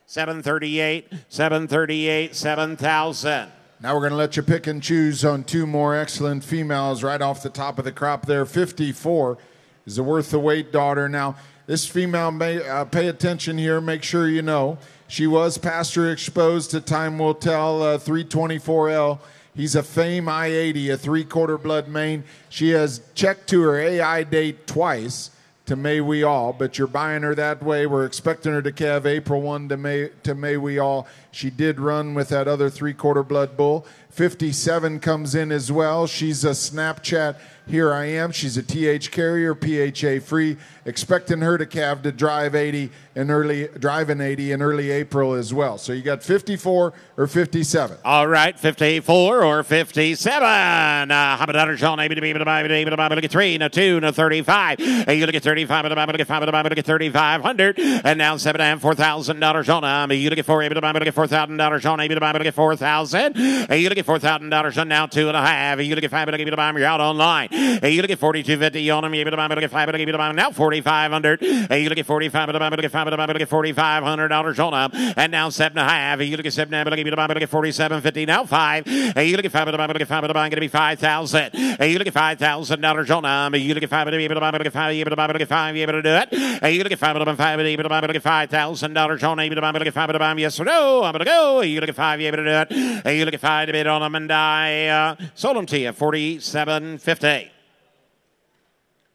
738, 738, 7,000. Now we're going to let you pick and choose on 2 more excellent females right off the top of the crop there. 54 is the worth the wait daughter. Now, this female, may pay attention here. Make sure you know. She was pasture exposed to Time Will Tell 324L. He's a Fame I-80, a 3/4 blood Maine. She has checked to her AI date twice to May We All, but you're buying her that way. We're expecting her to calve April 1 to May We All. She did run with that other 3/4 blood bull. 57 comes in as well. She's a Snapchat Here I Am. She's a TH carrier, PHA free. Expecting her to calve to drive 80 in early April as well. So you got 54 or 57. All right, 54 or 57. How about Sean? Able to be able to buy, look at 3, no 2, no 35. You look at 35, look at 5, look at 3,500. And now $7,500, $4,000 on. You look at 4, able to buy, look at $4,000 Sean. Able to buy, look at 4,000. You look at $4,000 on now 2.5. You look at 5, able to buy, you're out online. You look at 42.50 on them. You able to buy, look at 5, able to buy now 4,500. You look at 45, look at 5, look at $4,500 on them. And now 7.5. You look at 7, look at 47.50 now 5. You look at 5, look at 5, going to be 5,000. You look at $5,000 on them. You look at 5, able to buy, look at 5, able to buy, look at 5, able to do it. You look at 5, able to buy, able to buy, look at $5,000 on, able to buy, look at 5, able to buy, yes or no. I'm going to go. You look at 5, able to do it. You look at 5 to bid on them, and I sold them to you 47.50.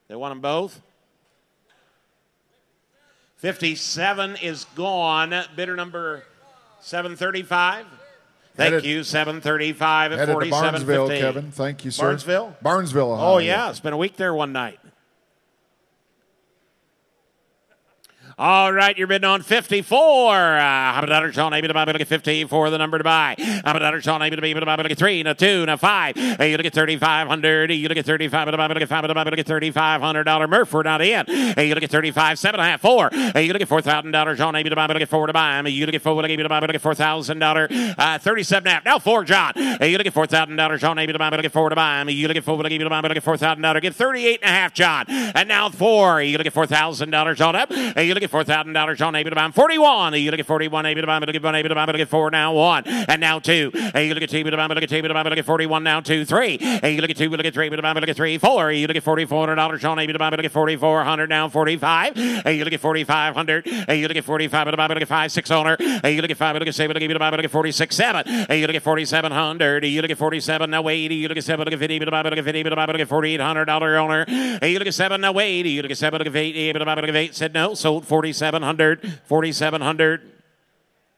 They want them both. 57 is gone. Bidder number 735. Thank you, 735 at 47.50. Barnesville, Kevin. Thank you, sir. Barnesville? Barnesville, Ohio. Oh, yeah. It's been a week there one night. All right, you're bidding on 54. How about Sean? Able to buy, look at 54, the number to buy. How about Sean? Able to buy, look at 3, no 2, no 5. You look at 3,500. You look at 35, look at 5, look at $3,500. Murph, we're not in. You look at 35, 7.5, 4. You look at $4,000. Sean, able to buy, look at 4 to buy. You look at 4, able to buy, look at $4,000. 37.5. Now 4, John. You look at $4,000. Sean, able to buy, look at 4 to buy. You look at 4, able to buy, look at $4,000. Get 38.5, John. And now 4. You look at $4,000 on up. You look at $4,000 on, able to buy 41. You look at 41, able to buy, look at 1, able to buy, look at 4, now 1. And now 2. You look at 2, able to buy, look at 2, able to buy, look at 41, now 2, 3. You look at 2, look at 3, able to buy, look at 3, 4. You look at $4,400 on, able to buy, look at 4,400, now 45. You look at 4,500. You look at 45, able to buy, look at 5, 6 owner. You look at 5, look at 7, able to buy, look at 46, 7. You look at 4,700. You look at 47, now 80. You look at 7, look at 50, able to buy, look at 50, able to buy, look at $4,800 owner. You look at 7, now 80. You look at 7, look at 8, able to buy, look at 8, said no, sold 4,700. 4,700.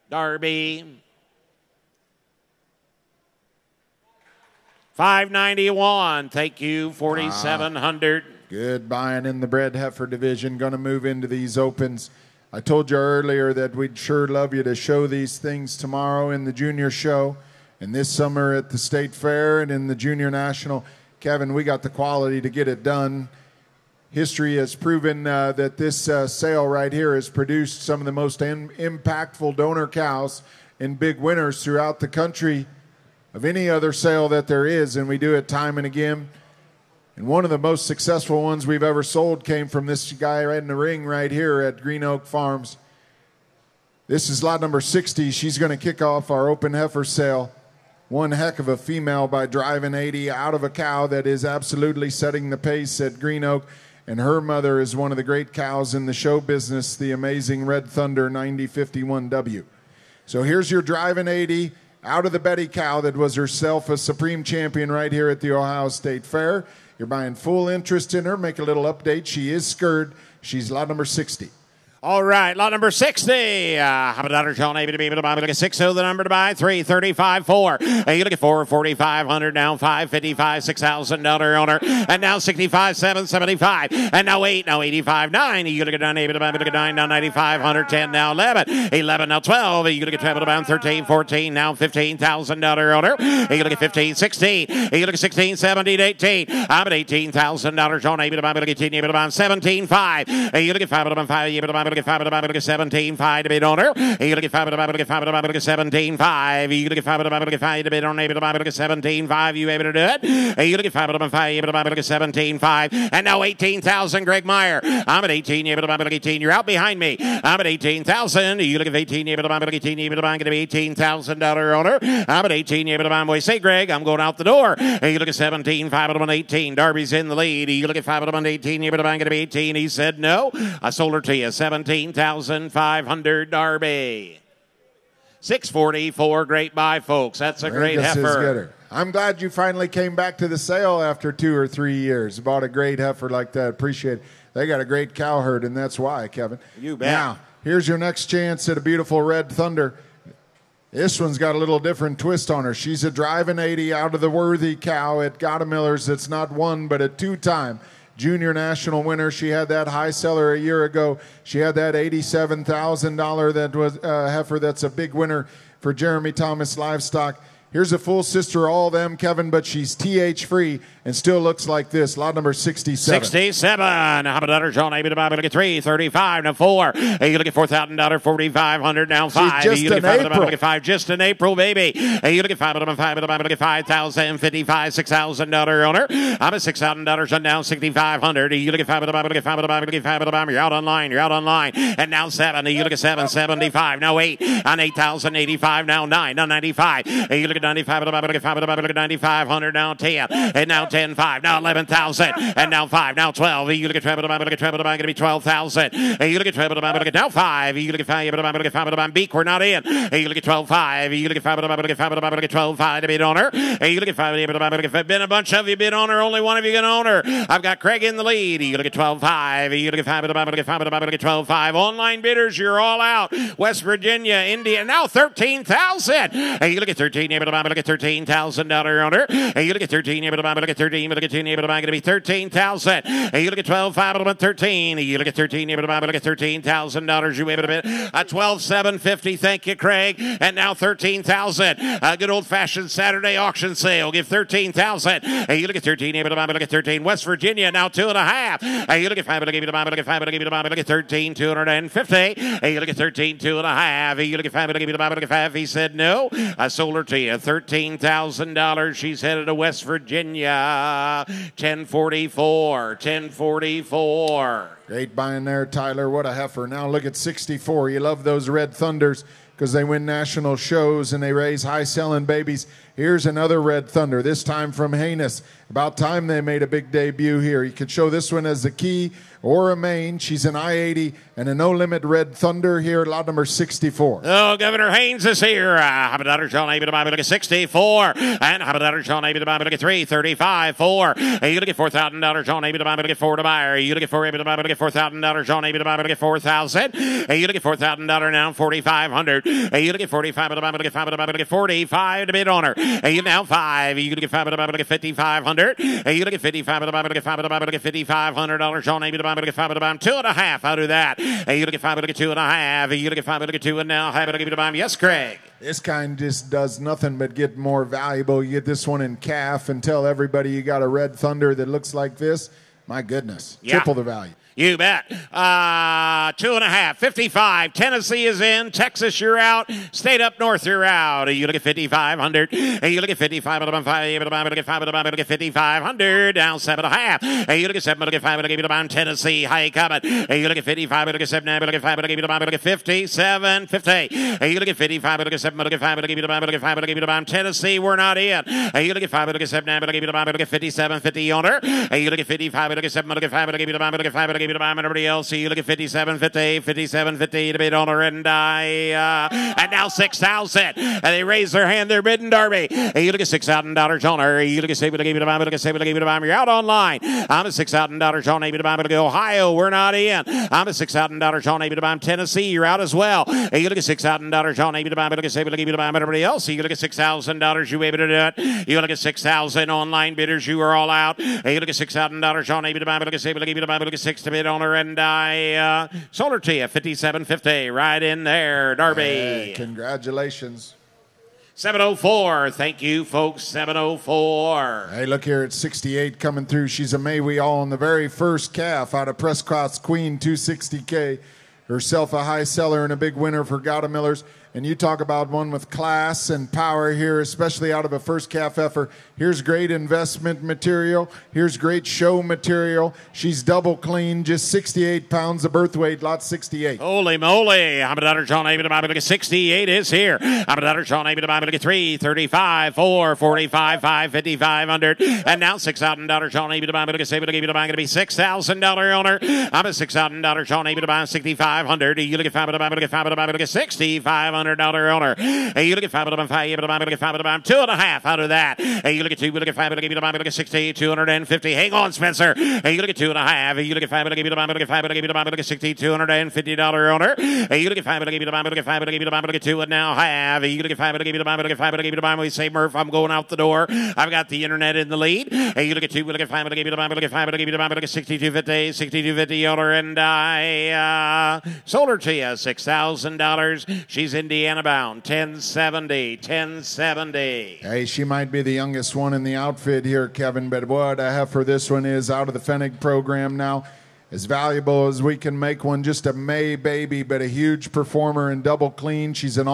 Darby. 591. Thank you. 4,700. Good buying in the bred heifer division. Going to move into these opens. I told you earlier that we'd sure love you to show these things tomorrow in the junior show and this summer at the state fair and in the junior national. Kevin, we got the quality to get it done. History has proven that this sale right here has produced some of the most impactful donor cows and big winners throughout the country of any other sale that there is, and we do it time and again. And one of the most successful ones we've ever sold came from this guy right in the ring right here at Green Oak Farms. This is lot number 60. She's going to kick off our open heifer sale. One heck of a female by driving 80 out of a cow that is absolutely setting the pace at Green Oak. And her mother is one of the great cows in the show business, the amazing Red Thunder 9051W. So here's your driving 80 out of the Betty cow that was herself a supreme champion right here at the Ohio State Fair. You're buying full interest in her. Make a little update. She is scurred. She's lot number 60. All right, lot number 60. How about John A. Look at 60, the number to buy. 335, 4. You look at 4,500 now. 555, $6,000 owner. And now 65, 775. And now 8, now 85, 9. You look at 9, look at 9, now 9,500, 10, now 11. 11, now 12. You look at travel about 13, 14, now $15,000 owner. You look at 15, 16. You look at 16, 17, 18. I'm at $18,000. John A. Look at 18, 17, 5. You look at 5, 5. You look at 5, look at 17, 5 to bid owner. You look at 5, look at 5, look at 17, 5. You look at 5, look at 5 to bid owner. Look at 17, 5. You able to do it? You look at 5, look at 5, look at 17, 5. And now 18,000, Greg Meyer. I'm at 18, look at 18. You're out behind me. I'm at 18,000. You look at 18, look at 18. I'm going to be $18,000 owner. I'm at 18, boy, say, Greg, I'm going out the door. You look at 17, 5 of 18. Darby's in the lead. You look at 5 of 18. I'm going to be 18. He said no. I sold her to you. 17,500, Darby. 644, great buy, folks. That's a great heifer. I'm glad you finally came back to the sale after 2 or 3 years. Bought a great heifer like that. Appreciate it. They got a great cow herd, and that's why, Kevin. You bet. Now, here's your next chance at a beautiful Red Thunder. This one's got a little different twist on her. She's a driving 80 out of the Worthy cow at Gottamiller's. It's not one, but a 2-time junior national winner. She had that high seller a year ago. She had that $87,000 that was heifer. That's a big winner for Jeremy Thomas Livestock. Here's a full sister, all of them, Kevin, but she's TH free and still looks like this. Lot number 67. 67. How about John A. Look at 335 now 4. You look at $4,000, 4,500 now 5. She's just you look in at 5, April. Look at 5, just in April, baby. You look at 5, look at 5,000, 55, $6,000 owner. I'm at $6,000 and now 6,500. You look at 5, look at 5, look at 5, you're out online, you're out online. And now 7. You look at 775 now 8 on 8,085 now 9 now 95. You look at 95, look at 5, look at 9,500 now 10. And now 10, 5, now 11,000, and now 5, now 12. You look at treble, look at treble, going to be 12,000. You look at treble, look at now 5. You look at 5, look at 5, beak, we're not in. You look at 12, 5. You look at 5, look at 5, look at 12, 5 to bid owner. You look at 5, look at been a bunch of you bid owner, only one of you can owner. I've got Craig in the lead. You look at 12, 5. You look at 5, look at 5, look at 12, 5. Online bidders, you're all out. West Virginia, India, now 13,000. You look at 13, look at $13,000 owner. You look at 13, look at 13, look at 2, going to be 13,000. You look at 12, 5, 13. You look at 13, look at $13,000. You able to bid a 12,750. Thank you, Craig. And now 13,000. A good old fashioned Saturday auction sale. Give 13,000. You look at 13, look at 13. West Virginia now 2.5. You look at 5, look at 5, look at 13, 250. You look at 13, 2.5. You look at 5, look at 5. He said no. I sold her to you. $13,000. She's headed to West Virginia. 1044. 1044. Great buying there, Tyler. What a heifer. Now look at 64. You love those Red Thunders because they win national shows and they raise high-selling babies. Here's another Red Thunder, this time from Heinous. About time they made a big debut here. You could show this one as a Key or a Maine. She's an I-80 and a no-limit Red Thunder here, lot number 64. Oh, Governor Haynes is here. How about John A. Look at 64. And how about John A. Look at 335, 4. You look at $4,000, John A. Look at 4 to buyer. You look at $4,000, John A. Look at 4,000. You look at $4,000 now, 4,500. You look at 45, look at 45 to bid owner. You now 5. You look at 5, look at 5,500. You look at 55, look at $5,500, John A. Look at 5, 2.5. I'll do that. You look at 5, look at 2.5. You look at 5, look at 2, and now have it. Yes, Craig. This kind just does nothing but get more valuable. You get this one in calf and tell everybody you got a Red Thunder that looks like this. My goodness. Yeah. Triple the value. You bet. 2.5, 55. Tennessee is in. Texas, you're out. State up north, you're out. You look at 5,500. You look at 55. Look at 5,500. Down 7.5. You look at 7. Look at 5. Look at Tennessee. High coming. You look at 55. Look at 7. Look at 5. Look at 57. 50. You look at 55. Look at 7. Look at 5. Look at 5. Look at Tennessee. We're not in. You look at 5. Look at 7. Look at 57. 50 owner. You look at 55. Look at 7. Look at 5. Look at 5. Look at everybody else. You look at 57.50, 57.50 to bid on her and now 6,000. And they raise their hand. They're bidding Darby. You look at $6,000 on her. You look at you're out online. I'm at $6,000 on Ohio. We're not in. I'm at $6,000 on Tennessee. You're out as well. You look at $6,000 on everybody else. You look at $6,000. You able to do it. You look at 6,000 online bidders. You are all out. You look at $6,000 on look at 6 to bid on her and sold her to you 57.50 right in there, Darby. Hey, congratulations. 704. Thank you, folks. 704. Hey, look here at 68 coming through. She's a May we all on the very first calf out of Prescott's Queen 260K. Herself a high seller and a big winner for Gouda Millers. And you talk about one with class and power here, especially out of a first calf effort. Here's great investment material. Here's great show material. She's double clean, just 68 pounds of birth weight, lot 68. Holy moly. I'm a John Amy to 68 is here. I'm a John Amy to 335, 445, 550, 500. And now $6,000 John Amy to going to be $6,000 owner. I'm a $6,000 John Amy to 6,500. You look at $6,500 owner. Hey, you look at 2.5 out of that. Hey, you look at 2, look at 5, look at 60, 250. Hang on, Spencer. Hey, you look at 2.5. Hey, you look at 5, look at 60, $250 owner. Hey, you look at 5, look at 2.5. You look at 5, look at we say, Murph, I'm going out the door. I've got the internet in the lead. Hey, you look at 2, look at 5, look at 60, $250 owner, and I sold her to you $6,000. She's Indiana bound, 1070. Hey, she might be the youngest one in the outfit here, Kevin, but what I have for this one is out of the Fennec program now. As valuable as we can make one, just a May baby, but a huge performer in double clean. She's an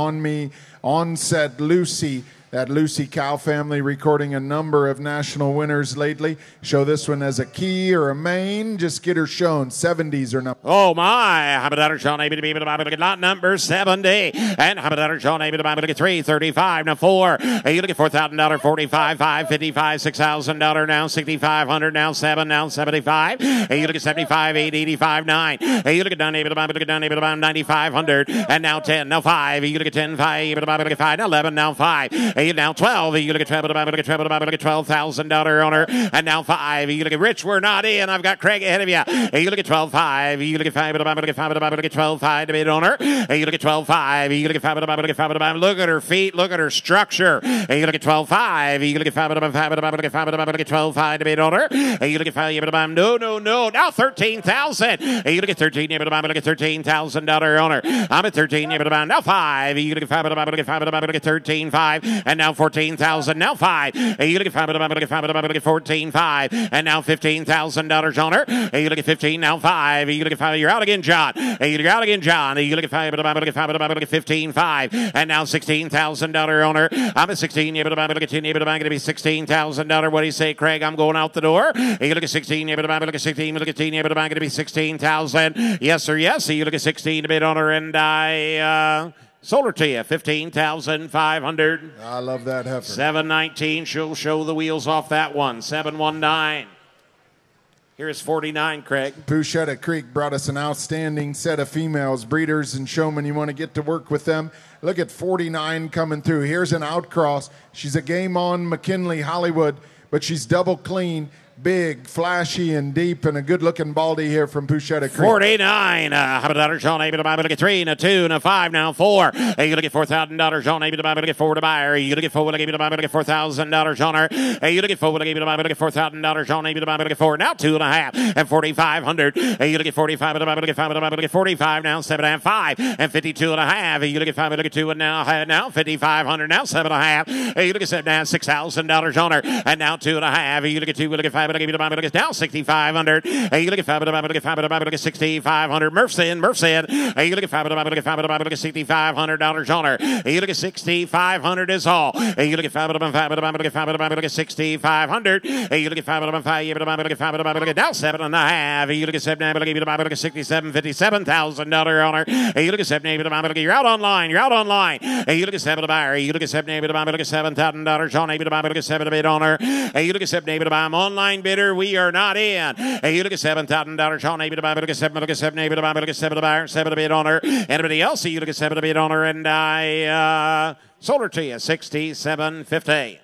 on-set Lucy. That Lucy cow family recording a number of national winners lately. Show this one as a key or a main. Just get her shown. 70s or not. Oh, my. How about that, John? Lot number 70. And how about that, John? 335. Now 4. Hey, you look at $4,000, 45, 555, $6,000 now, 6,500 now, 7 now, 75. Hey, you look at 75, 8, 85, 9. Hey, you look at down, 9,500. And now 10, now 5. You look at 10, 5, now 11, now 5. Hey, now 12. You look at $12,000 owner. And now 5. You look at Rich. We're not in. I've got Craig ahead of you. Hey, you look at 12.5. You look at 5. Look at 12.5 to bid owner. Hey, you look at 12.5. You look at 5. Look at her feet. Look at her structure. Hey, you look at 12.5. You look at 5. Look at 12.5 to bid owner. Hey, you look at 5. No. Now 13,000. Hey, you look at 13. Look at $13,000 owner. I'm at 13. Now 5. You look at 5. Look at 13.5. And now 14,000. Now 5. Hey, you look at 5. Look at 14.5. And now $15,000 owner. Hey, you look at 15. Now 5. You look at 5. You're out again, John. Hey, you're out again, John. Hey, you look at 5. Look at 15.5. And now $16,000 owner. I'm at 16. Look at 10. I'm going to be $16,000. What do you say, Craig? I'm going out the door. Hey, you look at 16. Look at 16. Look at 10. I'm going to be 16,000. Yes, sir. Yes. Hey, you look at 16 to bid owner, and I sold her to you, $15,500. I love that heifer. 719. She'll show the wheels off that one. 719. Here's 49, Craig. Pouchetta Creek brought us an outstanding set of females, breeders and showmen. You want to get to work with them. Look at 49 coming through. Here's an outcross. She's a game on McKinley, Hollywood, but she's double clean. Big, flashy, and deep, and a good-looking baldy here from Pouchetta Creek. 49. How about that, Sean? Able to buy, look at 3, now 2, now 5, now 4. Hey, you look at $4,000, Sean. Able to buy, look at 4 to buy. You look at 4, look at buy, look at $4,000, Sean. Hey, you look at 4, look at buy, look at $4,000, Sean. Able to buy, look at 4, now 2.5, and 4,500. Hey, you look at 45, look at 5, look at 45, now 7.5, 5, and 52.5. Hey, you look at 5, look at 2, and now 5,500, now 7.5. Hey, you look at $6,000, Sean. And now 2.5. Hey, you look at 2, look at 5. Look at now 6,500. Hey, you look at 5. Look at 6,500. Murph's in. Hey, you look at 5. Look at $6,500 on her. Hey, you look at 6,500 is all. Hey, you look at 5. Look at 6,500. Hey, you look at 5. Look at now 7.5. Hey, you look at 7. Look at 67, $57,000 on her. Hey, you look at 7. You're out online. Hey, you look at 7 to buy. Hey, you look at 7. Look at $7,000 on. Hey, look at 7 to bid on her. Hey, you look at 7 to buy. I'm online. online bidder, we are not in. Hey, you look at $7,000 on able to buy, look at 7, look at 7, able to buy, look at 7 to buy, 7 to bid on her. Anybody else? You look at 7 to bid on her, and I sold her to you, $67.50.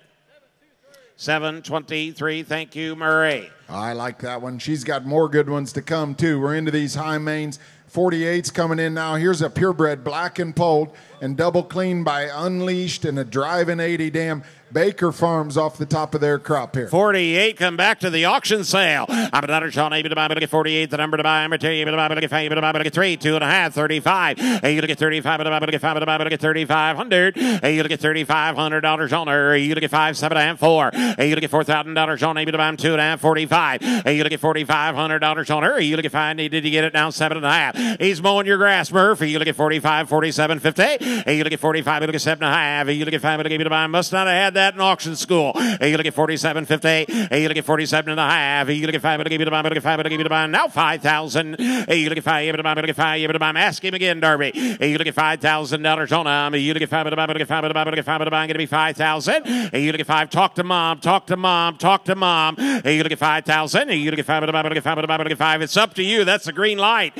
$7.23. Thank you, Murray. I like that one. She's got more good ones to come, too. We're into these high mains. 48's coming in now. Here's a purebred black and polled and double clean by Unleashed and a driving 80 dam. Baker Farms off the top of their crop here. 48, come back to the auction sale. I'm a dollar, Sean, able to buy, but get 48, the number to buy, able to buy, but get 5, able to buy, but get 3, 2.5, 35. Hey, you look at 35, but get 5, but get 3,500. Hey, you look at $3,500 on her. You look at 5, 7.5, 4. Hey, you look at $4,000 on, able to buy 2.5, 45. Hey, you look at $4,500 on her. You look at 5, did you get it now? 7.5. He's mowing your grass, Murphy. You look at 45, 47, 50. Hey, you look at 45, you look at 7.5. Hey, you look at 5, able to buy, must not have had that in auction school. Hey, you look at 47.50. Hey, you look at 47.5. Hey, you look at 5, but give you the buy, but get 5, but give you the buy. Now 5,000. Hey, you look at 5, but buy, but get 5, but buy. Ask him again, Darby. Hey, you look at $5,000 on him. You look at 5, but buy, but get 5, but buy, but get 5, but buy. Going to be 5,000. Hey, you look at 5. Talk to mom. Talk to mom. Talk to mom. Hey, you look at 5,000. Hey, you look at 5, but buy, but get 5, but buy, but get 5. It's up to you. That's the green light.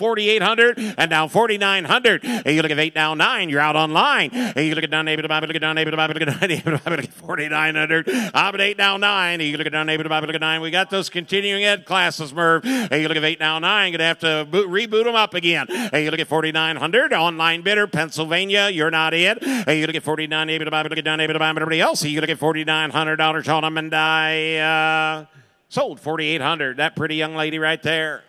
4,800 and now 4,900. Hey, you look at 8 now 9. You're out online. Hey, you look at down able to buy, but look at down able to buy, but look at 9 able to buy, but get 4,900. I'm at 8 now 9. You look at down able to buy, but look at 9. We got those continuing ed classes, Merv. Hey, you look at 8 now 9. Gonna have to reboot them up again. Hey, you look at 4,900. Online bidder, Pennsylvania. You're not in. Hey, you look at 49 able to buy, but look at down able to buy, but everybody else. You look at $4,900 on them, and I sold 4,800. That pretty young lady right there.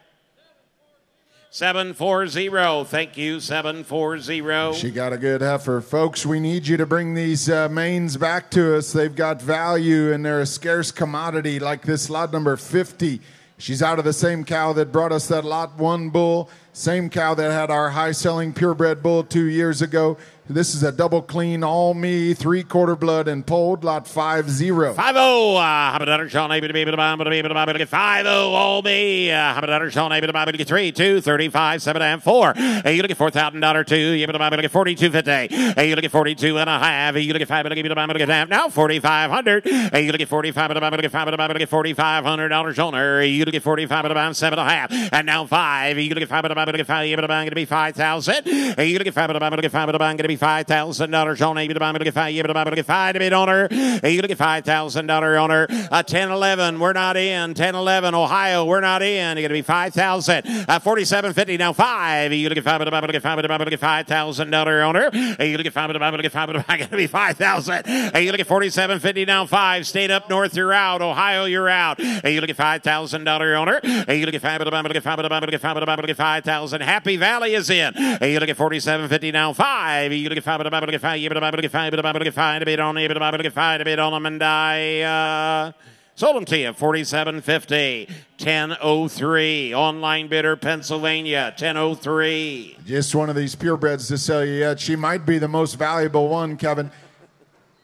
740. Thank you, 740. She got a good heifer. Folks, we need you to bring these mains back to us. They've got value and they're a scarce commodity like this lot number 50. She's out of the same cow that brought us that lot 1 bull, same cow that had our high-selling purebred bull 2 years ago. This is a double clean, all me, 3/4 blood and polled, lot 50. 50. How about Sean able to be able to buy, but able to buy, but get 50 all me. How about Sean able to buy, but get 3, 2, 35, 7.5, 4. Hey, you look at $4,000 2. You able to buy, but get 42.50. Hey, you look at 42.5. Hey, you look at 5, but able to buy, but get half. Now 4,500. Hey, you look at 45, but get 5, but get $4,500 on her. You look at 45, but about 7.5. And now 5. You look at 5, but get 5. You able to buy, going to be 5,000. Hey, you look at 5, but get 5, but going to be $5,000 on able to buy, but get 5, able to buy, but get 5 to bid on her. Hey, you look at $5,000 on her. 10-11, we're not in. 10-11, Ohio, we're not in. You're going to be 5,000. 47.50 now 5. You look at 5, but get 5, but get $5,000 on her. Hey, you look at 5, but get 5, but going to be 5,000. Hey, you look at 47.50 now 5. State up north, you're out. Ohio, you're out. Hey, you look at $5,000 on her. Hey, you look at 5, but get 5, but get 5, but get 5,000. Happy Valley is in. Hey, you look at 47.50 now 5. You look at 5, but get 5, but get 5, but get 5 to bid on them, but get 5 to bid on them, and I sold them to you. 47.50. 10.03. Online bidder, Pennsylvania. 10.03. Just one of these purebreds to sell you yet. She might be the most valuable one, Kevin.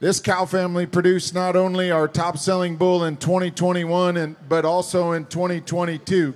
This cow family produced not only our top-selling bull in 2021, but also in 2022.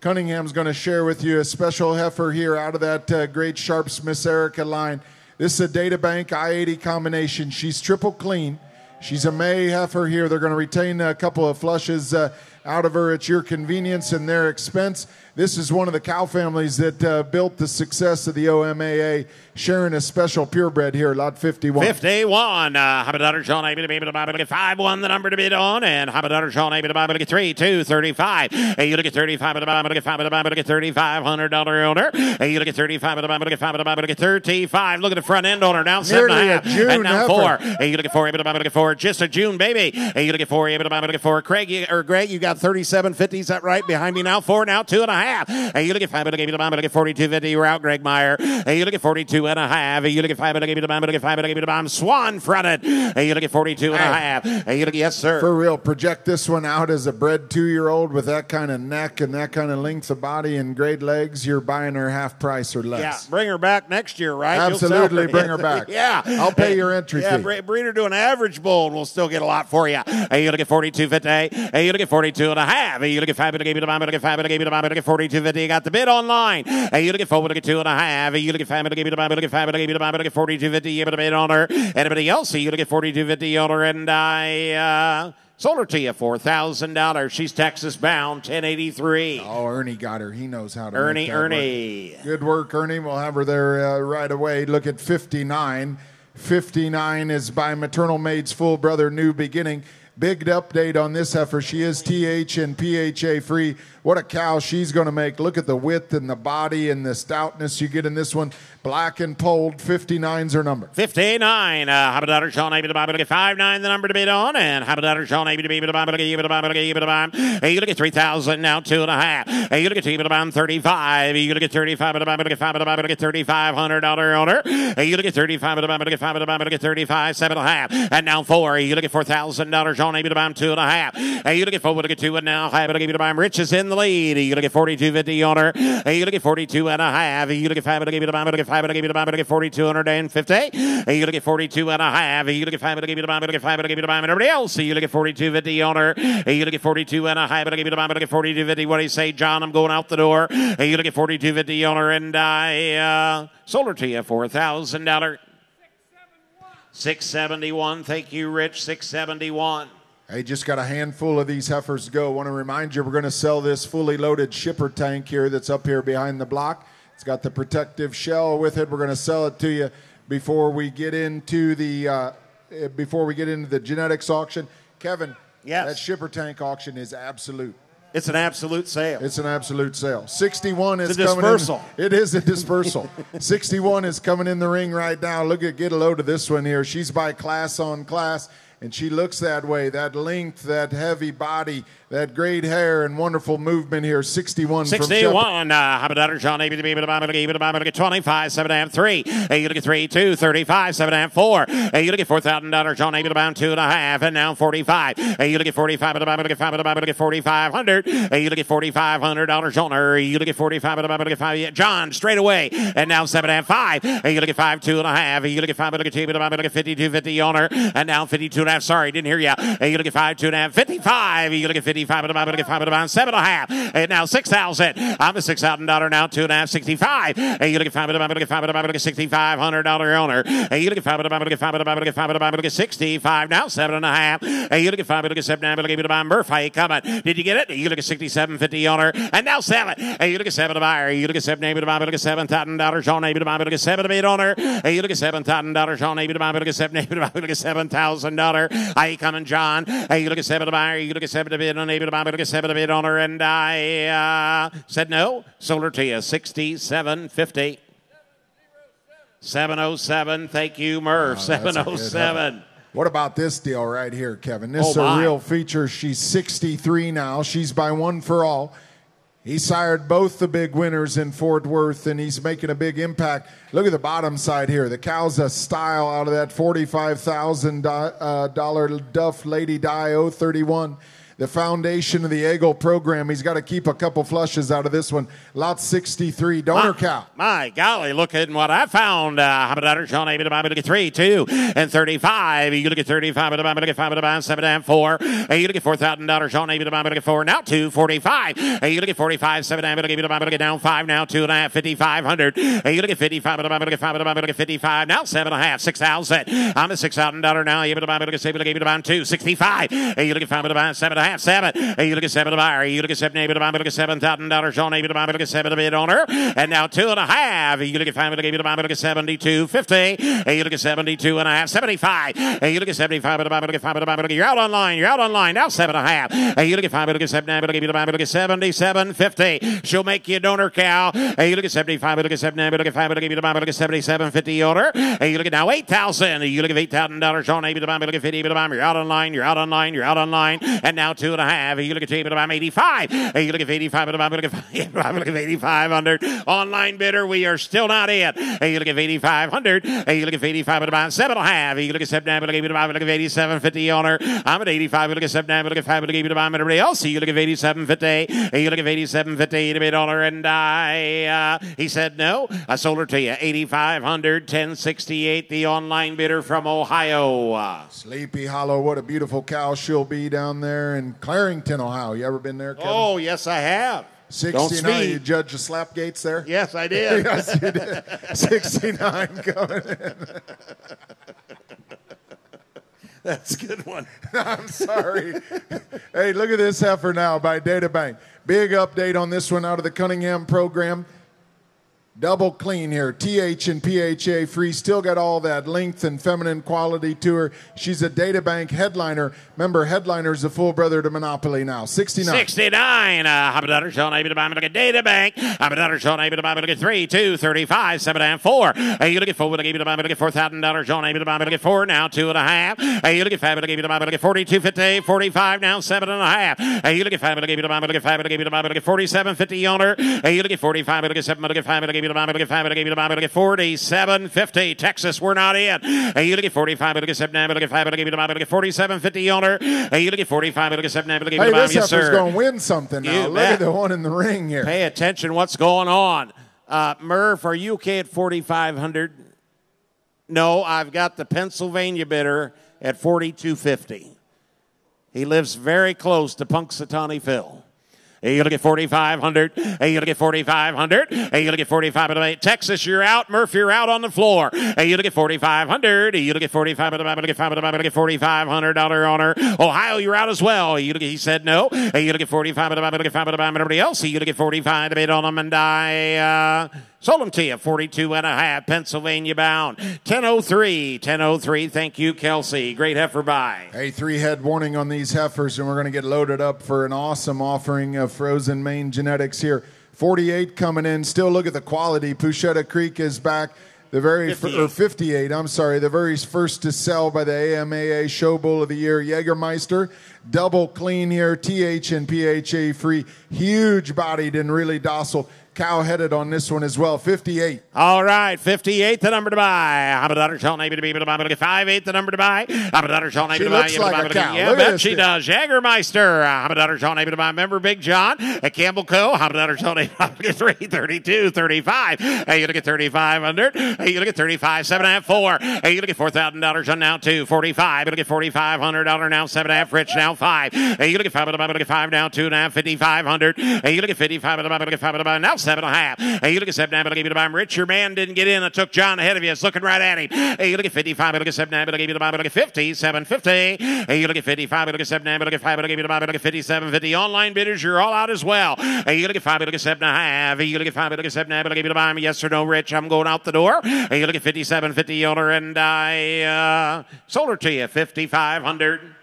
Cunningham's going to share with you a special heifer here out of that great Sharps Miss Erica line. This is a Data Bank I-80 combination. She's triple clean. She's a May heifer here. They're going to retain a couple of flushes out of her at your convenience and their expense. This is one of the cow families that built the success of the OMAA, sharing a special purebred here, lot 51. 51. Habadar Sean able to buy, but get 5-1, the number to bid on, and Habadar Sean able to buy, but get 3, 2, 35. Hey, you look at 35, but get 5, but get $3,500 on her. Hey, you look at 35, but get 5, but get 35. Look at the front end on her, down 7.5, and now 4. Hey, you look at 4, able to buy, but get 4, just a June baby. Hey, you look at 4, able to buy, but get 4. Greg, you got 37.50. Is that right? Behind me now 4, now 2.5. Hey, you look at 5, but gave you the bomb, but get 42.50. You're out, Greg Meyer. Hey, you look at 42.5. Hey, you look at 5, but gave you the bomb, but get 5, but gave you the bomb. Swan fronted. Hey, you look at 42.5. Hey, you look at, yes, sir. For real, project this one out as a bred 2-year-old with that kind of neck and that kind of length of body and great legs. You're buying her half price or less. Yeah, bring her back next year, right? Absolutely, bring her back. Yeah. I'll pay your entry fee. Yeah, breed her to an average bull, and we'll still get a lot for you. Hey, you look at 42.50. Hey, you look at 42.5. Hey, you look at 5, but gave you the bomb, but get 5, but gave you the bomb, but get 42.50. You got the bid online. Hey, you look at 4, but get 2.5. Hey, you look at 5, but gave you the bomb, but get 5, but gave you the bomb, but get 42.50. You have a bid on her. Anybody else? Hey, you look at 42.50 on her, and I Sold her to you, $4,000. She's Texas bound, 1083. Oh, Ernie got her. He knows how to Ernie, make that Ernie. work. Good work, Ernie. We'll have her there right away. Look at 59. 59 is by Maternal Maid's full brother, New Beginning. Big update on this heifer. She is TH and PHA free. What a cow she's going to make. Look at the width and the body and the stoutness you get in this one. Black and polled. 59's her number. 59. Habadadder, Sean, Able to buy, but 59, the number to bid on. And Habadadder, Sean, Able to be able to buy, but able to buy, but able to buy. Hey, you look at 3,000 now, 2.5. Hey, you look at able to buy 35. You look at 35, but buy, but get 5, but buy, but get $3,500 owner. Hey, you look at 35, but buy, but get 5, but buy, but get 35, 7.5. And now 4. You look at $4,000, Sean, Able to buy 2.5. Hey, you look at 4, but get 2, and now have it, able to buy. Rich is in the lead. You look at 42.50 owner. Hey, you look at 42.5. You look at 5, but able to buy, but get 5, but able to buy, but get 4,250. Hey, you look at 42.5. You look at 5, but able to buy, but get 5, but able to buy, and everybody else. You look at 42.50 owner. Hey, you look at 42.5. But able to buy, but get 42.50. What do you say, John? I'm going out the door. Hey, you look at 42.50 owner, and I sold her to you, $4,000. 671. Thank you, Rich. 671. Hey, just got a handful of these heifers to go. Want to remind you, we're going to sell this fully loaded shipper tank here that's up here behind the block. It's got the protective shell with it. We're going to sell it to you before we get into the genetics auction. Kevin, yes, that shipper tank auction is absolute. It's an absolute sale. It's an absolute sale. 61 is coming dispersal. It is a dispersal. 61 is coming in the ring right now. Get a load of this one here. She's by class on class. And she looks that way, that length, that heavy body, that great hair, and wonderful movement here. 61 from 61. Habadadder, John, able to be able to buy, but able to buy, but get 25, 7.5, 3. Hey, you look at 3, 2, 35, 7.5, 4. Hey, you look at $4,000, John, able to buy 2.5, and now 45. Hey, you look at 45, but buy, but get 5, but buy, but get 4,500. Hey, you look at $4,500, John, or you look at 45, but buy, but get 5. John, straight away, and now 7.5, 5. Hey, you look at 5, 2.5. Hey, you look at 5, but get 2, but buy, but get 52.50 owner, and now 52.5. Sorry, didn't hear you. Hey, you look at 5, 2.5, 55. You look at 55, but buy, but get 5, but buy 7.5. And now 6,000. I'm a $6,000 now, 2.5, 65. Hey, you look at 5, but buy, but get 5, but buy, but get $6,500 owner. Hey, you look at 5, but buy, but get 5, but buy, but get 5, but buy, but get 65. Now 7.5. Hey, you look at 5, but get 7.5, but get 5. Murph, how you coming? Did you get it? You look at 67.50 owner, and now 7. Hey, you look at 7 to buy. You look at 7 able to buy, but get $7,000 on able to buy, but get 7 to bid owner. Hey, you look at $7,000 on able to buy, but get 7 able to buy, but get $7,000. How you coming, John? Hey, you look at 7 to buy. You look at 7 to bid on able to buy, but get 7 to bid owner, and I said no. Sold her to you, 67.50. 707. Thank you, Murph. 707. What about this deal right here, Kevin? This is a real feature. She's 63 now. She's by One for All. He sired both the big winners in Fort Worth, and he's making a big impact. Look at the bottom side here. The cow's a style out of that $45,000 Duff Lady Di 031. The foundation of the Eagle program. He's got to keep a couple flushes out of this one. Lot 63, donor cow. My golly, look at what I found. Habadadder, Sean, able to buy, but look at 3, 2, and 35. You look at 35, but look at 5, but buy 7 and 4. Hey, you look at $4,000, Sean, able to buy, but look at 4. Now 2, 45. Hey, you look at 45, 7 and but able to buy, but look at down 5. Now 2.5, 5,500. Hey, you look at 55, but look at 5, but look at 55. Now 7.5, 6,000. I'm at $6,000 now. Able to buy, but look at 7, able to buy 2, 65. Hey, you look at 5, but buy 7.5. 7. Hey, you look at 7 to buy. You look at 7 able to buy. Look at $7,000 on able to buy. Look at 7 to bid owner. And now 2.5. You look at 5 able to buy. Look at 72.50. Hey, you look at 72.5. 75. Hey, you look at 75 to buy. Look at 5 to buy. Look at you're out online. You're out online. Now 7.5. Hey, you look at 5. Look at 7. Look at buy. Look at 77.50. She'll make you a donor cow. Hey, you look at 75. Look at 7. Look at 5. Look at buy. Look at 77.50 owner. Hey, you look at now 8,000. You look at $8,000 on able to buy. Look at 50 able to buy. You're out online. You're out online. You're out online. And now 2.5. You look at able to buy 85. Hey, you look at 85 to buy. Look at 8,500. Online bidder, we are still not in. Hey, you look at 8,500. Hey, you look at 85 to buy 7.5. You look at 7. Look at buy. Look at 87.50 owner. I'm at 85. Look at 7. Look at 5. Look at buy. Everybody else. You look at 87.50. Hey, you look at 87.50 to bid owner, and he said no. I sold her to you 8,500. 1068. The online bidder from Ohio. Sleepy Hollow. What a beautiful cow she'll be down there in Clarington, Ohio. You ever been there, Kevin? Oh, yes, I have. 69. You judge the slap gates there? Yes, I did. Yes, you did. 69 coming in. That's a good one. I'm sorry. Hey, look at this heifer now by Data Bank. Big update on this one out of the Cunningham program. Double clean here, TH and PHA free, still got all that length and feminine quality to her. She's a Data Bank headliner. Remember, headliner's a full brother to Monopoly now. 69. 69. Habadar Sean able to buy me look at Data Bank. Habadar Sean able to buy me look at 3, 2, 35, 7 and 4. You look at 4, able to buy me look at $4,000. Sean able to buy me look at 4 now, 2.5. You look at 5, able to buy me look at 42.50, 45 now, 7.5. You look at 5, able to buy me look at 5, able to buy me look at 47.50 owner. You look at 45, able to get 7, able to get 5, able to get 5, able to get 5, able to get 47.50. Texas, we're not in. You look at 45, able to get 7, able to get 5, able to get 47.50 owner. You look at 45, able to get 7, able to get 5, this yes, heifer's sir. going to win something now. You Look bet. at the one in the ring here. Pay attention what's going on. Murph, are you okay at 4,500? No, I've got the Pennsylvania bidder at 42.50. He lives very close to Punxsutawney Phil. You look at 4,500. You look at 4,500. You look at 45. Texas, you're out. Murph, you're out on the floor. You look at 4,500. You look at 45. Look at $4,500 owner. Ohio, you're out as well. You look at, he said no. You look at 45. Look at everybody else. You look at 45 to bid on them, and I sold them to you. 42.5. Pennsylvania bound. 10:03. 10:03. Thank you, Kelsey. Great heifer buy. Hey, 3-head warning on these heifers, and we're going to get loaded up for an awesome offering of frozen Maine genetics here. 48 coming in. Still look at the quality. Puchetta Creek is back. The very 58, I'm sorry, the very first to sell by the AMAA Show Bull of the Year, Jägermeister. Double clean here, TH and PHA free. Huge bodied and really docile. Cow-headed on this one as well. 58. All right, 58, the number to buy. Habadar Sean able to be able to buy 58, the number to buy. Habadar Sean able to buy. She looks like a cow. Yeah, bet she does. Jägermeister. Habadar Sean able to buy. Member Big John at Campbell Co. Habadar Sean able to get 3, 32, 35. Hey, you look at 3,500. Hey, you look at 35, 7.5, 4. Hey, you look at $4,000 on now 2, 45. You look at $4,500 now 7.5. Rich now 5. Hey, you look at 5. Look at 5 now 2.5, 5,500. Hey, you look at 55. Look at 5 now 7.5. Hey, you look at 7.5. Look at I'm rich. Your man didn't get in. I took John ahead of you. It's looking right at him. Hey, you look at 55. Look at 7.5. Look at 50. 7.50. Hey, you look at 55. Look at 7.5. Look at 5. Look at 57.50. Online bidders, you're all out as well. Hey, you look at 5. Look at 7.5. Hey, you look at 5. Look at 7.5. Look at yes or no, Rich. I'm going out the door. Hey, you look at 57.50 owner, and I sold her to you 5,500.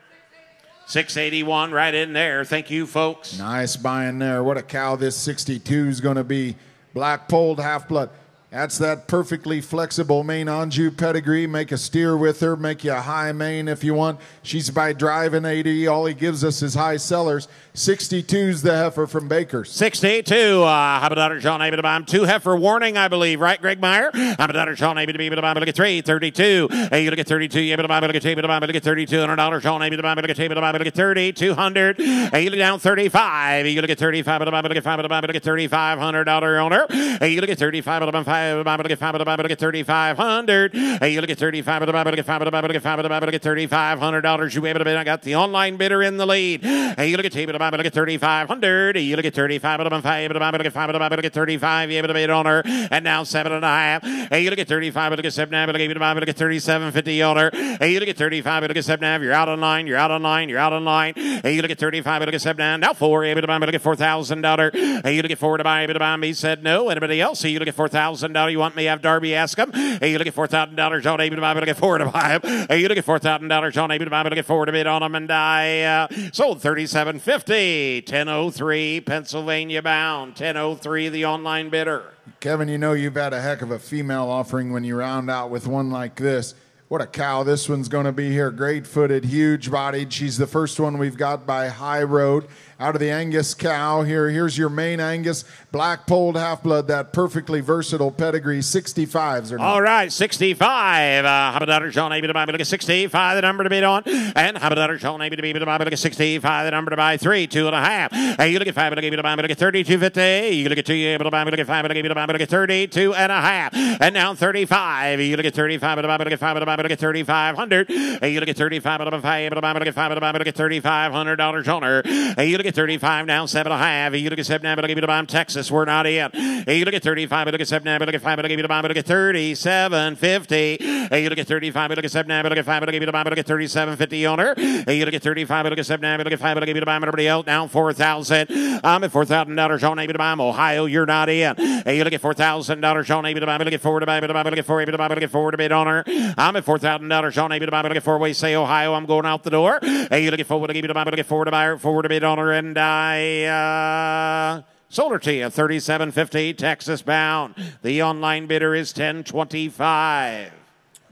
681 right in there. Thank you, folks. Nice buying there. What a cow this 62 is going to be. Black polled half blood. That's that perfectly flexible Maine Anjou pedigree. Make a steer with her. Make you a high Maine if you want. She's by driving 80. All he gives us is high sellers. 62's the heifer from Baker's. 62. Habadar Sean able to buy him 2 heifer warning, I believe. Right, Greg Meyer? Habadar Sean able to be able to buy him. Look at 3, 32. Hey, you look at 32. You able to buy him. Look at able to buy him. Look at $3,200. Sean able to buy him. Look at able to buy him. Look at 3,200. Hey, you look down 35. You look at 35. Look at 5. Look at $3,500 owner. Hey, you look at 35. Look at 5. Look at 5. Look at 3,500. Hey, you look at 35. Look at 5. Look at 5. Look at $3,500. You able to bid? I got the online bidder in the lead. Hey, you look at table. Look at 3,500. You look at 35. Look at 5. Look at 5. Look at 35. You able to bid on her? And now 7.5. Hey, you look at 35. Look at 7.5. Look at 37.50 owner. Hey, you look at 35. Look at 7.5. You're out on line. You're out on line. You're out on line. Hey, you look at 35. Look at 7.5. Now 4. Able to buy. Look at $4,000. Hey, you look at 4 to buy. Able to buy. He said no. Anybody else? Hey, you look at $4,000. You want me to have Darby ask him? Hey, you look at $4,000. John able to buy. Look at 4 to buy him. Hey, you look at $4,000. John able to buy. Look at 4 to bid on him, and I sold 37.50. 10:03 Pennsylvania bound. 10:03 the online bidder. Kevin, you know you've had a heck of a female offering when you round out with one like this. What a cow this one's going to be here. Great-footed, huge-bodied. She's the first one we've got by High Road. Out of the Angus cow here. Here's your Maine Angus. Black-polled half-blood, that perfectly versatile pedigree. 65s or not. All right, 65. Habadar Sean able to buy. Look at 65, the number to bid on. And Habadar Sean able to buy. Look at 65, the number to buy. 3, 2.5. Hey, you look at 5. Look at buy. Look at 32.50. You look at 2. You able to buy. Look at 5. Look at buy. Look at 32.5. And now 35. You look at 35. Look at 5. Look at 3,500. Hey, you look at 35. Look at 5. Look at 5. Look at $3,500 on her. Hey, you look at at 35 now, 7.5. You look at 7 now, but I'll give you the bomb. Texas, we're not in. You look at 35, but look at 7 now, but look at 5, but I'll give you the bomb. But look at 37.50. You look at 35, but look at 7 now, but look at 5, but I'll give you the bomb. But look at 37.50 owner. You look at 35, but look at 7 now, but look at 5, but I'll give you the bomb. Everybody else down 4,000. I'm at $4,000 on the bomb. Ohio, you're not in. You look at $4,000 on the bomb. Look at 4 to buy, but look at 4, but look at 4 to bid owner. I'm at $4,000 on the bomb. Look at 4 way say Ohio. I'm going out the door. You look at 4, but I'll give you the bomb. Look at 4 to buy, 4 to bid owner, and I sold her to you, $37.50, Texas bound. The online bidder is $10.25.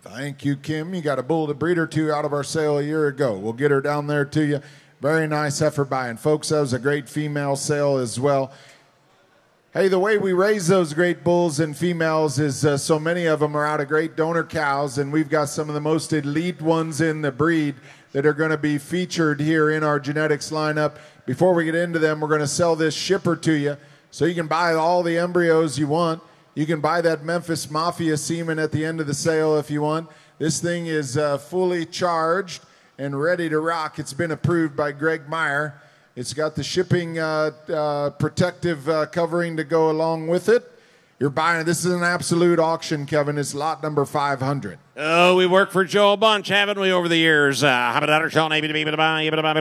Thank you, Kim. You got a bull to breed or two out of our sale a year ago. We'll get her down there to you. Very nice effort buying. Folks, that was a great female sale as well. Hey, the way we raise those great bulls and females is so many of them are out of great donor cows, and we've got some of the most elite ones in the breed that are going to be featured here in our genetics lineup. Before we get into them, we're going to sell this shipper to you so you can buy all the embryos you want. You can buy that Memphis Mafia semen at the end of the sale if you want. This thing is fully charged and ready to rock. It's been approved by Greg Meyer. It's got the shipping protective covering to go along with it. You're buying it. This is an absolute auction, Kevin. It's lot number 500. Oh, we worked for Joe a bunch, haven't we, over the years? How about Sean able to be able to buy, able to buy,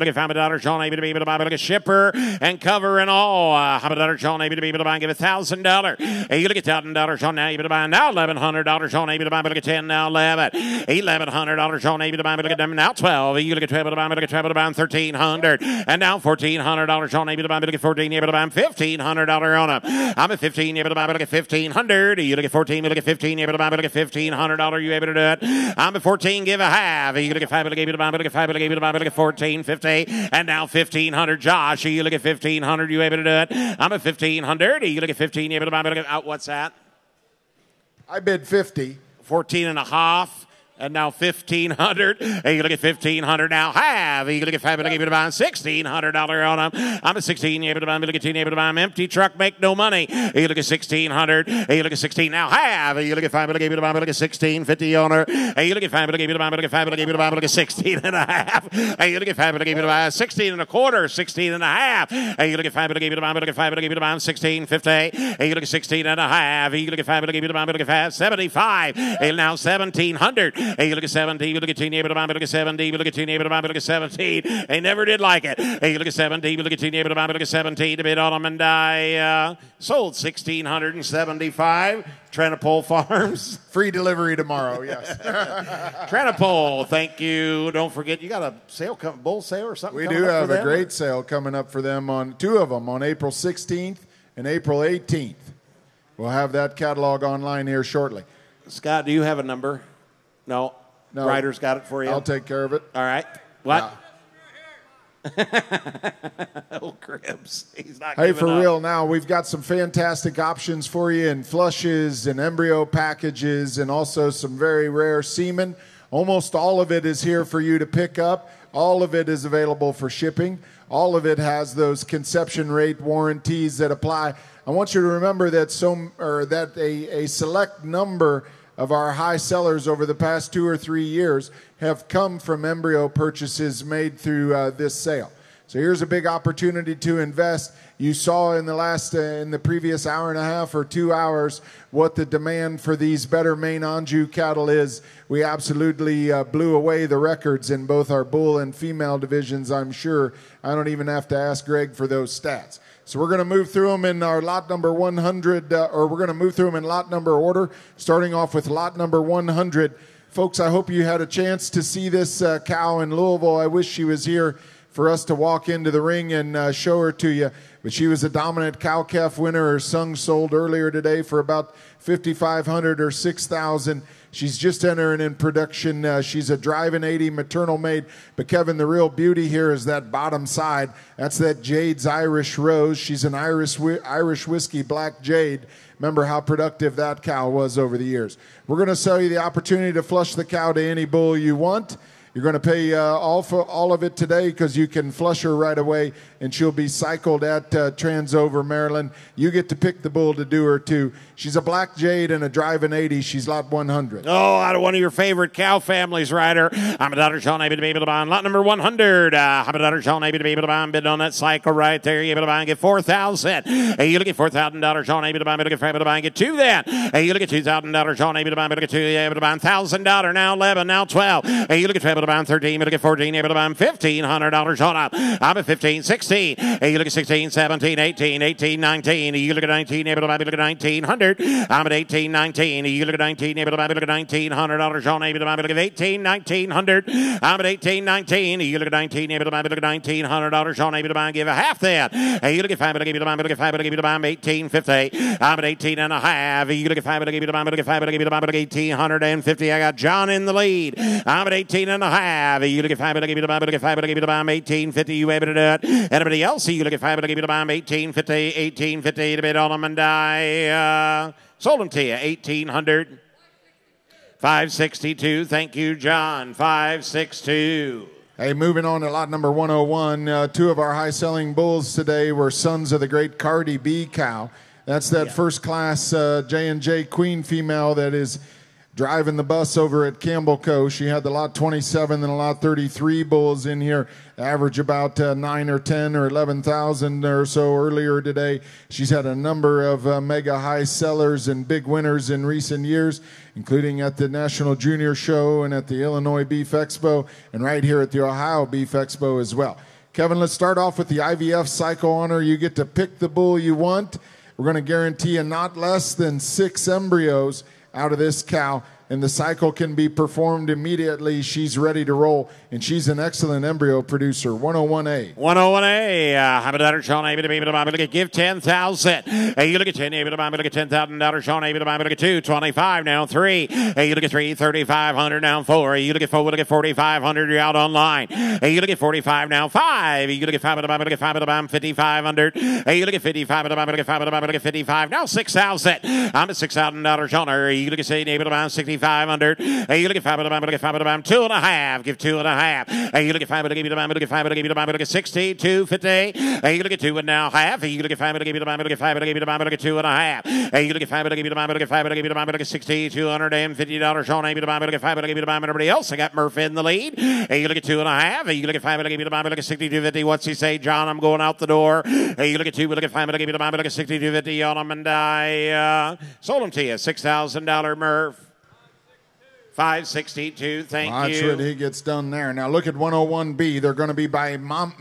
Sean able to be able to buy, look at shipper and cover and all. How about Sean able to be able to buy, give $1,000. Hey, you look at $1,000, Sean now able to buy, now $1,100, Sean able to buy, look at 10 now, 11. $1,100, Sean able to buy, look at them now 12. You look at 12 to buy, look at 12 to buy, $1,300. And now $1,400, Sean able to buy, look at 14, able to buy, $1,500 on them. I'm at 15, able to buy, look at 1,500. You look at 14, look at 15, able to buy, look at $1,500. You able to do it? I'm at 14, give a half. You look at 5, but I gave you the bomb, look at 5, but I gave you the bomb, look at 14.50. And now 1,500. Josh, you look at 1,500. You able to do it? I'm at 1,500. You look at 15, you able to buy, look at out. What's that? I bid 50. 14 and a half. And now 1,500. Hey, you look at 1,500 now. Half. You look at 5, but I gave you the bomb. $1,600 on them. I'm at 16. You able to buy. Look at 10. You able to buy. Empty truck, make no money. Hey, you look at 1,600. Hey, you look at 16 now. Half. Hey, you look at 5, but I gave you the bomb. Look at 16.50 on her. Hey, you look at 5, but I gave you the bomb. Look at 5, but I gave you the bomb. Look at 16 and a half. Hey, you look at 5, but I gave you the bomb. 16 and a quarter. 16 and a half. Hey, you look at 5, but I gave you the bomb. Look at 5, but I gave you the bomb. 16.50. Hey, you look at 16 and a half. Hey, you look at 5, but I gave you the bomb. Look at 5. 75. Hey, now 1,700. Hey, you look at 17. You look at 10, you look at 17, you look at 10, you look at 17. They never did like it. Hey, you look at 17, you look at 10, you look at 17 to bid on them, and I sold 1,675. Trenopole Farms. Free delivery tomorrow, yes. Trenopole, thank you. Don't forget, you got a sale, bull sale or something? We do have a great sale coming up for them on 2 of them on April 16th and April 18th. We'll have that catalog online here shortly. Scott, do you have a number? No. Ryder's got it for you. I'll take care of it. All right. What? Oh, Cribs. He's not Hey, for up. real now, we've got some fantastic options for you in flushes and embryo packages and also some very rare semen. Almost all of it is here for you to pick up. All of it is available for shipping. All of it has those conception rate warranties that apply. I want you to remember that a select number of our high sellers over the past 2 or 3 years have come from embryo purchases made through this sale. So here's a big opportunity to invest. You saw in the previous hour and a half or 2 hours what the demand for these better Maine Anjou cattle is. We absolutely blew away the records in both our bull and female divisions, I'm sure. I don't even have to ask Greg for those stats. So we're going to move through them in our lot number 100, or we're going to move through them in lot number order, starting off with lot number 100. Folks, I hope you had a chance to see this cow in Louisville. I wish she was here for us to walk into the ring and show her to you. But she was a dominant cow-calf winner. Her son sold earlier today for about $5,500 or $6,000. She's just entering in production. She's a driving 80 maternal maid. But, Kevin, the real beauty here is that bottom side. That's that Jade's Irish Rose. She's an Irish whiskey black Jade. Remember how productive that cow was over the years. We're going to sell you the opportunity to flush the cow to any bull you want. You're going to pay all of it today because you can flush her right away, and she'll be cycled at Transover, Maryland. You get to pick the bull to do her, too. She's a black jade and a driving 80. She's lot 100. Oh, out of one of your favorite cow families, Ryder. I'm a daughter, Sean, able to be able to buy lot number 100. I'm a daughter, Sean, able to be able to buy bid on that cycle right there. You're able to buy and get 4,000. Hey, you look at $4,000, Sean, able to buy, able to buy and get 2 then. Hey, you look at $2,000, Sean, able to buy, able to get 2, able to buy $1,000, now 11, now 12. Hey, you look at able to buy 13, able to get 14, able to buy $1,500 on up. I'm at 15, 16. Hey, you look at 16, 17, 18, 18, 19. You look at 19, able to buy, able to get 1,900. I'm at 18, 19. You look at 19, able to buy, able to get $1,900 on, able to buy, able to get 18, 1900. I'm at 18, 19. You look at 19, able to buy, able to get $1,900 on, able to buy and give a half then. Hey, you look at 5, able to give you the buy, able to get 5, able to give you the buy, 1850. I'm at 18 and a half. You look at 5, able to give you the buy, able to get 5, able to give you the buy, able to get 1,850. I got John in the lead. I'm at 18 and a half. You look at 5, able to give you the buy, able to get 5, able to give you the buy, 1850. You able to do it? Anybody else? You look at 5, able to give you the buy, 1850 to bid on them, and I sold them to you, 1,800. 562. Thank you, John. 562. Hey, moving on to lot number 101. 2 of our high-selling bulls today were sons of the great Cardi B cow. That's that first-class J&J Queen female that is driving the bus over at Campbell Co. She had the lot 27 and a lot 33 bulls in here, average about 9 or 10 or 11,000 or so earlier today. She's had a number of mega high sellers and big winners in recent years, including at the National Junior Show and at the Illinois Beef Expo and right here at the Ohio Beef Expo as well. Kevin, let's start off with the IVF cycle honor. You get to pick the bull you want. We're going to guarantee you not less than 6 embryos out of this cow, and the cycle can be performed immediately. She's ready to roll, and she's an excellent embryo producer. 101A. 101A. How about that, Sean? Able to be able to buy, able to give 10,000. Hey, you look at 10, able to buy, able to get $10,000. Sean, able to buy, able to get 2, 25, now 3. Hey, you look at 3, 3,500, now 4. Hey, you look at 4, look at 4,500, you're out online. Hey, you look at 45, now 5. You look at 5, able to buy, able to get 5, able to buy, 5,500. Hey, you look at 55, able to buy, able to get 5, able to buy, able to get 55, now 6,000. I'm at $6,000 on her. You look at 7, able to buy 65. 500. Hey, you look at 5 of them, look at 5 of them, 2.5. Give 2.5. Hey, you look at 5 of them, give you the bomb, look at 5 of them, give you the bomb, look at 60, 250. Hey, you look at 2.5. Hey, you look at 5 of them, give you the bomb, look at 5 of them, give you the bomb, look at 2.5. Hey, you look at 5 of them, give you the bomb, look at 5 of them, give you the bomb, look at 60, $250. Sean, give you the bomb, look at 5 of them, give you the bomb, and everybody else. I got Murphy in the lead. Hey, you look at 2.5. Hey, you look at 5 of them, give you the bomb, look at 60, 250. What's he say, John? I'm going out the door. Hey, you look at 2, look at 5 of them, give you the bomb, look at 60, 250 on them, and I sold them to you. $6,000 Murph. 562. Thank you. That's what he gets done there. Now look at 101B. They're going to be unsexed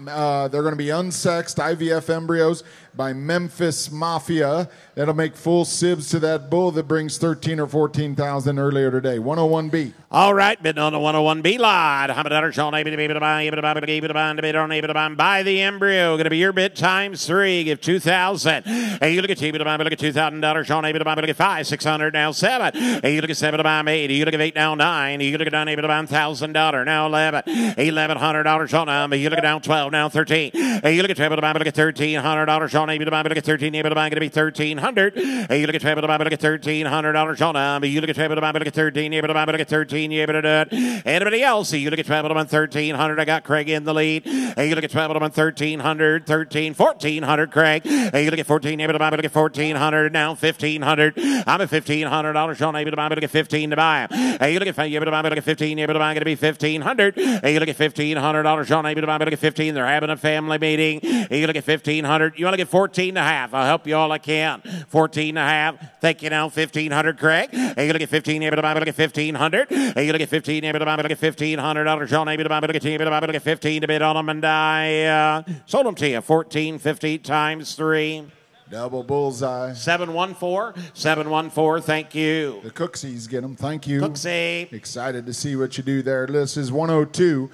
IVF embryos by Memphis Mafia. That'll make full sibs to that bull that brings 13 or 14,000 earlier today. 101B. All right, bidding on the 101B lot. How about Sean? Able to buy, able to buy, able to buy, able to buy, buy the embryo. Going to be your bid times 3. Give 2,000. Hey, you look at able to buy, look at $2,000. Sean, able to buy, look at 5, 600 now 7. Hey, you look at 7 to buy 8. You look at 8 now 9. You look at 9 able to buy $1,000 now 11. $1,100 on them. You look at down 12 now 13. Hey, you look at able to buy, look at $1,300. Sean, able to buy, look at 13 able to buy, going to be 1,300. Hey, you look at able to buy, look at $1,300 on them. You look at able to buy, look at 13 able to buy, look at 13. You able to do it? Anybody else? You look at 12 on 1,300. I got Craig in the lead. Hey, you look at 12 on 1,300, 13, 1,400. Craig. Hey, you look at 14 able to buy, look at 1,400 now 1,500. I'm at $1,500. Sean able to buy, look at 15 to buy. Hey, you look at 5 able to buy, look at 15 able to buy, going to be 1,500. Hey, you look at $1,500. Sean able to buy, look at 15. They're having a family meeting. Hey, you look at 1,500. You want to get 14 and a half. I'll help you all I can. 14 and a half. Thank you now. 1,500. Craig. Hey, you look at 15 able to buy, look at 1,500. Hey, you look at 15 able to buy, look at $1,500. Sean able to buy, look at 10 able to buy, look at 15 to bid on them, and I sold them to you. 1,450 times 3. Double bullseye. 714. Thank you. The Cooksies get them. Thank you. Cooksy. Excited to see what you do there. This is 102.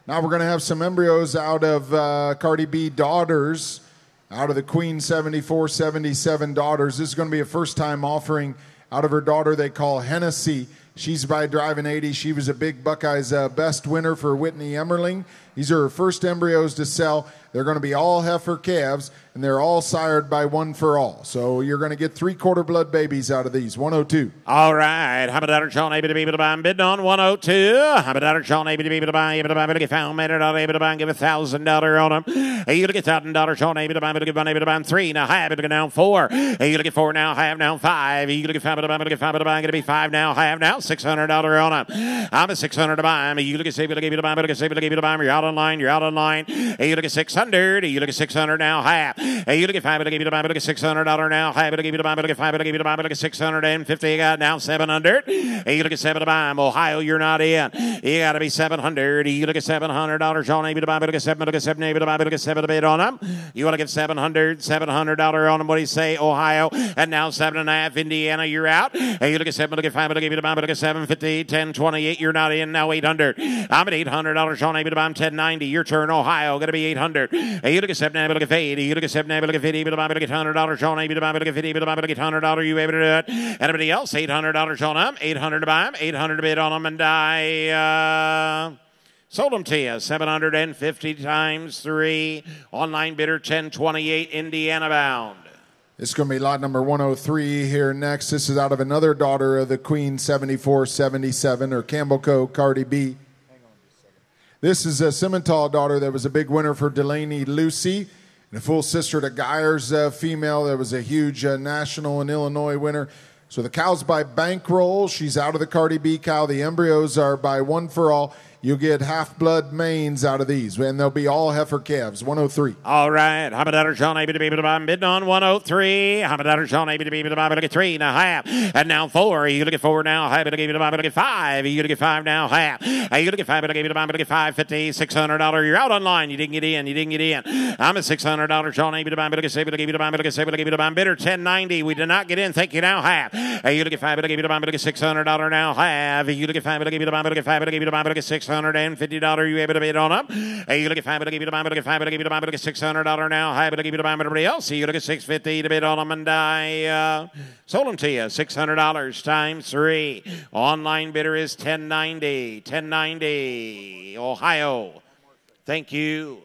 Now we're going to have some embryos out of Cardi B daughters, out of the Queen 74, 77 daughters. This is going to be a first-time offering out of her daughter they call Hennessy. She's by driving 80. She was a big Buckeyes best winner for Whitney Emmerling. These are her first embryos to sell. They're going to be all heifer calves, and they're all sired by One for All. So you're going to get 3/4 blood babies out of these. 102. All right. How about that, Sean? Able to be able to buy bidding on 102. How about that, Sean? Able to be able to buy, get found, made it out, able to buy, give $1,000 on them. Hey, you look at $1,000, Sean. Able to buy, able to buy 3. Now, half, able to get down 4. Hey, you look at 4 now, half now 5. You look at 5, able to buy, going to be 5 now, half now, $600 on them. I'm at 600 to buy. You look at able to give you to buy, able to give you to buy. You're out on line. Hey, you look at 600. You look at 600 now, half. Hey, you look at 5, able to give you to buy, able to get $600 now, half, able to give you to buy, able to get 5, able to give you to buy, able to get 650. You got now 700. Hey, you look at 7 to buy. Ohio, you're not in. You got to be 700. You look at $700. Sean, able to buy, able to get 7, able to get 7, able to buy, able to get 7 to bid on them. You want to get $700 on them. What do you say, Ohio? And now 7.5. Indiana, you're out. Hey, you look at 7, able to get 5, able to give you to buy, able to get 750, 1028. You're not in. Now 800. I'm at $800. Sean, able to buy. I'm 1090. Your turn, Ohio. Going to be 800. Hey, you look at 7, able to get 80. You look at 7, able to get 50, able to buy, able to get $100. Sean, able to buy, able to get 50, able to buy, able to get $100. You able to do it? Anybody else? $800 on them. 800 to buy them. 800 to bid on them, and I sold them to you. 750 times 3. Online bidder 1028. Indiana bound. This is going to be lot number 103 here next. This is out of another daughter of the Queen 7477, or Campbell Co. Cardi B. This is a Simmental daughter that was a big winner for Delaney Lucy, and a full sister to Geyer's female that was a huge national and Illinois winner. So the cow's by bankroll. She's out of the Cardi B cow. The embryos are by One for All. You'll get half-blood mains out of these, and they'll be all heifer calves. 103. All right. How about that, Sean? Able to be able to buy bidding on 103. How about that, Sean? Able to be able to buy, able to get 3 now, half. And now 4. You look at 4 now, half. Able to give you to buy, able to get 5. You look at 5 now, half. You look at 5, able to give you to buy, able to get 550, $600. You're out online. You didn't get in. You didn't get in. I'm at $600. Sean, able to buy, able to get, able to give you to buy, able to get, able to give you to buy. Bidder 1090. We did not get in. Thank you now, half. You look at 5, able to give you to buy, able to get $600 now, half. You look at 5, able to give you to buy, able to get 5, able to give you to buy, able to get $650. You able to bid on them? Hey, you look at 5, able to give you to buy, able to get 5, able to give you to buy, able to get $600 now. High, able to give you to buy, everybody else. You look at 650 to bid on them, and I sold them to you. $600 times 3. Online bidder is 1090. 1090. Ohio. Thank you.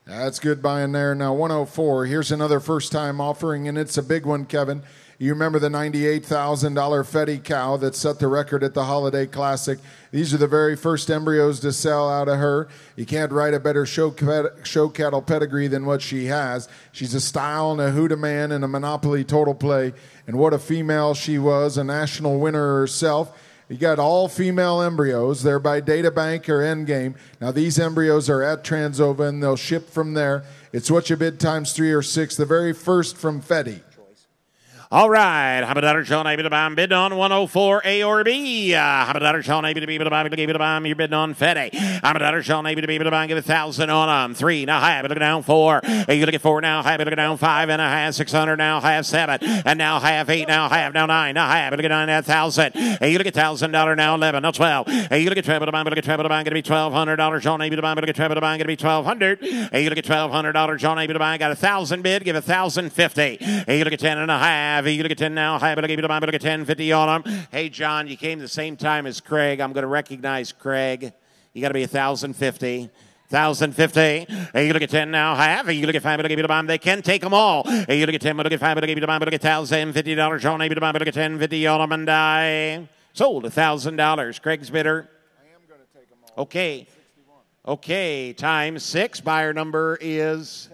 That's good buying there. Now 104. Here's another first-time offering, and it's a big one, Kevin. You remember the $98,000 Fetty cow that set the record at the Holiday Classic. These are the very first embryos to sell out of her. You can't write a better show cattle pedigree than what she has. She's a style and a Huda man and a Monopoly total play. And what a female she was, a national winner herself. You got all female embryos. They're by Databank or Endgame. Now these embryos are at Transova, and they'll ship from there. It's what you bid times 3 or 6. The very first from Fetty. All right. How about that, Sean? Able to buy them bid on 104 A or B. How about that, Sean? Able to be able to buy, able to give you to buy them. You're bidding on Fetty. How about that, Sean? Able to be able to buy and give 1,000 on them. 3 now, high. Able to go down 4. You look at 4 now, high. Able to go down 5 and a half. 600 now, half 7. And now half 8 now, half now 9. Now half. Able to go down at 1,000. You look at $1,000 now, 11. Now 12. You look at treble to buy. Able to get treble to buy. Going to be $1,200. Sean, able to buy. Able to get treble to buy. Going to be $1,200. You look at $1,200. Sean, able to buy. Got 1,000 bid. Give 1,050. You look at 10 and a half. You look at 10 now. High, but I give you to buy, but I get 1050 on them. Hey, John, you came the same time as Craig. I'm going to recognize Craig. You got to be 1,050. 1,050. Hey, you look at 10 now, half. Hey, you look at 5, but I give you to buy them. They can take them all. Hey, you look at 10, but I get 5, but I give you to buy, but I get $1,050. Sean, able to buy, but I get 1050 on them, and I sold $1,000. Craig's bidder. I am going to take them all. Okay. Okay, times 6. Buyer number is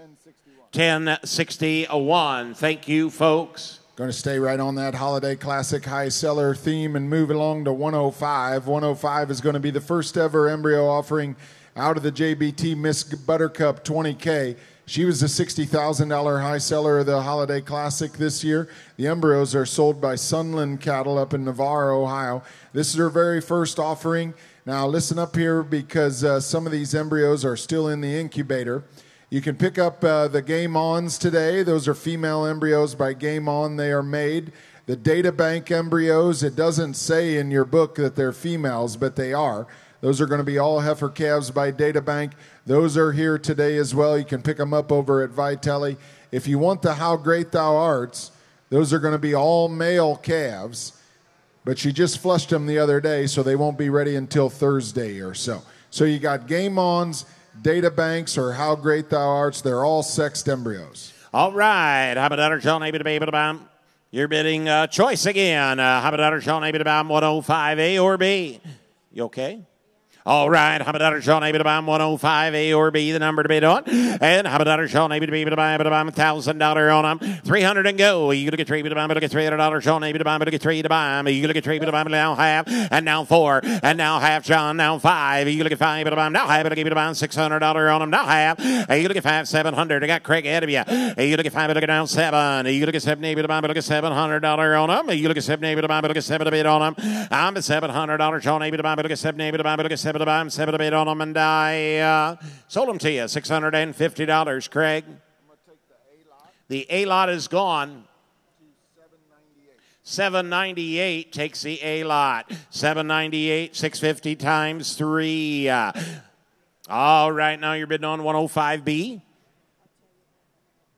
1061. Thank you, folks. Going to stay right on that Holiday Classic high seller theme and move along to 105. 105 is going to be the first ever embryo offering out of the JBT Miss Buttercup 20K. She was the $60,000 high seller of the Holiday Classic this year. The embryos are sold by Sunland Cattle up in Navarre, Ohio. This is her very first offering. Now listen up here, because some of these embryos are still in the incubator. You can pick up the Game Ons today. Those are female embryos by Game On. They are made. The Databank embryos, it doesn't say in your book that they're females, but they are. Those are going to be all heifer calves by Databank. Those are here today as well. You can pick them up over at Vitelli. If you want the How Great Thou Art, those are going to be all male calves. But she just flushed them the other day, so they won't be ready until Thursday or so. So you got game ons, data banks, or how great thou art. They're all sexed embryos. All right. How about that, Sean? You're bidding choice again. How about that, Sean? 105A or B? You okay? All right, how about that, Sean? 105A or B, the number to bid on. And how about that, Sean? $1,000 on them. 300 and go. You look at $300, Sean. You look at $3, you look at $3, now half, and now 4, and now half, John, now 5. You look at $5, now half, $600 on them, now half. You look at 5, 700. I got Craig ahead of you. You look at 5, look at now 7. You look at 7, look at $700 on them. You look at 7, look at 7 to bid on them. I'm at $700, Sean. Look at 7, look at 7. 7 to bid on them, and I sold them to you. $650, Craig. The A lot is gone. $798 takes the A lot. $798, $650 times 3. All right, now you're bidding on 105B.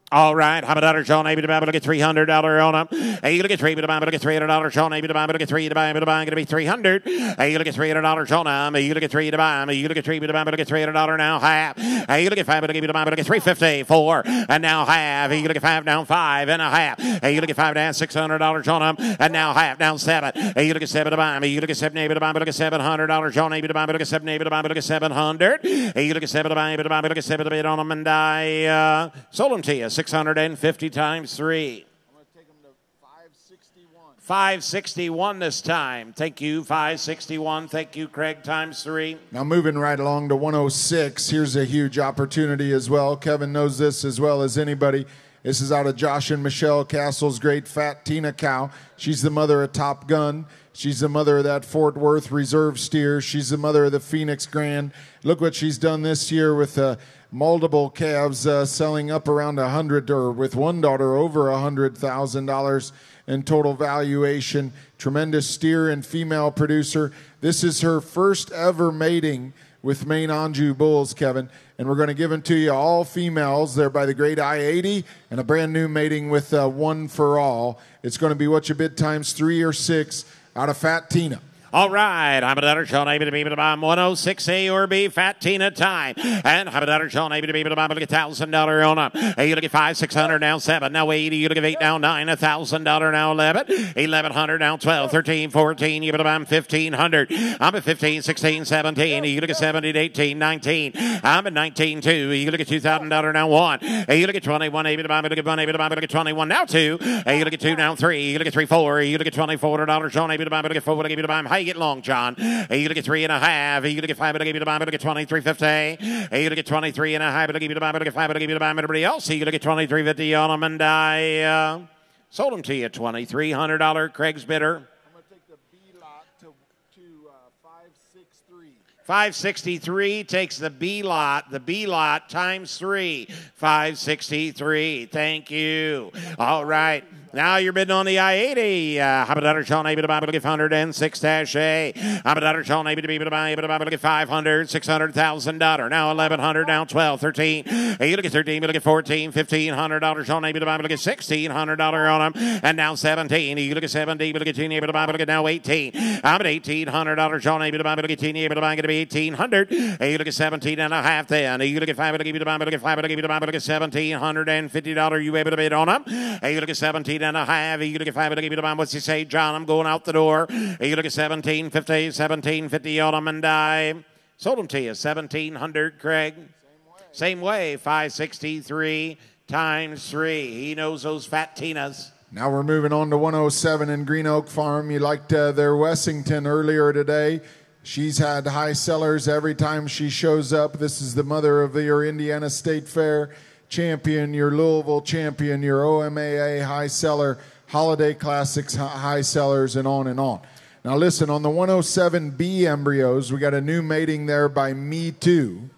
All right, how about that, Sean? Look at $300 on them. Hey, you look at $300, Sean. Look at $3 to buy, going to be $300. Hey, you look at $300 on them. You look at $3 to buy, you look at $3 to buy, look at $300 now half. Hey, you look at $5 to buy, look at $350, 4, and now half. Hey, you look at $5 down 5 and a half. Hey, you look at $5 down $600 on them, and now half down 7. Hey, you look at $7 to buy, you look at $7 to buy, look at $700, Sean. To buy, look at $7 to buy, look at $700. Hey, you look at $7 to buy, look at $7 to bid on them, and I sold them to you. 650 times 3. I'm going to take them to 561. 561 this time. Thank you, 561. Thank you, Craig, times 3. Now moving right along to 106. Here's a huge opportunity as well. Kevin knows this as well as anybody. This is out of Josh and Michelle Castle's great fat Tina cow. She's the mother of Top Gun. She's the mother of that Fort Worth Reserve steer. She's the mother of the Phoenix Grand. Look what she's done this year with multiple calves selling up around 100, or with one daughter over $100,000 in total valuation. Tremendous steer and female producer. This is her first ever mating with Maine Anjou bulls, Kevin, and we're going to give them to you all females. They're by the great I-80, and a brand new mating with one for all. It's going to be what you bid times 3 or 6 out of Fat Tina. All right, how about that, Sean? Able to be able to buy 106A or B, Fat Tina time. And how about that, Sean? Able to be able to buy, look at $1,000 on them. Hey, you look at 5, 600, now 7, now 80, you look at 8, now 9, $1,000, now 11, 1,100, now 12, 13, 14, you able to buy 1,500. I'm at 15, 16, 17, you look at 17, 18, 19, I'm at 19, 2, you look at $2,000, now 1, hey, you look at 21, able to buy, look at 1, able to buy, look at 21, now 2, hey, you look at 2, now 3, you look at 3, 4, you look at $2,400, Sean, able to buy, look at 4, look at buy, how you get long, John? Hey, you look at 3.5. You look at 5. Look at buy. Look at 23.50. Hey, you look at 23.5. Look at buy. Look at 5. Look at buy. Everybody else, you look at 23.50 on them, and I sold them to you. $2,300. Craig's bidder. I'm going to take the B lot to 563. 563 takes the B lot. The B lot times 3. 563. Thank you. All right. Now you're bidding on the I-80. How about that, Sean? Able to buy, look at 106-A. How about that, Sean? Able to buy, look at 500, $600,000. Now 1,100, now 12, 13. Hey, you look at 13, you look at 14, $1,500. Sean, able to buy, look at $1,600 on them. And now 17. You look at 17, you look at 10, able to buy, look at now 18. I'm at $1,800. Sean, able to buy, look at 10, able to buy, going to be 1,800. Hey, you look at 17 and a half then. You look at 5, look at buy, look at 5, look at buy, look at $1,750. You able to bid on them? Hey, you look at 17 and a half. You look at 5, look at buy. What's he say, John? I'm going out the door. Hey, you look at 1750 on them, and I sold them to you. 1,700, Craig. Same way. 563 times 3. He knows those fat Tinas. Now we're moving on to 107 in Green Oak Farm. You liked their Wessington earlier today. She's had high sellers every time she shows up. This is the mother of your Indiana State Fair champion, your Louisville champion, your OMAA high seller, Holiday Classics high sellers, and on and on. Now listen, on the 107B embryos, we got a new mating there by Me Too.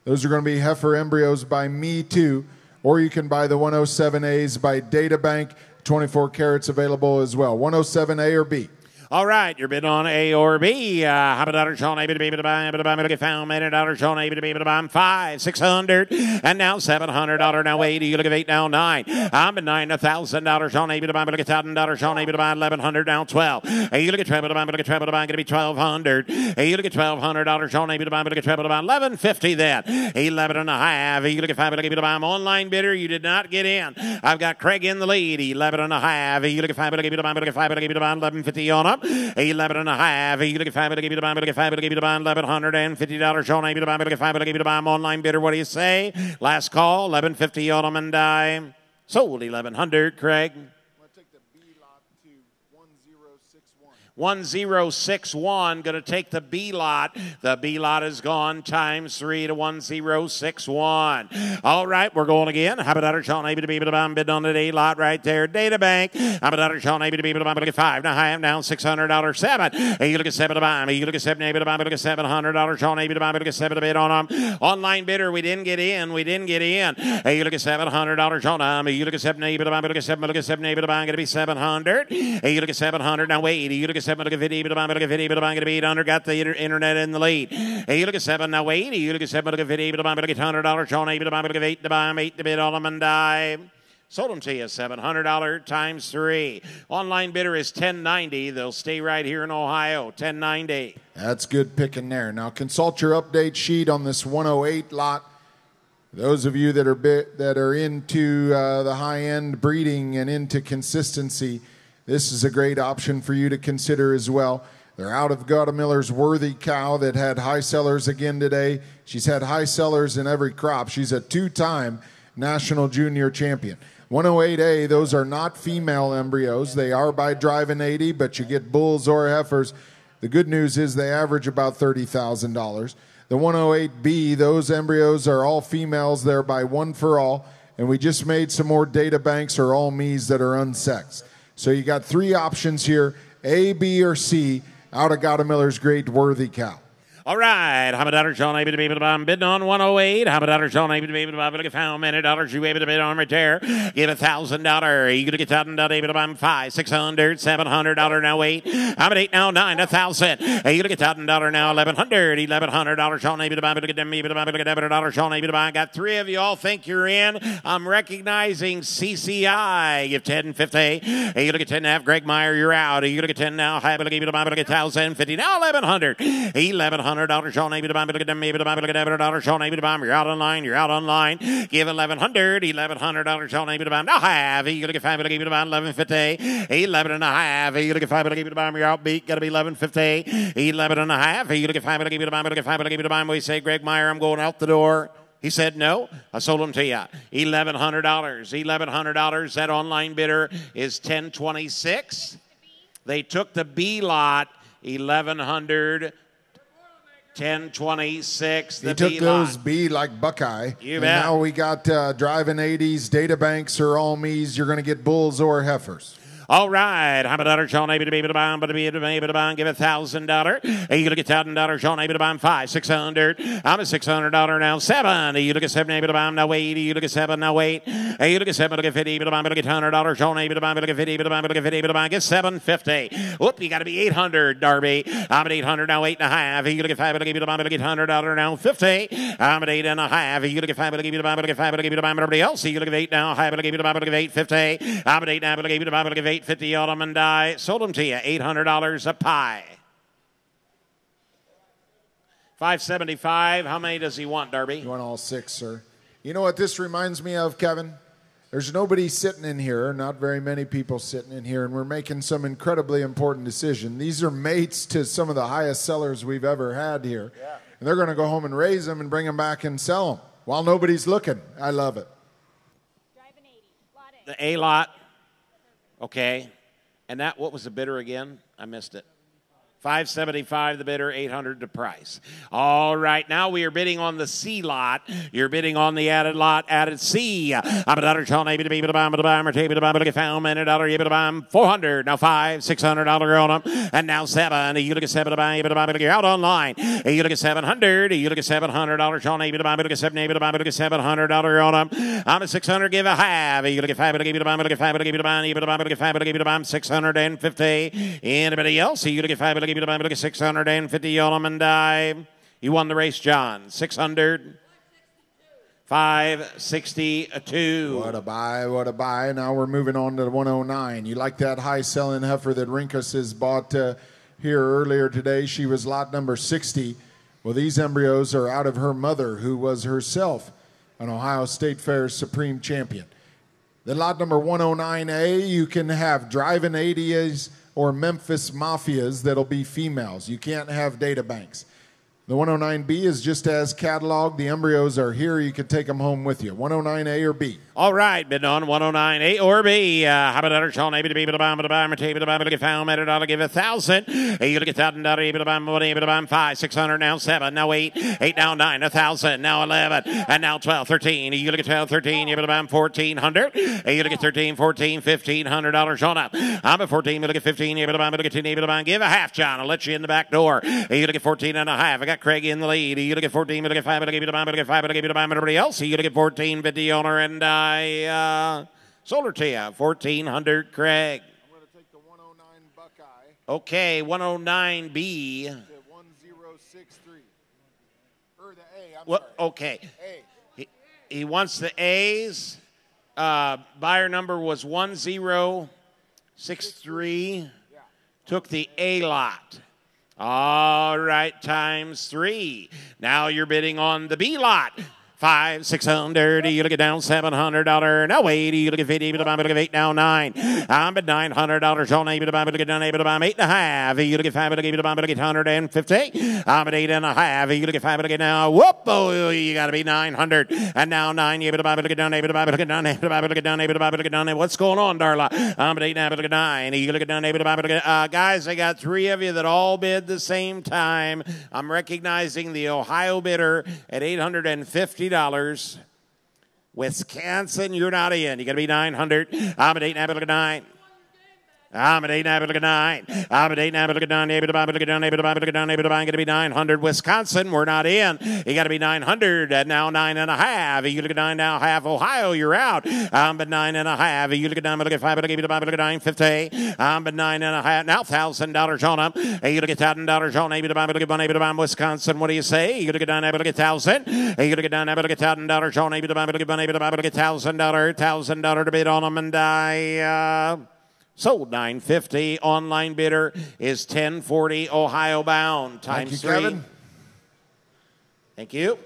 Those are going to be heifer embryos by Me Too. Or you can buy the 107As by Data Bank, 24 carats available as well. 107A or B? All right, you're bidding on A or B. How about dollar Sean A to buy? Get found minute dollar Sean A to buy 5, 600, and now $700. Now 80. You look at 8 now 9. I'm at $9,000. Sean A to buy. Look at $1,000. Sean A to buy 1,100 now 12. Hey, you look at treble to buy. Look at treble to buy. Going to be 1,200. Hey, you look at $1,200. Sean A to buy. Look at treble to buy 1,150 then. 11 and a half. Hey, you look at 5. Look at buy. I'm online bidder. You did not get in. I've got Craig in the lead. 11 and a half. Hey, you look at 5. Look at buy. Look at 5. Look at buy 1150 on up. 11 and a half. You look at 5. Look at buy. Look at 5. Look at buy $1,150. Sean A to buy. Look at 5. Look at buy. I'm online bidder. What do you say? Last call. 1150 on them and die. Sold 1,100. Craig. 1061. Going to take the B lot. The B lot is gone times 3 to 1061. All right, we're going again. How about Sean A to be bid on the A lot right there. Data bank. How about Sean A to be look at 5. Now I am down $600. 7. Hey, you look at 7 to buy. You look at 7 A to buy. Look at $700. Sean A to buy. Look at 7 to bid on them. Online bidder. We didn't get in. Hey, you look at $700. Sean A. You look at 7 A to buy. Look at 7. Look at 7 A to buy. Going to be 700. Hey, you look at 700. Now wait. You look at 7, look at 50, but I'm going to be under, got the internet in the lead. Hey, you look at 7, now wait. You look at 7, look at 50, but I'm going to get $100. Sean A, but I'm going to get 8 to buy them, 8 to bid on them and die. Sold them to you, $700 times 3. Online bidder is $10.90. They'll stay right here in Ohio, $10.90. That's good picking there. Now consult your update sheet on this 108 lot. Those of you that are into the high-end breeding and into consistency, this is a great option for you to consider as well. They're out of Gautamiller's Worthy Cow that had high sellers again today. She's had high sellers in every crop. She's a 2-time national junior champion. 108A, those are not female embryos. They are by driving 80, but you get bulls or heifers. The good news is they average about $30,000. The 108B, those embryos are all females. They're by one for all. And we just made some more data banks or all me's that are unsexed. So you got 3 options here, A, B, or C, out of Gautamiller's Great Worthy Cow. All right, how about Sean able to be able to buy? I'm bidding on 108. How about Sean able to be able to buy? Look at $1 million. You able to bid on right there? Give $1,000. You gonna get $1,000 able to buy 5, 600, $700 now. Wait, I'm at 8 now. 9, 1,000. Hey, you look at $1,000 now. $1,100. Sean able to buy. Look at them. Able to buy. Look at $1,000. Sean able to buy. I got 3 of you all think you're in. I'm recognizing CCI. Give 10, 50. Hey, you look at 10 and a half. Greg Meyer, you're out. You look at 10 now. Hi, but able to buy. Look at 1,050 now. 1,100. $1,100. Sean able to buy. Look at them. Able to buy. Look at $1,000. Sean able to buy. You're out online. You're out online. Give $1,100. $1,100. Sean able to buy. Now have. You look at 5. Able to buy. 1,150. 11 and a half. You look at 5. Able to buy. You're out beat. Got to be 1,150. 11 and a half. You look at 5. Able to buy. Look at 5. Able to buy. We say, Greg Meyer, I'm going out the door. He said no. I sold them to you. $1,100. $1,100. That online bidder is $1,026. They took the B lot. $1,100. $1,026. He took those B like Buckeye. You and bet. Now we got driving 80s, data banks or all me's. You're going to get bulls or heifers. All right. How about Sean able to be able to buy him, but to be able to buy him, give $1,000. Hey, you look at $1,000. Sean able to buy him 5, 600. I'm at $600 now. 7. You look at 7 able to buy him now. Wait. You look at 7 now. Wait. Hey, you look at 7. Look at 50 able to buy him. Look at $100. Sean able to buy him. Look at 50 able to buy him. Look at 50 able to buy him. Get $750. Whoop. You got to be 800. Darby. I'm at 800 now. 8 and a half. You look at 5. Look able to buy him. Look at $100 now. 50. I'm at 8 and a half. You look at 5. Look able to buy him. Look at 5. Look able to buy him. Everybody else. You look at 8 now. High. Look able to buy him. Look at 850. I'm at 8 now. Look able to buy him. Look at 850. All of them. I sold them to you, $800 a pie. $575. How many does he want, Darby? You want all 6, sir. You know what this reminds me of, Kevin? There's nobody sitting in here, not very many people sitting in here, and we're making some incredibly important decision. These are mates to some of the highest sellers we've ever had here. Yeah. And they're going to go home and raise them and bring them back and sell them while nobody's looking. I love it. Driving 80. Lot A. The A lot. Okay. And that, what was the bidder again? I missed it. $575 the bidder, $800 the price. All right, now we are bidding on the C lot. You're bidding on the added lot, added C. I'm a dollar, Sean, maybe to be, but I'm a bomb, or table, but I'm found, and a dollar, you, but I'm $400. Now $600 on them, and now $7. You look at $7, but I'm you're out online. You look at $700. You look at $700, Sean, maybe to buy, but look at $7, but I'm look at $700 on them. I'm at $600, give a half. You look at $5, but give it a bomb, look at $5, but give it a bomb, but I'm look at $5, but give it a bomb, $650. Anybody else? You look at $5, but give it a bomb, look at $650 on them, and you won the race, John. 600. 562. What a buy, what a buy. Now we're moving on to the 109. You like that high selling heifer that Rinkus has bought here earlier today? She was lot number 60. Well, these embryos are out of her mother, who was herself an Ohio State Fair Supreme Champion. The lot number 109A, you can have driving 80s or Memphis Mafias that'll be females. You can't have data banks. The 109B is just as cataloged. The embryos are here. You can take them home with you. 109A or B. All right, bid on 109A or B. How about that? Sean, able to be, but I'm a bomb, or table, but I'm going to get found, and I'll give $1,000. You look at $1,000, able to buy money, able to buy 5, 600, now 7, now 8, 8, now 9, 1,000, now 11, and now 12, 13. You look at 12, 13, able to buy 1,400. You look at 13, 14, $1,500 on up. I'm at 14, you look at 15, able to buy, look at 10, able to buy, give a half, John. I'll let you in the back door. You look at 14 and a half. I got Craig in the lead. You look at 14, you look at 5, but I give you the bomb, but I give 5, but I give you the bomb, everybody else. You look at 14, 50 owner, and I sold her to you. 1,400, Craig. I'm going to take the 109 Buckeye. Okay, 109B. To 1063. Or the A, I'm What? sorry. Okay. A. He wants the A's. Buyer number was 1063. Yeah. Took the A lot. All right, times 3. Now you're bidding on the B lot. 5, 600. You look at down $700. Now wait. You look at 50. But I'm at 8 now 9. I'm at $900. On A. But I'm at down 8. But I'm 8.5. You look at 5. But I'm at 150. I'm at 8.5. You look at 5. But now whoop! Oh, you got to be 900. And now 9. You but I'm at down 8. But I'm at down 8. But I'm at down 8. But I'm at down 8. What's going on, Darla? I'm at 8 now. But look at 9. You look at down 8. But I'm at guys. I got 3 of you that all bid the same time. I'm recognizing the Ohio bidder at $850. Wisconsin, you're not in. You got to be 900. I'm at 8 now, but look at 9. I'm at 8 now, but look at 9. I'm at 8 now, but look at 9. Look at down, look at down, I'm going to be 900. Wisconsin, we're not in. You got to be 900. And now 9.5. You look at 9 now, half. Ohio, you're out. I'm at 9.5. You look at 9, but look at 5, but I give you the look at 950. I'm at 9.5. Now $1,000 on them. You look at $1,000 on maybe the look at 1, Wisconsin. What do you say? You look at 9, but look at 1,000. You look at 9, but look at $1,000 on maybe the look at 1, look at $1,000 to bid on them, and I sold $950. Online bidder is $1040. Ohio bound. Times 3. Kevin. Thank you.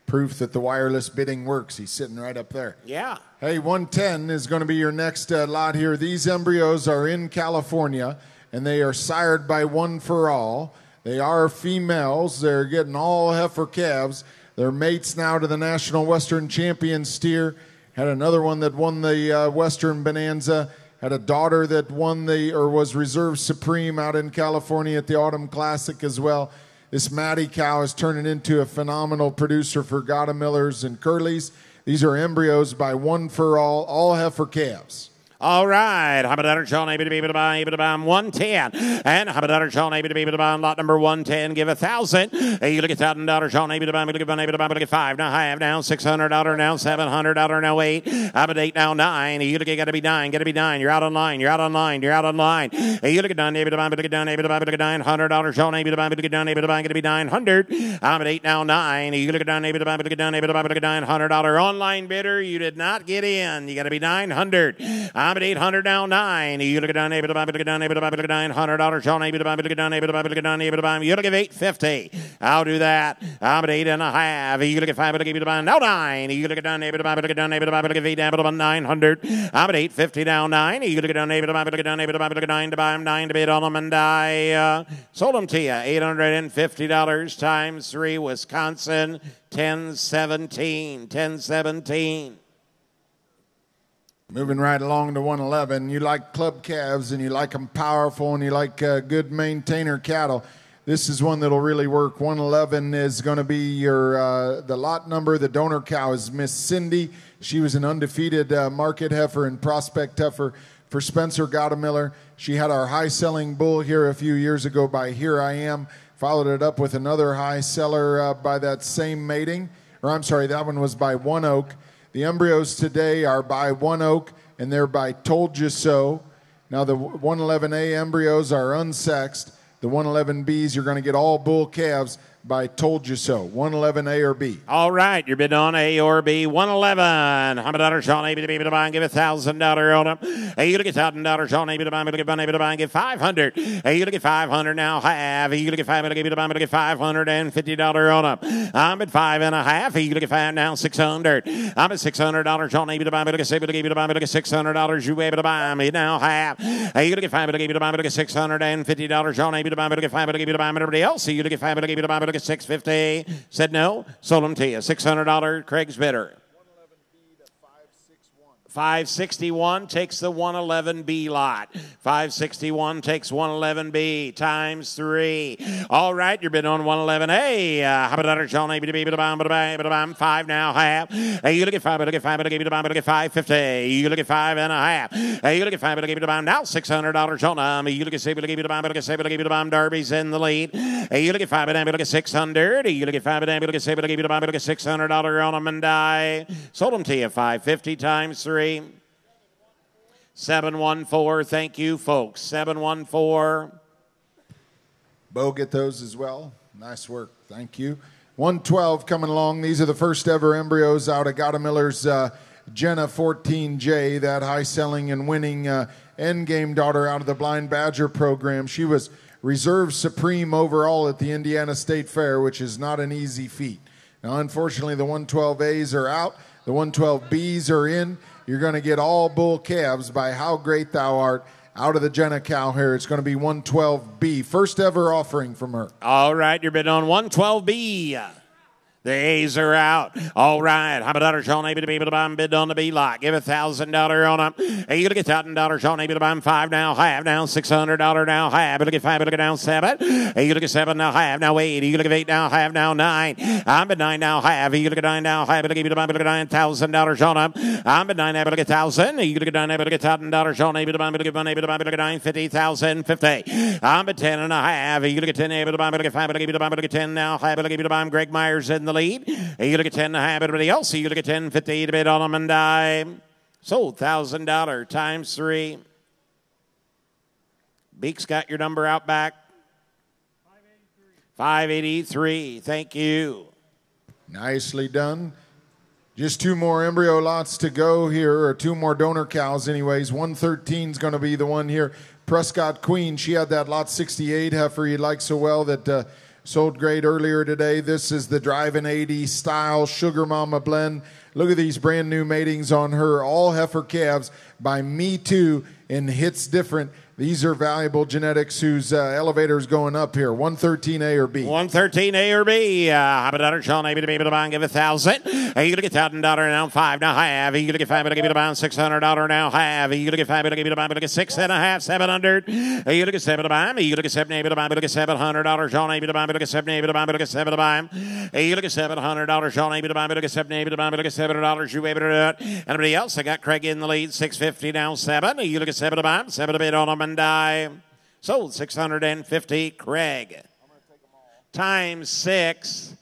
Proof that the wireless bidding works. He's sitting right up there. Yeah. Hey, 110 is going to be your next lot here. These embryos are in California, and they are sired by One for All. They are females. They're getting all heifer calves. They're mates now to the National Western Champion steer. Had another one that won the Western Bonanza. Had a daughter that won was reserved supreme out in California at the Autumn Classic as well. This Maddie cow is turning into a phenomenal producer for Gotta Millers and Curleys. These are embryos by One for all heifer calves. All right. Habadar Sean able to be able to buy 110. And Habadar Sean able to be able to buy lot number 110. Give $1,000. You look at $1,000 Sean able to buy look at 5. Now I have now $600 now $700 now 8. I'm at 8 now 9. You look at gotta be 9. You're out online. You're out online. You look at 9 able to buy look at down able to buy look at $900 Sean able to buy look at down able to buy gonna be 900. I'm at 8 now 9. You look at down able to buy look at down able to buy look at $900 online bidder. You did not get in. You gotta be 900. I'm at 800 now 9. You look at down able to buy look at down able to buy look at $900 Sean able to buy look at down able to buy look at down able to buy. You look at 850. I'll do that. I'm at 8.5. You look at 5 able to buy now 9. You look at down able to buy look at down able to buy look at 8 able to buy 900. I'm at 850 now 9. You look at down able to buy look at down able to buy look at 9 to buy 9 to bid on them, and I sold them to you. $850 times 3. Wisconsin 1017. Moving right along to 111. You like club calves and you like them powerful and you like good maintainer cattle. This is one that'll really work. 111 is going to be your the lot number. The donor cow is Miss Cindy. She was an undefeated market heifer and prospect heifer for Spencer Gottemiller. She had our high-selling bull here a few years ago by Here I Am. Followed it up with another high seller by that same mating. Or I'm sorry, that one was by One Oak. The embryos today are by One Oak, and they're by Told You So. Now, the 111A embryos are unsexed. The 111Bs, you're going to get all bull calves by Told You So. 111A or B. All right, you're bidding on A or B. 111. $100, Sean, A, B, to buy, give $1,000 on them. A, you look at $1,000, Sean, A, B, to buy, give $500. A, you look at $500 now, half. A, you look at $500, give $550 on them. I'm at $5.50. A, you look at $5 now, $600. I'm at $600, Sean, A, B, to buy, $600. You able to buy me now, half. A, you look at $500, give $650. Sean, A, B, to buy, $500, everybody else. A, you look at $500, give $500. $650. Said no. Sold them to you. $600. Craig's bidder. 561 takes the 111B lot. 561 takes 111B times 3. All right, you're bidding on 111A. How about that, Sean? $5 now, half. Hey, you look at 5, look at 5, look at 5, look at 550. You look at 5.5. Hey, you look at 5, look at now $600, Sean. You look at 7, look at 7, Darby's in the lead. Hey, you look at 5, look at 600. You look at 5, look at 7, look at $600 on them and die. Sold them to you. 550 times 3. 714. Thank you, folks. 714. Bo, get those as well. Nice work. Thank you. 112 coming along. These are the first ever embryos out of Gottemiller's Jenna 14J, that high-selling and winning endgame daughter out of the Blind Badger program. She was reserve supreme overall at the Indiana State Fair, which is not an easy feat. Now, unfortunately, the 112As are out. The 112Bs are in. You're going to get all bull calves by How Great Thou Art out of the Jenna cow here. It's going to be 112B. First ever offering from her. All right, you're bidding on 112B. The A's are out. All right. How about that, Sean? Able to be able to buy them. Bid on the B lot. Give $1,000 on them. Hey, you look at $1,000, Sean. Able to buy them. 5 now, half now, $600 now, half. You look at 5. You look at down 7. Hey, you look at 7 now, half now, 8. You look at 8 now, half now, 9. I'm at 9 now, half. You look at 9 now, half. You look at $9,000 on them. I'm at 9. Able to get 1,000. You look at 9. Able to get $1,000. Sean. Able to buy. Able to get 950,000. 50. I'm at 10 and a half. You look at 10. Able to buy. Able to get 5. Able to buy. Able to get 10 now, half. Able to buy. Greg Myers in the lead. You look at 10 and a half, everybody else. You look at 10.50 to bid on them and die. Sold $1,000 times 3. Beek's got your number out back. 583. Thank you. Nicely done. Just 2 more embryo lots to go here, or 2 more donor cows anyways. 113 is going to be the one here. Prescott Queen, she had that lot 68 heifer you like so well that sold great earlier today. This is the Driving 80 style Sugar Mama blend. Look at these brand new matings on her. All heifer calves by Me Too and Hits Different. These are valuable genetics whose elevator's going up here. 113A or B. 113A or B. How about that, Sean? Able to be able to buy and give $1,000. Hey, you look at $1,000 now, 5 now, half. You look at 5, but give you to buy $600 now, half. You look at 5, but give you to buy, but look at 6.5, 700. Hey, you look at 7 to buy. You look at 7 able to buy, but look at $700. Sean, able to buy, but look at 7 able to buy, but look at 7 to buy. Hey, you look at $700. Sean, able to buy, but look at 7 able to buy, but look at $700. You able to do it. Anybody else? I got Craig in the lead. 650 now, 7. You look at 7 to buy, 7 to bid on them and die. Sold 650. Craig. Times 6.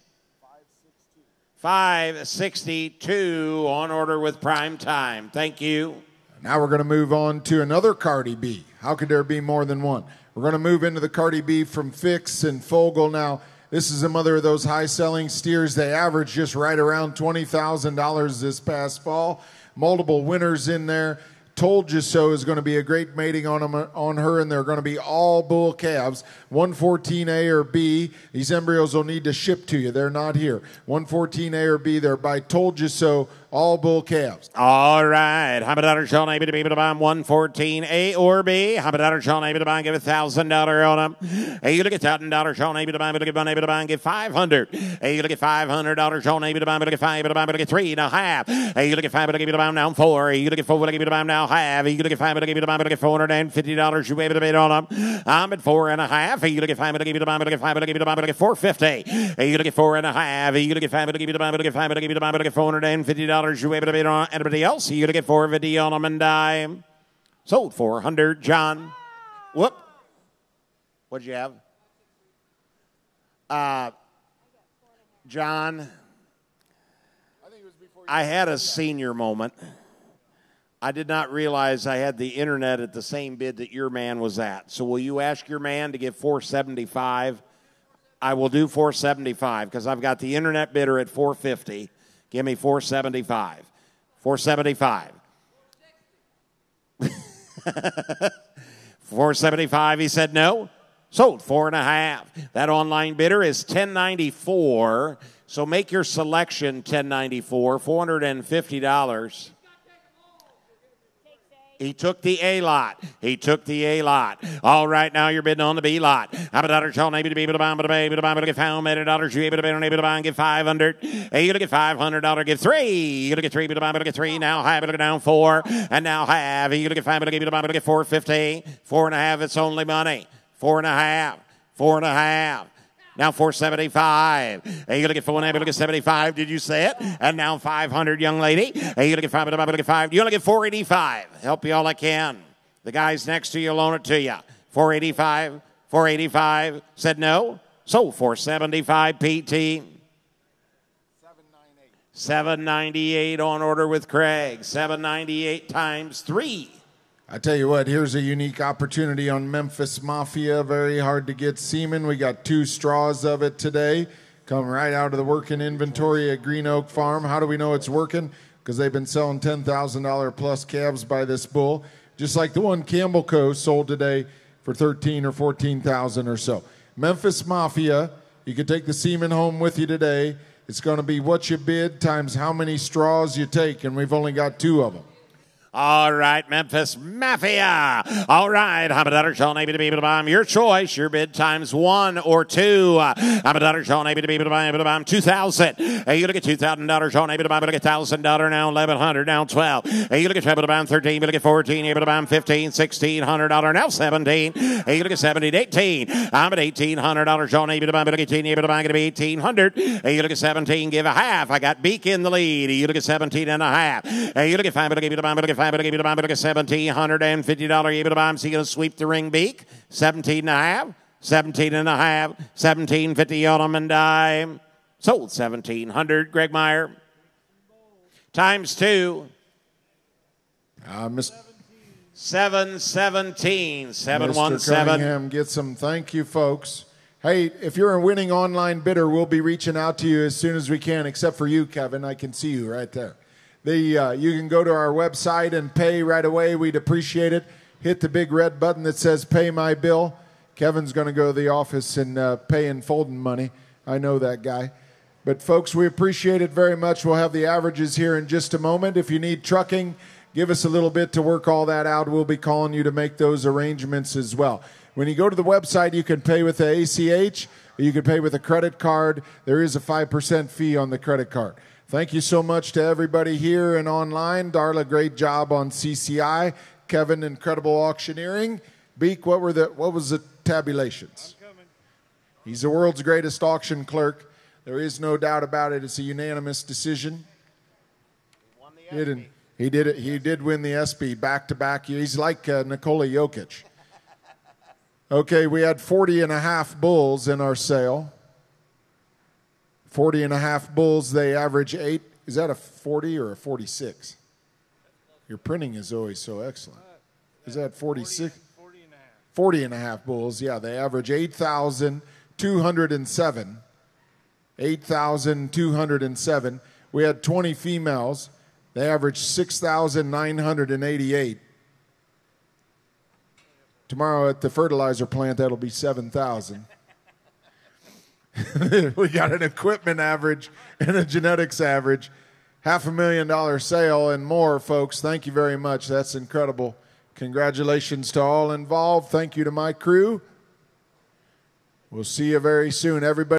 562 on order with prime time. Thank you. Now we're going to move on to another Cardi B. How could there be more than one? We're going to move into the Cardi B from Fix and Fogel. Now, this is a mother of those high-selling steers. They average just right around $20,000 this past fall. Multiple winners in there. Told You So is going to be a great mating on her, and they're going to be all bull calves. 114A or B. These embryos will need to ship to you. They're not here. 114A or B. They're by Told You So all bull calves. All right. How about dollar shall able to be able to buy 114 A or B? How about dollar shall able to buy and give $1,000 on them? Hey, you look at $1,000 shall able to buy, but able to buy and give $500. Hey, you look at $500 shall able to buy, but look at 5, but look at 3.5. Hey, you look at 5, but able to buy now 4. Hey, you look at 4, but able to buy now half. Hey, you look at 5, but able to buy, but look at $450 you able to bid on them. I'm at 4.5. Hey, you look at 5, but able to buy, but look at 5, but able to buy, but look at 450. Hey, you look at 4.5. Hey, you look at 5, but able to buy, but look at 5, but able to buy, but look at $450 you able to bid on. Anybody else? You to get 450 on them and dime. Sold 400. John. Whoop. What'd you have? John. I had a senior moment. I did not realize I had the internet at the same bid that your man was at. So will you ask your man to give 475? I will do 475 because I've got the internet bidder at 450. Give me 475. 475. 475, he said no. Sold 4.5. That online bidder is 1094. So make your selection 1094, $450. He took the A lot. He took the A lot. All right, now you're bidding on the B lot. How about dollar shall able to be able to buy, but able to buy, but get found, $100. You able to bid on able to buy and get 500. Hey, you look at $500, give 3. You look at 3, but to buy, but get 3. Now high, but look down 4, and now half. You look at 5, but able to buy, but get 450. 4.5. It's only money. 4.5. 4.5. Now 475. Hey, you look at 4.5, look at 75. Did you say it? And now 500, young lady. Hey, you look at 5, look at 5. You look at 485. Help you all I can. The guys next to you loan it to you. 485. 485. Said no. So 475 PT. 798 on order with Craig. 798 times 3. I tell you what, here's a unique opportunity on Memphis Mafia. Very hard to get semen. We got 2 straws of it today. Come right out of the working inventory at Green Oak Farm. How do we know it's working? Because they've been selling $10,000 plus calves by this bull. Just like the one Campbell Co. sold today for $13,000 or $14,000 or so. Memphis Mafia, you can take the semen home with you today. It's going to be what you bid times how many straws you take, and we've only got 2 of them. All right, Memphis Mafia. All right, how about dollar shall able to be able to buy them? Your choice. Your bid times 1 or 2. How about dollar shall able to be able to buy them? 2,000. Hey, you look at $2,000 shall able to buy them. Look at $1,000 now, 1,100 now, 12. Hey, you look at able to buy them 13. You look at 14. Able to buy them 15, $1,600 now, 17. Hey, you look at 17, 18. I'm at $1,800 shall able to buy them. Look at 18. Able to buy going to be 1,800. Hey, you look at 17. Give a half. I got Beak in the lead. You look at 17 and a half. Hey, you look at 5. Able to buy. Look at 5, but able to buy, but look at $1,750 able to buy. So you're going to sweep the ring, Beak. 17 and a half, 17 and a half, 1750 on them and dime. Sold 1,700. Greg Meyer. Times 2. 717. 717. Mr. Cunningham gets some. Thank you, folks. Hey, if you're a winning online bidder, we'll be reaching out to you as soon as we can, except for you, Kevin. I can see you right there. You can go to our website and pay right away. We'd appreciate it. Hit the big red button that says pay my bill. Kevin's going to go to the office and pay in folding money. I know that guy. But, folks, we appreciate it very much. We'll have the averages here in just a moment. If you need trucking, give us a little bit to work all that out. We'll be calling you to make those arrangements as well. When you go to the website, you can pay with the ACH or you can pay with a credit card. There is a 5% fee on the credit card. Thank you so much to everybody here and online. Darla, great job on CCI. Kevin, incredible auctioneering. Beak, what was the tabulations? I'm coming. He's the world's greatest auction clerk. There is no doubt about it. It's a unanimous decision. He won the ESPY. He did it. He did win the ESPY back-to-back. He's like Nikola Jokic. Okay, we had 40 and a half bulls in our sale. 40 and a half bulls, they average 8. Is that a 40 or a 46? Your printing is always so excellent. Is that 46? 40 and a half. 40 and a half bulls, yeah. They average 8,207. 8,207. We had 20 females. They average 6,988. Tomorrow at the fertilizer plant, that'll be 7,000. We got an equipment average and a genetics average. $500,000 sale and more, folks. Thank you very much. That's incredible. Congratulations to all involved. Thank you to my crew. We'll see you very soon, everybody.